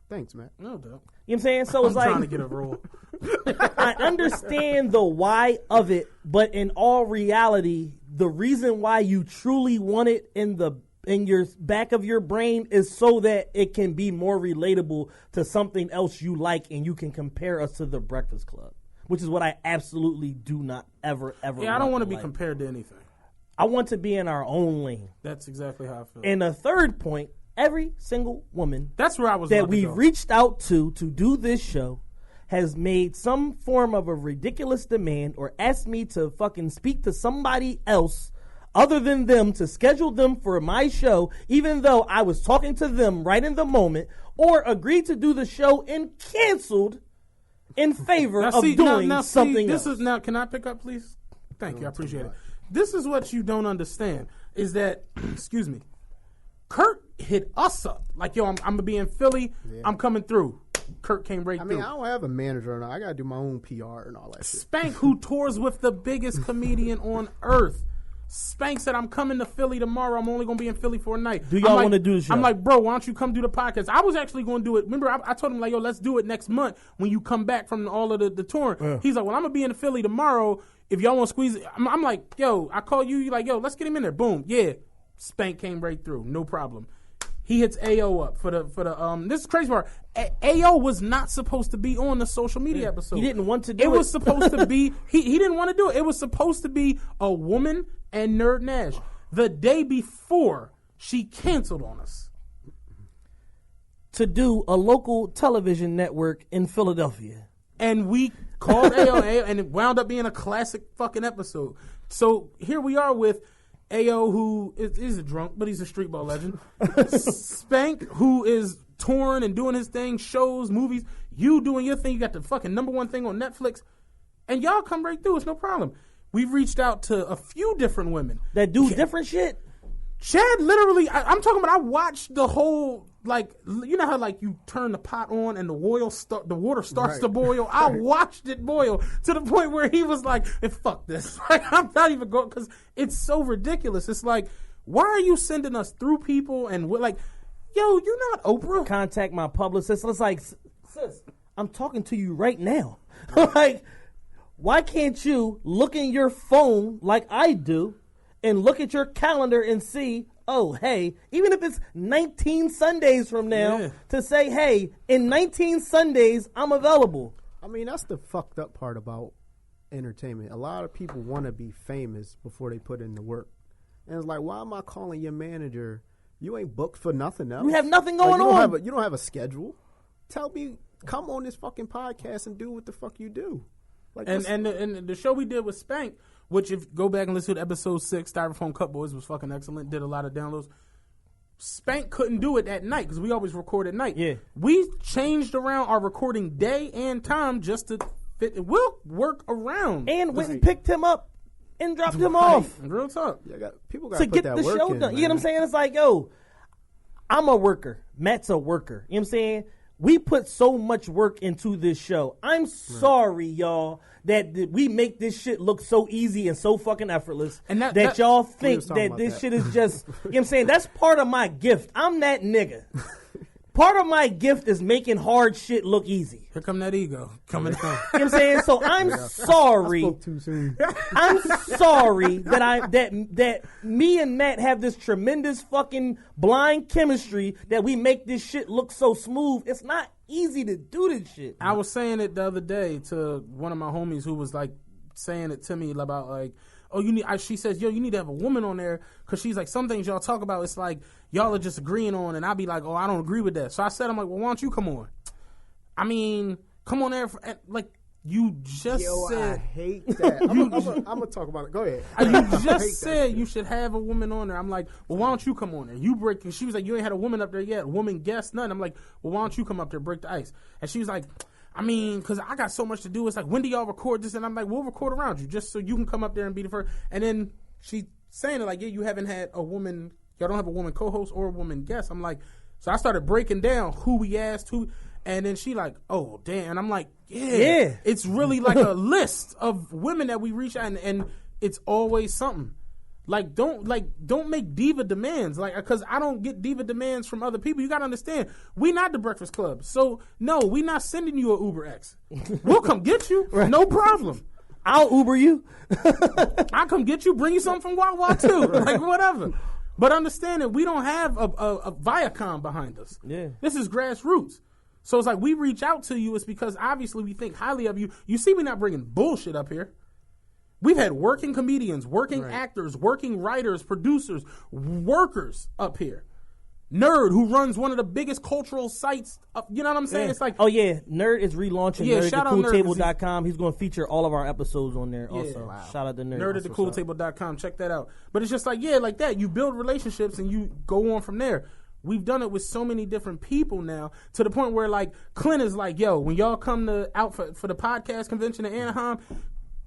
Speaker 3: Thanks, Matt.
Speaker 2: No doubt.
Speaker 1: You know what I'm saying? So it's
Speaker 2: I'm trying
Speaker 1: like,
Speaker 2: to get a role.
Speaker 1: I understand the why of it, but in all reality, the reason why you truly want it in your back of your brain is so that it can be more relatable to something else you like, and you can compare us to the Breakfast Club, which is what I absolutely do not ever.
Speaker 2: Yeah, I don't want to be
Speaker 1: like.
Speaker 2: compared to anything.
Speaker 1: I want to be in our own lane.
Speaker 2: That's exactly how I feel.
Speaker 1: And the third point, every single woman
Speaker 2: That's where I was
Speaker 1: that
Speaker 2: about to
Speaker 1: we've
Speaker 2: go.
Speaker 1: reached out to do this show has made some form of a ridiculous demand or asked me to fucking speak to somebody else other than them to schedule them for my show, even though I was talking to them right in the moment, or agreed to do the show and canceled in favor of doing something else.
Speaker 2: Now, can I pick up, please? Thank you. I appreciate it. This is what you don't understand is that, excuse me, Kurt hit us up. Like, yo, I'm going to be in Philly. Yeah. I'm coming through. Kurt came right through.
Speaker 3: I mean, I don't have a manager and I got to do my own PR and all that shit.
Speaker 2: Spank, who tours with the biggest comedian on earth. Spank said, I'm coming to Philly tomorrow. I'm only going to be in Philly for a night.
Speaker 1: Do y'all want to do the show?
Speaker 2: I'm like, bro, why don't you come do the podcast? I was actually going to do it. Remember, I told him, like, yo, let's do it next month when you come back from all of the touring. Yeah. He's like, well, I'm going to be in Philly tomorrow. If y'all want to squeeze it. I'm like, yo, I call you. You're like, yo, let's get him in there. Boom. Yeah. Spank came right through. No problem. He hits AO up for the this is crazy part. AO was not supposed to be on the social media episode.
Speaker 1: He didn't want to do it.
Speaker 2: It was supposed to be he didn't want to do it. It was supposed to be a woman and Nerd Nash. The day before, she canceled on us.
Speaker 1: To do a local television network in Philadelphia.
Speaker 2: And we called AO and it wound up being a classic fucking episode. So here we are with AO, who is a drunk, but he's a street ball legend. Spank, who is touring and doing his thing, shows, movies. You doing your thing. You got the fucking #1 thing on Netflix. And y'all come right through. It's no problem. We've reached out to a few different women.
Speaker 1: That do different shit?
Speaker 2: Chad literally, I'm talking about, I watched the whole, like, you know how, like, you turn the pot on and the water starts to boil? I watched it boil to the point where he was like, fuck this. Like, I'm not even going, because it's so ridiculous. It's like, why are you sending us through people? And we're like, yo, you're not Oprah.
Speaker 1: Contact my publicist. It's like, sis, I'm talking to you right now. Like, why can't you look in your phone like I do and look at your calendar and see, oh, hey, even if it's 19 Sundays from now, to say, hey, in 19 Sundays, I'm available.
Speaker 3: I mean, that's the fucked up part about entertainment. A lot of people want to be famous before they put in the work. And it's like, why am I calling your manager You ain't booked for nothing else.
Speaker 1: You have nothing going
Speaker 3: on.
Speaker 1: on.
Speaker 3: You don't have a schedule. Tell me, come on this fucking podcast and do what the fuck you do. Like,
Speaker 2: and the show we did with Spank, which if go back and listen to episode 6, Styrofoam Cup Boys, was fucking excellent. Did a lot of downloads. Spank couldn't do it at night because we always record at night.
Speaker 1: Yeah.
Speaker 2: We changed around our recording day and time just to fit. We'll work around.
Speaker 1: And went and picked him up and dropped him off.
Speaker 2: Real talk.
Speaker 3: People got
Speaker 1: to
Speaker 3: to
Speaker 1: get
Speaker 3: put
Speaker 1: the
Speaker 3: that work
Speaker 1: show
Speaker 3: in,
Speaker 1: done.
Speaker 3: man.
Speaker 1: You know what I'm saying? It's like, yo, I'm a worker. Matt's a worker. You know what I'm saying? We put so much work into this show. I'm sorry, y'all, that we make this shit look so easy and so fucking effortless. And that y'all think that this shit is just, you know what I'm saying? That's part of my gift. I'm that nigga. Part of my gift is making hard shit look easy.
Speaker 2: Here come that ego coming down.
Speaker 1: You know what I'm saying? So I'm sorry.
Speaker 3: I spoke too soon.
Speaker 1: I'm sorry that me and Matt have this tremendous fucking blind chemistry that we make this shit look so smooth. It's not easy to do this shit.
Speaker 2: I was saying it the other day to one of my homies who was like saying it to me about like, oh, she says, yo, you need to have a woman on there because she's like, some things y'all talk about, it's like y'all are just agreeing on, and I'll be like, oh, I don't agree with that. So I said, I'm like, well, why don't you come on? I mean, come on there, like you just said.
Speaker 3: I hate that. I'm gonna talk about it. Go ahead.
Speaker 2: You just said you should have a woman on there. I'm like, well, why don't you come on there? You break. And she was like, you ain't had a woman up there yet. A woman guest, none. I'm like, well, why don't you come up there, break the ice? And she was like, I mean, because I got so much to do. It's like, when do y'all record this? And I'm like, we'll record around you just so you can come up there and be the first. And then she saying it like, yeah, you haven't had a woman. Y'all don't have a woman co-host or a woman guest. I'm like, so I started breaking down who we asked, who. And then she like, oh, damn. And I'm like, yeah. It's really like a list of women that we reach out, and it's always something. Like, don't make diva demands. Like, because I don't get diva demands from other people. You got to understand, we not the Breakfast Club. So, no, we not sending you an Uber X. We'll come get you. Right. No problem.
Speaker 1: I'll Uber you.
Speaker 2: I'll come get you, bring you something from Wawa, too. Like, whatever. But understand that we don't have a Viacom behind us.
Speaker 1: Yeah.
Speaker 2: This is grassroots. So it's like we reach out to you. It's because obviously we think highly of you. You see, we're not bringing bullshit up here. We've had working comedians, working actors, working writers, producers, workers up here. Nerd, who runs one of the biggest cultural sites up, you know what I'm saying? It's like,
Speaker 1: oh yeah, Nerd is relaunching nerd@thecooltable.com. He's going to feature all of our episodes on there also. Wow. Shout out to Nerd.
Speaker 2: Nerd@thecooltable.com. Check that out. But it's just like, yeah, like that. You build relationships and you go on from there. We've done it with so many different people now to the point where, like, Clint is like, yo, when y'all come out for the podcast convention in Anaheim,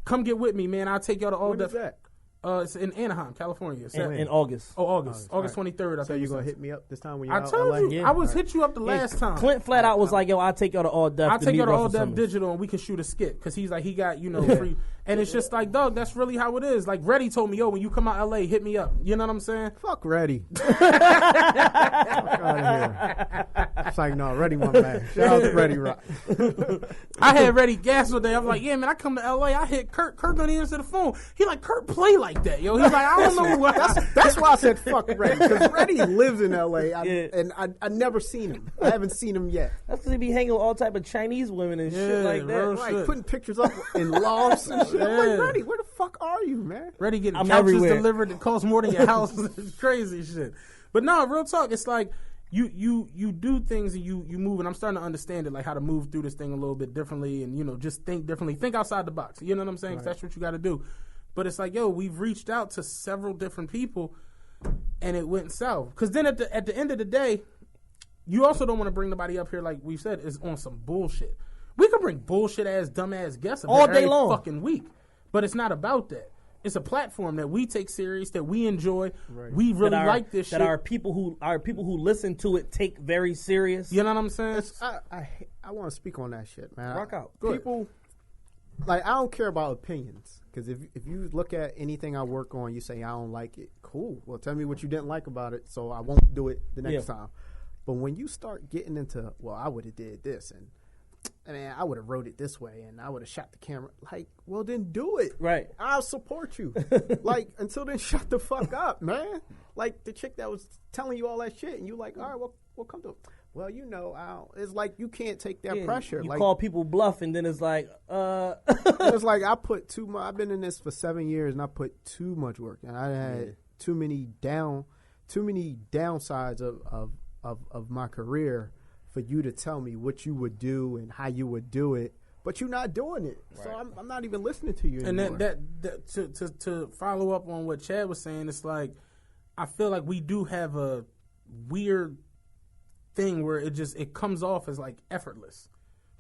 Speaker 2: come get with me, man. I'll take y'all to all
Speaker 3: When is that?
Speaker 2: It's in Anaheim, California.
Speaker 1: In August.
Speaker 2: Oh, August 23rd. I
Speaker 3: So
Speaker 2: think
Speaker 3: you're going to hit me up this time when you're
Speaker 2: I
Speaker 3: out
Speaker 2: told
Speaker 3: LA?
Speaker 2: you. I was hit you up the last time.
Speaker 1: Clint flat out was like, yo, I'll take y'all to All Def.
Speaker 2: I'll take y'all to All Def Digital and we can shoot a skit. Because he's like, he got, free. And it's just like, dog, that's really how it is. Like, Reddy told me, yo, when you come out LA, hit me up. You know what I'm saying?
Speaker 3: Fuck Reddy. Fuck out of here. It's like, no, Reddy my man. Shout out to Reddy Rock.
Speaker 2: I had Reddy gas one day. I'm like, yeah, man, I come to LA. I hit Kurt. Kurt gonna answer the phone. He like, Kurt play like that, yo. He's like, I don't know what.
Speaker 3: That's why I said fuck Reddy. Because Reddy lives in LA. And I never seen him. I haven't seen him yet.
Speaker 1: That's because he be hanging with all type of Chinese women and shit like that.
Speaker 3: Right, putting pictures up in lofts and shit. I'm like, Reddy, where the fuck are you, man?
Speaker 2: Reddy getting
Speaker 1: I'm
Speaker 2: couches
Speaker 1: everywhere.
Speaker 2: delivered that cost more than your house. It's crazy shit. But no, real talk. It's like you do things and you move, and I'm starting to understand it, like how to move through this thing a little bit differently, and just think differently, think outside the box. You know what I'm saying? 'Cause that's what you got to do. But it's like, yo, we've reached out to several different people, and it went south. Because then at the end of the day, you also don't want to bring nobody up here, like we said, is on some bullshit. We can bring bullshit ass, dumb ass guests up
Speaker 1: all
Speaker 2: every
Speaker 1: day long,
Speaker 2: fucking week, but it's not about that. It's a platform that we take serious, that we enjoy. Right. We really like this shit.
Speaker 1: That our people who listen to it take very serious.
Speaker 2: You know what I'm saying?
Speaker 3: I want to speak on that shit, man.
Speaker 1: Rock out.
Speaker 3: People, like, I don't care about opinions. Because if you look at anything I work on, you say I don't like it. Cool. Well, tell me what you didn't like about it, so I won't do it the next time. But when you start getting into, well, I would have did this, and I would have wrote it this way, and I would have shot the camera. Like, well, then do it.
Speaker 1: Right.
Speaker 3: I'll support you. Like, until then, shut the fuck up, man. Like, the chick that was telling you all that shit, and you like, all right, well, come to it. Well, it's like you can't take that pressure.
Speaker 1: You
Speaker 3: like,
Speaker 1: call people bluff, and then it's like,
Speaker 3: It's like I put too much. I've been in this for 7 years, and I put too much work, and I had too many down too many downsides of my career for you to tell me what you would do and how you would do it, but you're not doing it. Right. So I'm not even listening to you anymore.
Speaker 2: And that to follow up on what Chad was saying, it's like I feel like we do have a weird thing where it comes off as like effortless,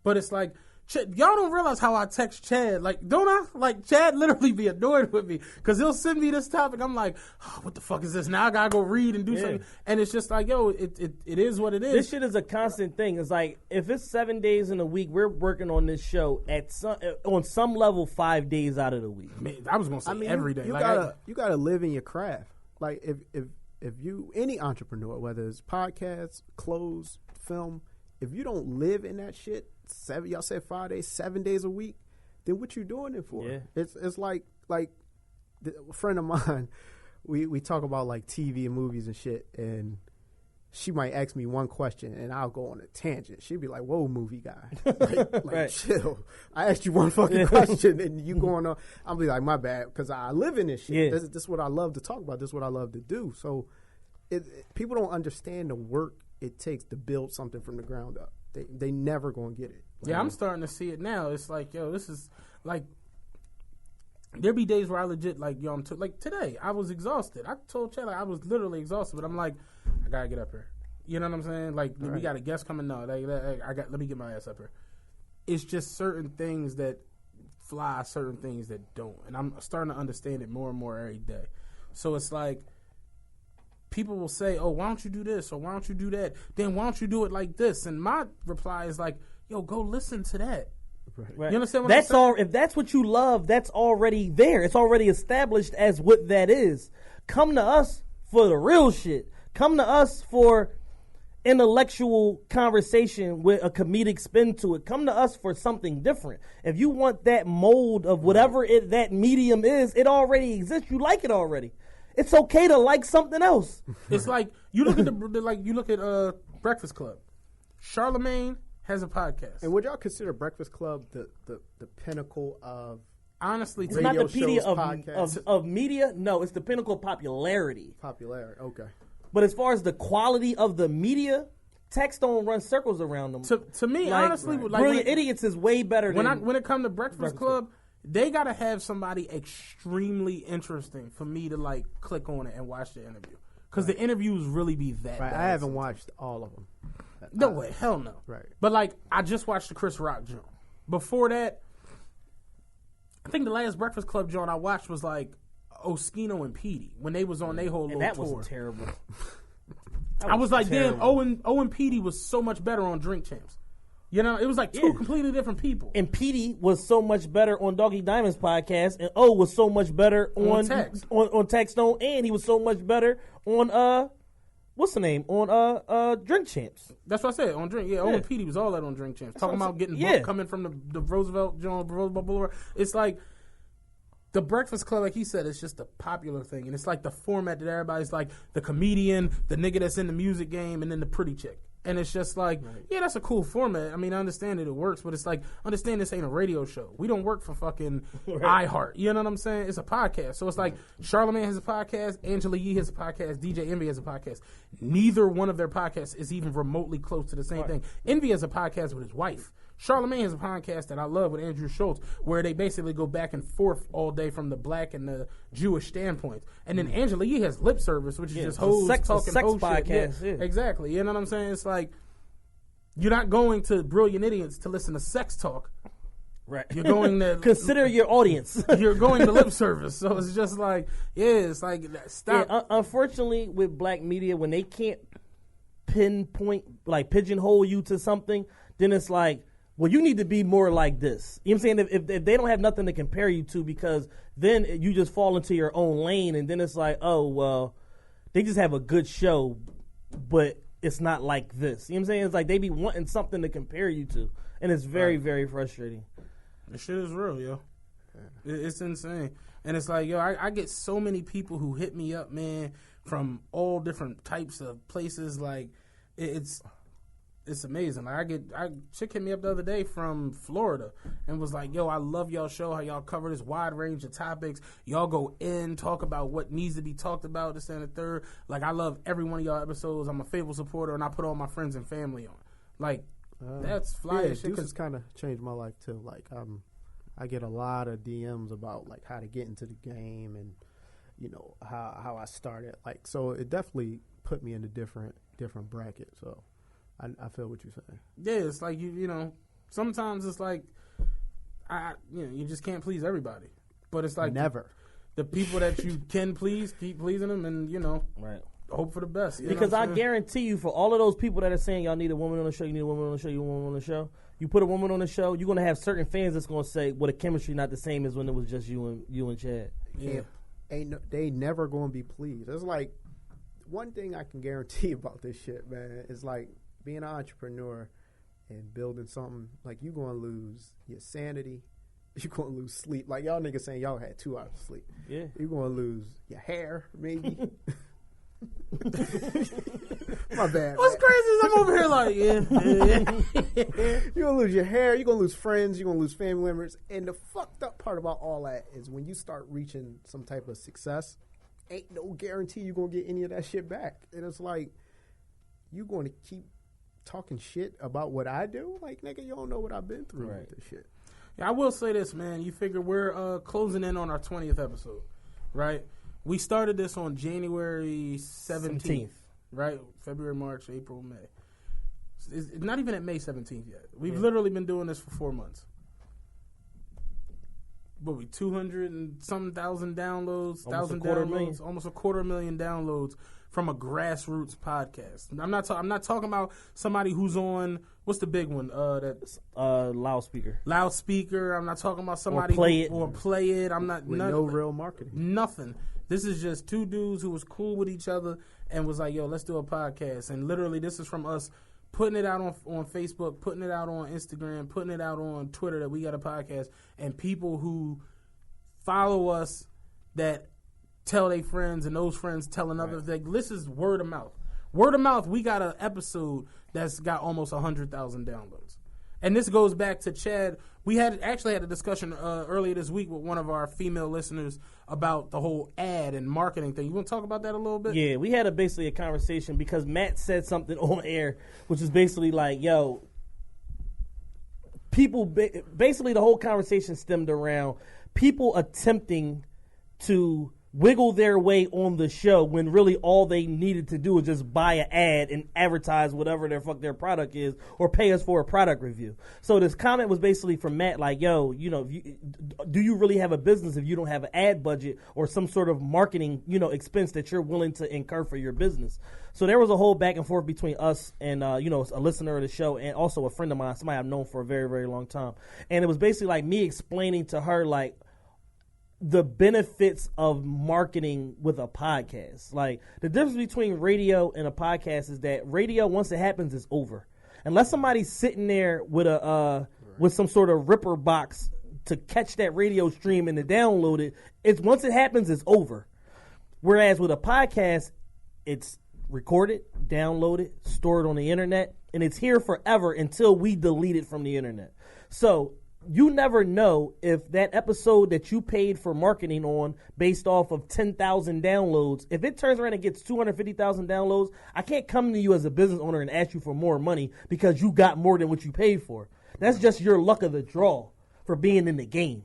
Speaker 2: but it's like y'all don't realize how I text Chad. Like, don't I? Like, Chad literally be annoyed with me because he'll send me this topic. I'm like, oh, what the fuck is this? Now I gotta go read and do something. And it's just like, yo, it is what it is.
Speaker 1: This shit is a constant thing. It's like if it's 7 days in a week, we're working on this show on some level 5 days out of the week.
Speaker 2: Man, I was gonna say every day.
Speaker 3: You gotta live in your craft. Like if you any entrepreneur, whether it's podcasts, clothes, film, if you don't live in that shit. Y'all said 5 days, 7 days a week. Then what you doing it for?
Speaker 1: Yeah.
Speaker 3: It's like a friend of mine. We talk about like TV and movies and shit, and she might ask me one question, and I'll go on a tangent. She'd be like, "Whoa, movie guy, like
Speaker 1: right.
Speaker 3: Chill. I asked you one fucking question, and you going on." I'll be like, "My bad," because I live in this shit.
Speaker 1: Yeah.
Speaker 3: This is what I love to talk about. This is what I love to do. So, people don't understand the work it takes to build something from the ground up. They never gonna get it.
Speaker 2: Yeah, I'm starting to see it now. It's like, yo, this is like there be days where I legit like, yo, like today I was exhausted. I told Chad like, I was literally exhausted, but I'm like, I gotta get up here. You know what I'm saying? Like we got a guest coming now. Let me get my ass up here. It's just certain things that fly, certain things that don't, and I'm starting to understand it more and more every day. So it's like. People will say, oh, why don't you do this or why don't you do that? Then why don't you do it like this? And my reply is like, yo, go listen to that.
Speaker 1: Right.
Speaker 2: You understand what I'm saying?
Speaker 1: That's all. If that's what you love, that's already there. It's already established as what that is. Come to us for the real shit. Come to us for intellectual conversation with a comedic spin to it. Come to us for something different. If you want that mold of whatever that medium is, it already exists. You like it already. It's okay to like something else.
Speaker 2: It's like you look at Breakfast Club. Charlemagne has a podcast.
Speaker 3: And would y'all consider Breakfast Club the pinnacle of
Speaker 2: honestly?
Speaker 1: It's not the pinnacle of media. No, it's the pinnacle of popularity.
Speaker 3: Popularity, okay.
Speaker 1: But as far as the quality of the media, text don't run circles around them.
Speaker 2: To me, like, honestly, like
Speaker 1: Brilliant Idiots is way better.
Speaker 2: When it comes to Breakfast Club. They gotta have somebody extremely interesting for me to like click on it and watch the interview because the interviews really be that.
Speaker 3: Right,
Speaker 2: bad.
Speaker 3: I haven't watched all of them.
Speaker 2: No way, hell no.
Speaker 3: Right,
Speaker 2: but like I just watched the Chris Rock joint. Before that, I think the last Breakfast Club joint I watched was like Oskino and Petey when they was on their whole little
Speaker 1: that
Speaker 2: tour.
Speaker 1: Was terrible.
Speaker 2: I was like, damn, Owen Petey was so much better on Drink Champs. You know, it was like two completely different people.
Speaker 1: And Petey was so much better on Doggy Diamond's podcast, and O was so much better on Textone, and he was so much better on what's the name on Drink Champs.
Speaker 2: That's what I said on Drink. Yeah, Owen Petey was all that on Drink Champs. Talking about getting booked coming from the Roosevelt John Roosevelt Boulevard. It's like the Breakfast Club, like he said, it's just a popular thing, and it's like the format that everybody's like the comedian, the nigga that's in the music game, and then the pretty chick. And it's just like, yeah, that's a cool format. I mean, I understand that it works, but it's like, understand this ain't a radio show. We don't work for fucking iHeart. You know what I'm saying? It's a podcast. So it's like, Charlemagne has a podcast, Angela Yee has a podcast, DJ Envy has a podcast. Neither one of their podcasts is even remotely close to the same thing. Envy has a podcast with his wife. Charlemagne has a podcast that I love with Andrew Schultz, where they basically go back and forth all day from the black and the Jewish standpoint. And then Angela Yee has Lip Service, which is just hoes talking sex
Speaker 1: podcast.
Speaker 2: Yeah, exactly. You know what I'm saying? It's like you're not going to Brilliant Idiots to listen to sex talk.
Speaker 1: Right.
Speaker 2: You're going to
Speaker 1: consider your audience.
Speaker 2: You're going to Lip Service. So it's just like, it's like stop.
Speaker 1: Yeah, unfortunately, with black media, when they can't pinpoint, like pigeonhole you to something, then it's like, well, you need to be more like this. You know what I'm saying? If they don't have nothing to compare you to, because then you just fall into your own lane, and then it's like, oh, well, they just have a good show, but it's not like this. You know what I'm saying? It's like they be wanting something to compare you to, and it's very, very frustrating.
Speaker 2: The shit is real, yo. It's insane. And it's like, yo, I get so many people who hit me up, man, from all different types of places. Like, it's it's amazing. Like chick hit me up the other day from Florida and was like, "Yo, I love y'all show. How y'all cover this wide range of topics. Y'all go in, talk about what needs to be talked about. This and the third. Like, I love every one of y'all episodes. I'm a faithful supporter, and I put all my friends and family on. Like, that's fly as shit.
Speaker 3: This has kind of changed my life too. Like, I get a lot of DMs about like how to get into the game and you know how I started. Like, so it definitely put me in a different bracket. So. I feel what you're saying.
Speaker 2: Yeah, it's like you know. Sometimes it's like, you just can't please everybody. But it's like
Speaker 3: never.
Speaker 2: The people that you can please, keep pleasing them, and
Speaker 1: right.
Speaker 2: Hope for the best.
Speaker 1: Because I guarantee you, for all of those people that are saying y'all need a woman on the show, you need a woman on the show, you want a woman on the show. You put a woman on the show, you're gonna have certain fans that's gonna say, "Well, the chemistry not the same as when it was just you and Chad."
Speaker 2: Yeah,
Speaker 3: they never gonna be pleased. It's like one thing I can guarantee about this shit, man. Is like. Being an entrepreneur and building something, like you're going to lose your sanity. You're going to lose sleep. Like y'all niggas saying y'all had 2 hours of sleep.
Speaker 1: Yeah. You're
Speaker 3: going to lose your hair, maybe. My bad.
Speaker 2: What's crazy is I'm over here like, yeah.
Speaker 3: You're going to lose your hair. You're going to lose friends. You're going to lose family members. And the fucked up part about all that is when you start reaching some type of success, ain't no guarantee you're going to get any of that shit back. And it's like, you're going to keep talking shit about what I do, like nigga, you don't know what I've been through with this shit.
Speaker 2: Yeah, I will say this, man. You figure we're closing in on our 20th episode, right? We started this on January 17th, right? February, March, April, May. It's not even at May 17th yet. We've literally been doing this for 4 months. What we 200 and some thousand downloads, almost a quarter million downloads from a grassroots podcast. I'm not talking about somebody who's on what's the big one? That's
Speaker 1: Loudspeaker.
Speaker 2: I'm not talking about somebody or play it. I'm not
Speaker 3: with no real marketing.
Speaker 2: Nothing. This is just 2 dudes who was cool with each other and was like, "Yo, let's do a podcast." And literally, this is from us putting it out on Facebook, putting it out on Instagram, putting it out on Twitter that we got a podcast, and people who follow us that tell their friends, and those friends tell another. Right. This is word of mouth. Word of mouth, we got an episode that's got almost 100,000 downloads. And this goes back to Chad. We actually had a discussion earlier this week with one of our female listeners about the whole ad and marketing thing. You want to talk about that a little bit?
Speaker 1: Yeah, we had basically a conversation because Matt said something on air, which is basically like, yo, people, basically the whole conversation stemmed around people attempting to wiggle their way on the show when really all they needed to do was just buy an ad and advertise whatever their product is or pay us for a product review. So this comment was basically from Matt like, yo, do you really have a business if you don't have an ad budget or some sort of marketing, expense that you're willing to incur for your business? So there was a whole back and forth between us and, a listener of the show and also a friend of mine, somebody I've known for a very, very long time. And it was basically like me explaining to her, like, the benefits of marketing with a podcast. Like, the difference between radio and a podcast is that radio, once it happens, is over. Unless somebody's sitting there with with some sort of ripper box to catch that radio stream and to download it, once it happens, it's over. Whereas with a podcast, it's recorded, downloaded, stored on the internet, and it's here forever until we delete it from the internet. So you never know if that episode that you paid for marketing on based off of 10,000 downloads, if it turns around and gets 250,000 downloads, I can't come to you as a business owner and ask you for more money because you got more than what you paid for. That's just your luck of the draw for being in the game.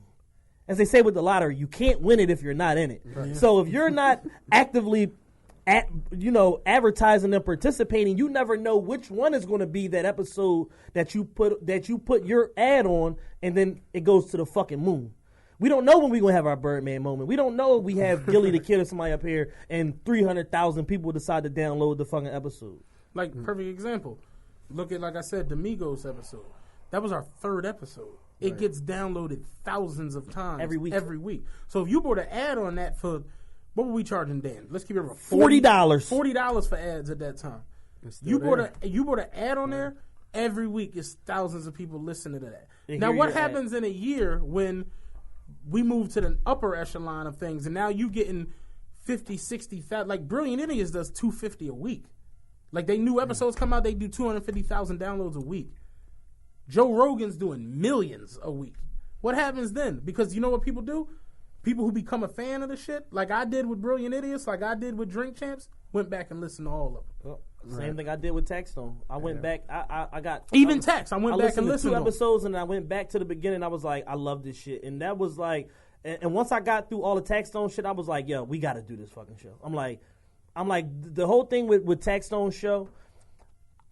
Speaker 1: As they say with the lottery, you can't win it if you're not in it. Right. So if you're not actively advertising and participating, you never know which one is going to be that episode that you put your ad on, and then it goes to the fucking moon. We don't know when we're going to have our Birdman moment. We don't know if we have Gilly the Kid or somebody up here and 300,000 people decide to download the fucking episode.
Speaker 2: Like, perfect example. Look at, like I said, the Migos episode. That was our 3rd episode. It gets downloaded thousands of times.
Speaker 1: Every week.
Speaker 2: So if you bought an ad on that for, what were we charging Dan? Let's keep it real.
Speaker 1: $40.
Speaker 2: $40 for ads at that time. You bought an ad on there, every week is thousands of people listening to that. Now what happens in a year when we move to the upper echelon of things and now you getting 50, 60, like Brilliant Idiots does $250 a week. Like, they new episodes come out, they do 250,000 downloads a week. Joe Rogan's doing millions a week. What happens then? Because you know what people do? People who become a fan of the shit, like I did with Brilliant Idiots, like I did with Drink Champs, went back and listened to all of them.
Speaker 1: Same thing I did with Taxstone. I went back. I got
Speaker 2: even Tax. I went back and listened
Speaker 1: to
Speaker 2: to
Speaker 1: 2 episodes, and I went back to the beginning. I was like, I love this shit, and that was like, and once I got through all the Taxstone shit, I was like, yo, we got to do this fucking show. I'm like, the whole thing with Taxstone show.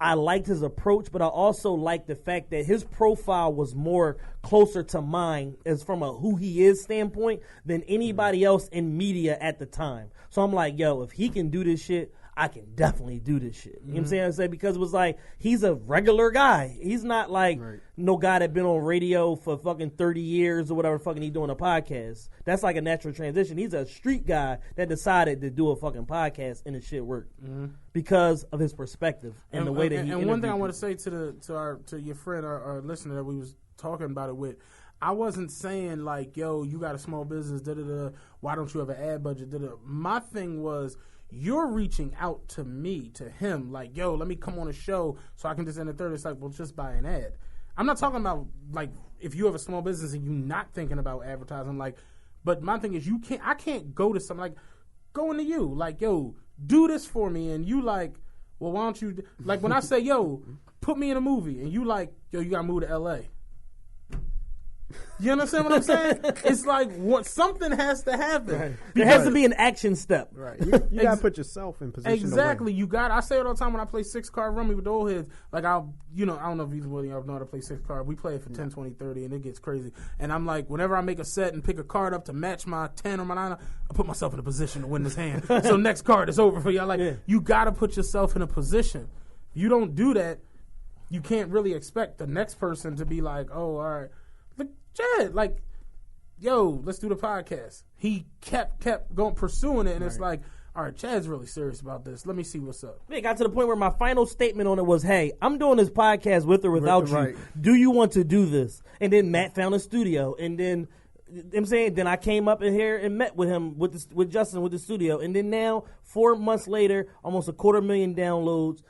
Speaker 1: I liked his approach, but I also liked the fact that his profile was more closer to mine as from a who he is standpoint than anybody else in media at the time. So I'm like, yo, if he can do this shit, I can definitely do this shit. You know what I'm saying? Because it was like, he's a regular guy. He's not like no guy that been on radio for fucking 30 years or whatever fucking he doing a podcast. That's like a natural transition. He's a street guy that decided to do a fucking podcast and the shit worked because of his perspective and the way that he.
Speaker 2: And one thing I want to say to your friend, our listener that we was talking about it with, I wasn't saying like, yo, you got a small business, why don't you have an ad budget? My thing was, you're reaching out to me, to him, like, yo, let me come on a show so I can just enter third. It's like, well, just buy an ad. I'm not talking about, like, if you have a small business and you're not thinking about advertising, like, but my thing is, I can't go to something, like, going to you, like, yo, do this for me, and you like, well, why don't you, like, when I say, yo, put me in a movie, and you like, yo, you got to move to L.A., you understand what I'm saying? It's like something has to happen.
Speaker 1: Right. There has to be an action step.
Speaker 3: Right. You got to put yourself in position.
Speaker 2: Exactly. You got. I say it all the time when I play 6-card rummy with the old heads. Like I don't know if either one of y'all know how to play 6-card. We play it for 10, 20, 30, and it gets crazy. And I'm like, whenever I make a set and pick a card up to match my 10 or my 9, I put myself in a position to win this hand. So next card is over for y'all. Like you got to put yourself in a position. If you don't do that, you can't really expect the next person to be like, oh, all right. Chad, like, yo, let's do the podcast. He kept going pursuing it, and it's like, all right, Chad's really serious about this. Let me see what's up.
Speaker 1: It got to the point where my final statement on it was, hey, I'm doing this podcast with or without you. Do you want to do this? And then Matt found a studio, and then then I came up in here and met with him with Justin with the studio, and then now 4 months later, almost 250,000 downloads.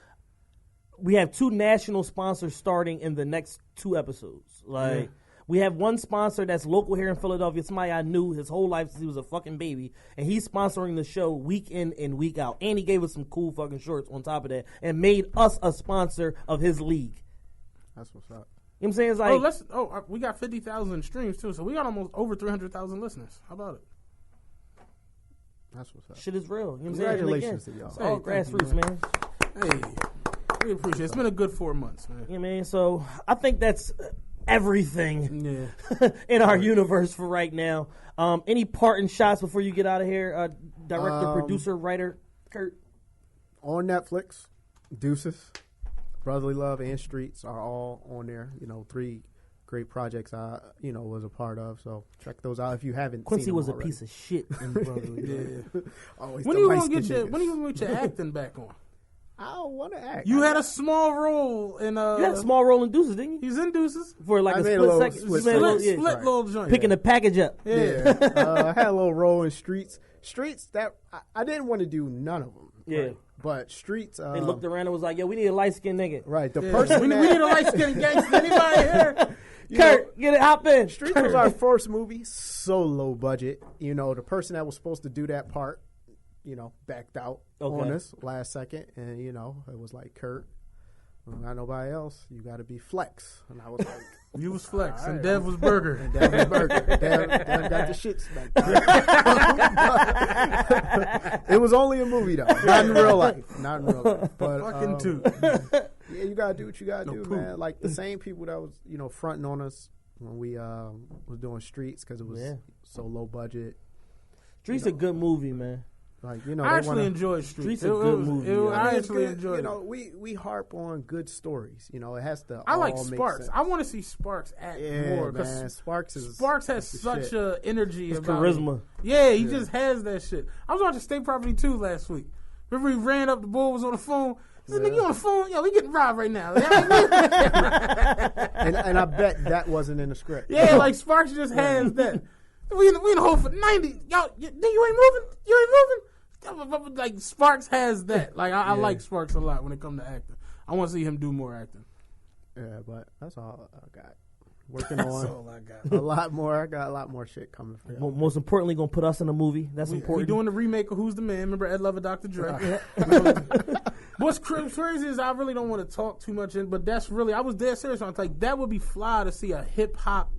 Speaker 1: We have 2 national sponsors starting in the next 2 episodes. Like. We have one sponsor that's local here in Philadelphia. Somebody I knew his whole life since he was a fucking baby. And he's sponsoring the show week in and week out. And he gave us some cool fucking shorts on top of that. And made us a sponsor of his league.
Speaker 3: That's what's up.
Speaker 1: You know what I'm saying? It's like,
Speaker 2: we got 50,000 streams too. So we got almost over 300,000 listeners. How about it?
Speaker 3: That's what's up.
Speaker 1: Shit is real. You know what I'm saying?
Speaker 3: Congratulations to y'all.
Speaker 1: It's all grassroots, man.
Speaker 2: Hey, we appreciate it. It's been a good 4 months, man.
Speaker 1: Yeah, man. So I think that's everything in our universe for right now. Any parting shots before you get out of here, director, producer, writer, Kurt?
Speaker 3: On Netflix, Deuces, Brotherly Love, and Streets are all on there. 3 great projects I was a part of. So check those out if you haven't.
Speaker 1: Quincy
Speaker 3: seen them
Speaker 1: was
Speaker 3: already.
Speaker 1: a piece of shit in Brotherly
Speaker 3: Always
Speaker 2: when are you gonna get your acting back on?
Speaker 3: I don't want to act.
Speaker 2: You had a small role in
Speaker 1: You had a small role in Deuces, didn't you?
Speaker 2: He's in Deuces
Speaker 1: For like
Speaker 3: I
Speaker 1: a
Speaker 3: made
Speaker 1: split
Speaker 3: a
Speaker 1: second.
Speaker 3: split
Speaker 1: You made a little-
Speaker 2: split little joint.
Speaker 1: Picking the package up.
Speaker 2: Yeah.
Speaker 3: I had a little role in Streets. Streets that I didn't want to do none of them.
Speaker 1: Yeah.
Speaker 3: Right? But Streets.
Speaker 1: They looked around and was like, yo, we need a light-skinned nigga.
Speaker 3: Right. The
Speaker 2: Yeah.
Speaker 3: person
Speaker 2: we need a light-skinned gangster. Anybody here?
Speaker 1: Kurt, get it, hop in.
Speaker 3: Streets was our first movie, so low budget. The person that was supposed to do that part, backed out on us last second, and it was like, Kurt, not nobody else. You got to be Flex, and I was like,
Speaker 2: You was Flex, and Dev was Burger.
Speaker 3: And Dev was Burger. Dev got the shit smacked. It was only a movie though, not in real life. But
Speaker 2: Fucking two.
Speaker 3: Yeah, you gotta do what you gotta do, man. Like the same people that was, fronting on us when we was doing Streets because it was so low budget.
Speaker 1: Streets a good movie, man.
Speaker 3: Like
Speaker 2: I actually enjoyed Streets.
Speaker 1: Streets a good movie.
Speaker 2: I actually enjoyed it.
Speaker 3: We harp on good stories. It has to.
Speaker 2: I like
Speaker 3: all make
Speaker 2: Sparks.
Speaker 3: sense.
Speaker 2: I want to see Sparks act more
Speaker 3: man.
Speaker 2: Sparks has
Speaker 3: the
Speaker 2: such
Speaker 3: shit.
Speaker 2: a energy,
Speaker 1: His
Speaker 2: about
Speaker 1: charisma.
Speaker 2: him. Yeah, he just has that shit. I was watching State Property 2 last week. Remember he ran up, the bull was on the phone. He said, nigga, you on the phone? Yo, we getting robbed right now.
Speaker 3: and I bet that wasn't in the script.
Speaker 2: Yeah, like Sparks just has that. We in the hole for 90. Yo, you ain't moving? You ain't moving? like Sparks has that. Like I like Sparks a lot when it comes to acting. I want to see him do more acting.
Speaker 3: Yeah, but that's all I got. Working
Speaker 2: That's
Speaker 3: on
Speaker 2: all I got.
Speaker 3: a lot more. I got a lot more shit coming for you.
Speaker 1: Most importantly, gonna put us in a movie. That's
Speaker 2: We
Speaker 1: important.
Speaker 2: doing the remake of Who's the Man? Remember Ed Lover, Dr. Dre? What's crazy is I really don't want to talk too much in, but that's really, I was dead serious on it. Like, that would be fly to see a hip hop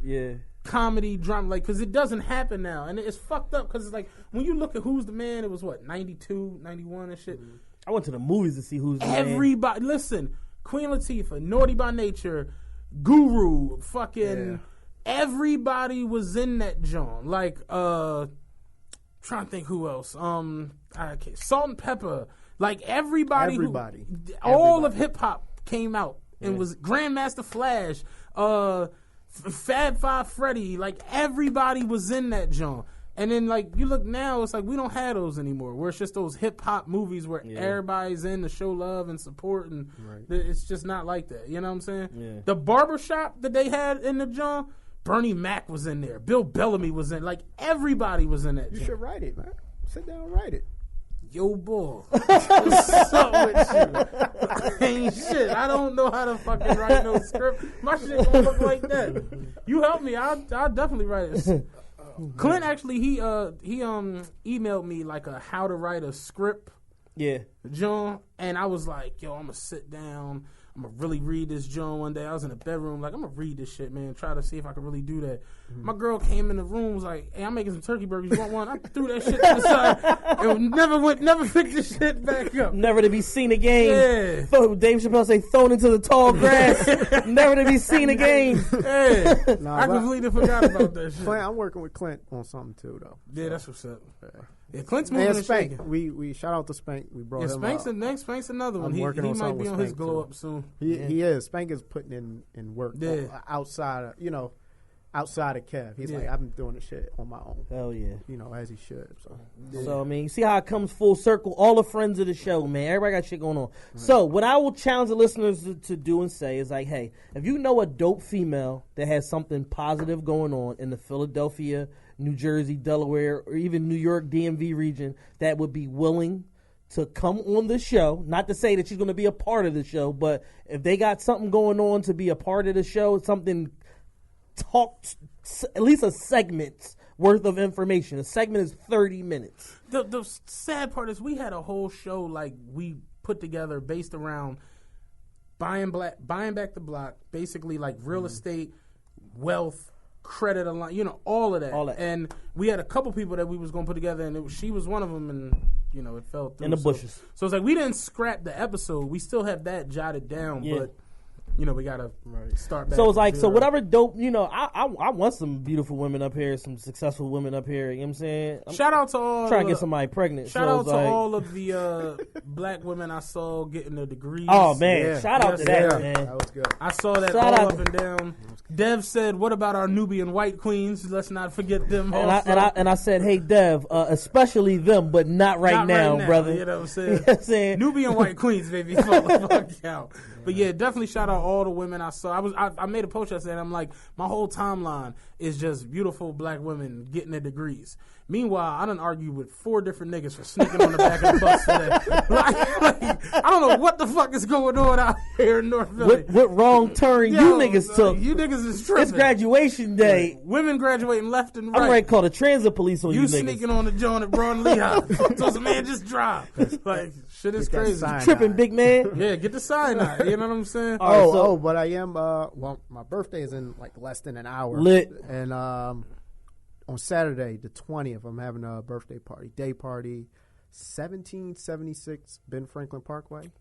Speaker 2: comedy drama, like, because it doesn't happen now. And it's fucked up because it's like, when you look at Who's the Man, it was what, 92, 91 and shit?
Speaker 1: I went to the movies to see Who's the Man.
Speaker 2: Everybody, listen, Queen Latifah, Naughty by Nature, Guru, fucking, everybody was in that joint. Like, trying to think who else. Salt and Pepper. Like everybody. All of hip hop came out and was Grandmaster Flash, Fab Five Freddy. Like everybody was in that joint. And then like you look now, it's like we don't have those anymore. Where it's just those hip hop movies where everybody's in to show love and support, and it's just not like that. You know what I'm saying? Yeah. The barbershop that they had in the joint, Bernie Mac was in there. Bill Bellamy was in. Like everybody was in that.
Speaker 3: You should write it, man. Sit down and write it.
Speaker 2: Yo, boy, what's up with you? Ain't shit. I don't know how to fucking write no script. My shit gonna look like that. You help me. I'll definitely write it. Clint actually he emailed me like a how to write a script. Yeah, John, and I was like, yo, I'm gonna sit down. I'm gonna really read this John one day. I was in the bedroom, like I'm gonna read this shit, man. Try to see if I can really do that. My girl came in the room, was like, "Hey, I'm making some turkey burgers. You want one?" I threw that shit to the side. It never picked the shit back up.
Speaker 1: Never to be seen again. Yeah. Dave Chappelle say, "Thrown into the tall grass." Never to be seen again.
Speaker 2: Yeah. I completely forgot about that shit.
Speaker 3: Clint, I'm working with Clint on something too, though.
Speaker 2: Yeah, that's what's up. Yeah, Clint's moving and
Speaker 3: Spank.
Speaker 2: shaking.
Speaker 3: We shout out to Spank. We brought him
Speaker 2: Spank's
Speaker 3: up.
Speaker 2: Spank's another one. He
Speaker 3: working on
Speaker 2: might be on his
Speaker 3: Spank
Speaker 2: glow
Speaker 3: too.
Speaker 2: up soon.
Speaker 3: He is. Spank is putting in work outside of, outside of Kev. He's like, I've been doing this shit on my own.
Speaker 1: Hell yeah.
Speaker 3: As he should.
Speaker 1: So I mean, you see how it comes full circle? All the friends of the show, man. Everybody got shit going on. Right. So what I will challenge the listeners to do and say is like, hey, if you know a dope female that has something positive going on in the Philadelphia, New Jersey, Delaware, or even New York DMV region that would be willing to come on the show, not to say that she's going to be a part of the show, but if they got something going on to be a part of the show, something talked, at least a segment's worth of information. A segment is 30 minutes.
Speaker 2: The sad part is we had a whole show like we put together based around buying back the block, basically like real estate, wealth, credit align, all of that. And we had a couple people that we was going to put together, and she was one of them, and it fell through.
Speaker 1: In the bushes.
Speaker 2: So it's like we didn't scrap the episode. We still have that jotted down, but we gotta start back.
Speaker 1: So it's like, whatever dope, I want some beautiful women up here, some successful women up here. You know what I'm saying?
Speaker 2: Shout out to all.
Speaker 1: Trying to get somebody pregnant.
Speaker 2: Shout out to all of the black women I saw getting their degrees.
Speaker 1: Oh man, shout out to that, man.
Speaker 3: That was good.
Speaker 2: I saw that all up and down. Dev said, "What about our Nubian white queens? Let's not forget them."
Speaker 1: And I said, "Hey, Dev, especially them, but not right now, brother."
Speaker 2: You know what I'm saying? Nubian white queens, baby, fall the fuck out. But yeah, definitely shout out all the women I saw. I made a post yesterday, and I'm like, my whole timeline is just beautiful black women getting their degrees. Meanwhile, I done argued with 4 different niggas for sneaking on the back of the bus today. I don't know what the fuck is going on out here in North Philly.
Speaker 1: What wrong turn you niggas took?
Speaker 2: You niggas is tripping.
Speaker 1: It's graduation day.
Speaker 2: Women graduating left and right.
Speaker 1: I'm ready to call the transit police on you niggas.
Speaker 2: You sneaking on the joint at Broad and Lehigh. So the man just drive. Like, shit is crazy.
Speaker 1: Tripping, big man.
Speaker 2: Yeah, get the sign out. You know what I'm saying?
Speaker 3: But I am, my birthday is in like less than an hour.
Speaker 1: Lit.
Speaker 3: And on Saturday, the 20th, I'm having a birthday party, day party, 1776 Ben Franklin Parkway.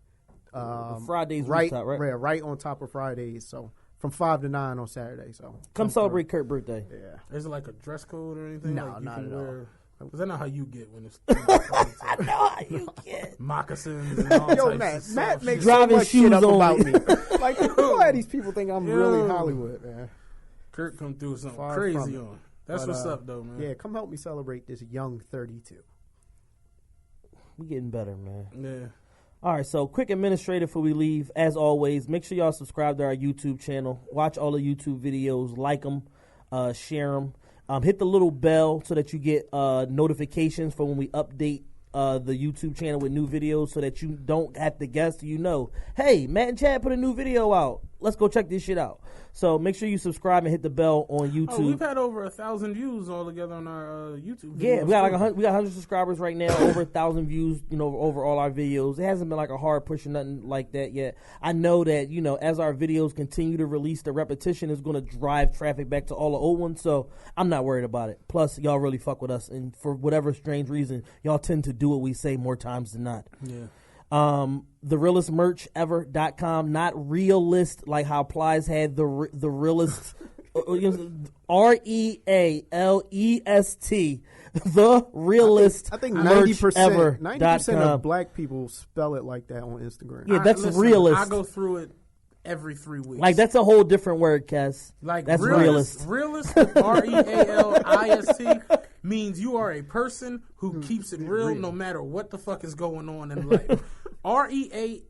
Speaker 1: Friday's
Speaker 3: right,
Speaker 1: rooftop, right?
Speaker 3: Right on top of Fridays. So from 5 to 9 on Saturday. So
Speaker 1: come celebrate Kurt's birthday.
Speaker 3: Yeah.
Speaker 2: Is it like a dress code or anything?
Speaker 3: No,
Speaker 2: like
Speaker 3: not at all.
Speaker 2: Because I know how you get when it's.
Speaker 1: I know how you get.
Speaker 2: Moccasins and all
Speaker 3: Yo,
Speaker 2: types
Speaker 3: Matt makes
Speaker 1: driving
Speaker 3: so much
Speaker 1: shoes
Speaker 3: shit up
Speaker 1: only.
Speaker 3: about me. Like, why these people think I'm really Hollywood, man?
Speaker 2: Kurt come through with something
Speaker 3: Far
Speaker 2: crazy on. That's what's up, though, man.
Speaker 3: Yeah, come help me celebrate this young 32.
Speaker 1: We getting better, man.
Speaker 2: Yeah.
Speaker 1: All right, so quick administrative before we leave. As always, make sure y'all subscribe to our YouTube channel. Watch all the YouTube videos. Like them. Share them. Hit the little bell so that you get notifications for when we update the YouTube channel with new videos so that you don't have to guess. Hey, Matt and Chad put a new video out. Let's go check this shit out. So make sure you subscribe and hit the bell on YouTube.
Speaker 2: Oh, we've had over 1,000 views all together on our YouTube videos.
Speaker 1: Yeah, we got 100 subscribers right now, over 1,000 views, over all our videos. It hasn't been like a hard push or nothing like that yet. I know that, as our videos continue to release, the repetition is going to drive traffic back to all the old ones, so I'm not worried about it. Plus, y'all really fuck with us, and for whatever strange reason, y'all tend to do what we say more times than not.
Speaker 2: Yeah.
Speaker 1: TheRealestMerchEver.com, not realist like how Plies had the realest REALEST, the realist.
Speaker 3: I think
Speaker 1: merch
Speaker 3: 90% of black people spell it like that on Instagram.
Speaker 1: Yeah, that's realist.
Speaker 2: I go through it every 3 weeks.
Speaker 1: Like, that's a whole different word, Cass.
Speaker 2: Like,
Speaker 1: that's realist.
Speaker 2: Realist, REALIST, means you are a person who keeps it real no matter what the fuck is going on in life. REALEST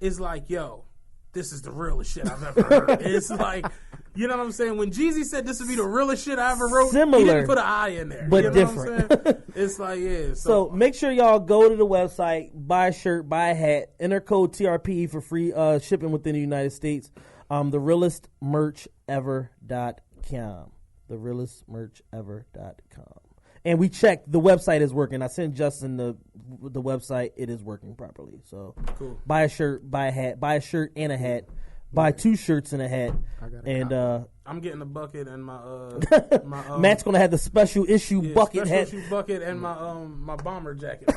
Speaker 2: is like, yo, this is the realest shit I've ever heard. It's like, you know what I'm saying? When Jeezy said this would be the realest shit I ever wrote,
Speaker 1: similar,
Speaker 2: he didn't put an I in there.
Speaker 1: But
Speaker 2: you know
Speaker 1: different.
Speaker 2: What I'm saying? It's like, yeah.
Speaker 1: So make sure y'all go to the website, buy a shirt, buy a hat, enter code TRPE for free shipping within the United States. TheRealestMerchEver.com. TheRealestMerchEver.com. And we checked, the website is working. I sent Justin the website. It is working properly. So
Speaker 2: cool.
Speaker 1: Buy a shirt, buy a hat, buy a shirt and a hat, buy 2 shirts and a hat.
Speaker 2: I'm getting a bucket and my
Speaker 1: Matt's gonna have the special issue bucket hat.
Speaker 2: Special issue bucket and my bomber jacket.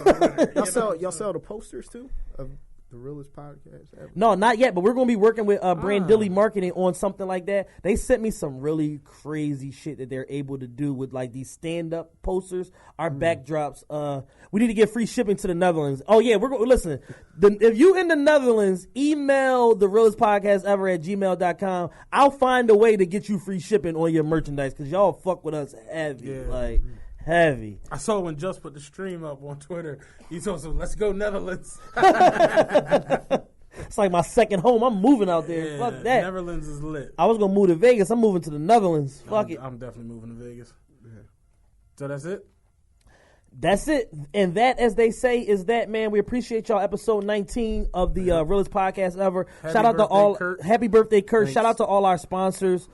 Speaker 3: Y'all sell the posters too of the realest podcast ever?
Speaker 1: No, not yet, but we're going to be working with Brandilly Marketing on something like that. They sent me some really crazy shit that they're able to do with like these stand-up posters, our backdrops. We need to get free shipping to the Netherlands. Oh, yeah, we're going to listen. If you in the Netherlands, email the realest podcast ever at gmail.com. I'll find a way to get you free shipping on your merchandise because y'all fuck with us heavy. Yeah. Heavy.
Speaker 2: I saw when Just put the stream up on Twitter. He told us, "Let's go Netherlands."
Speaker 1: It's like my second home. I'm moving out there.
Speaker 2: Yeah,
Speaker 1: fuck that.
Speaker 2: Netherlands is lit.
Speaker 1: I was gonna move to Vegas. I'm moving to the Netherlands. Fuck it.
Speaker 2: I'm definitely moving to Vegas. Yeah. So that's it.
Speaker 1: That's it. And that, as they say, is that, man. We appreciate y'all. Episode 19 of the realest podcast ever. Shout out to all.
Speaker 2: Kurt.
Speaker 1: Happy birthday, Kurt.
Speaker 2: Thanks.
Speaker 1: Shout out to all our sponsors.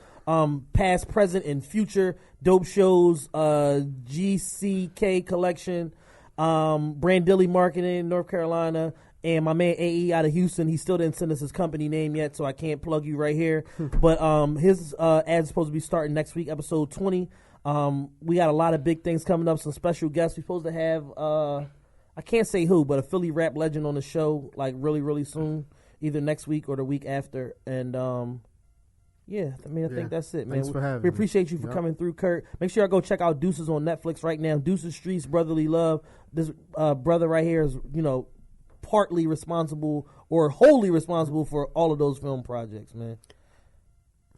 Speaker 1: Past, present, and future. Dope Shows, GCK Collection, Brandilly Marketing, North Carolina, and my man AE out of Houston. He still didn't send us his company name yet, so I can't plug you right here. But his ad's supposed to be starting next week, episode 20. We got a lot of big things coming up, some special guests. We're supposed to have, I can't say who, but a Philly rap legend on the show, like really, really soon, either next week or the week after. And yeah, I think that's it, man.
Speaker 3: Thanks for having
Speaker 1: me. We appreciate you for coming through, Kurt. Make sure y'all go check out Deuces on Netflix right now. Deuces Streets, Brotherly Love. This brother right here is, partly responsible or wholly responsible for all of those film projects, man.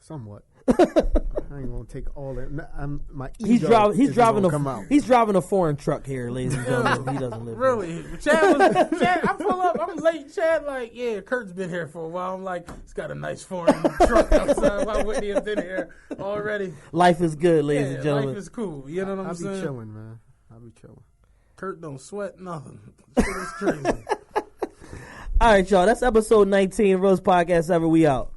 Speaker 3: Somewhat. I ain't gonna take all that. My
Speaker 1: he's driving a foreign truck here, ladies and gentlemen. He doesn't live
Speaker 2: really. Chad, I pull up. I'm late. Chad, like, yeah, Kurt's been here for a while. I'm like, he's got a nice foreign truck outside. Why wouldn't he have been here already?
Speaker 1: Life is good, ladies and gentlemen.
Speaker 2: Life is cool. You know what I'm saying?
Speaker 3: I'll be chilling, man. I'll be chilling.
Speaker 2: Kurt don't sweat nothing. Shit is crazy.
Speaker 1: All right, y'all. That's episode 19 of Rose Podcast Ever. We out.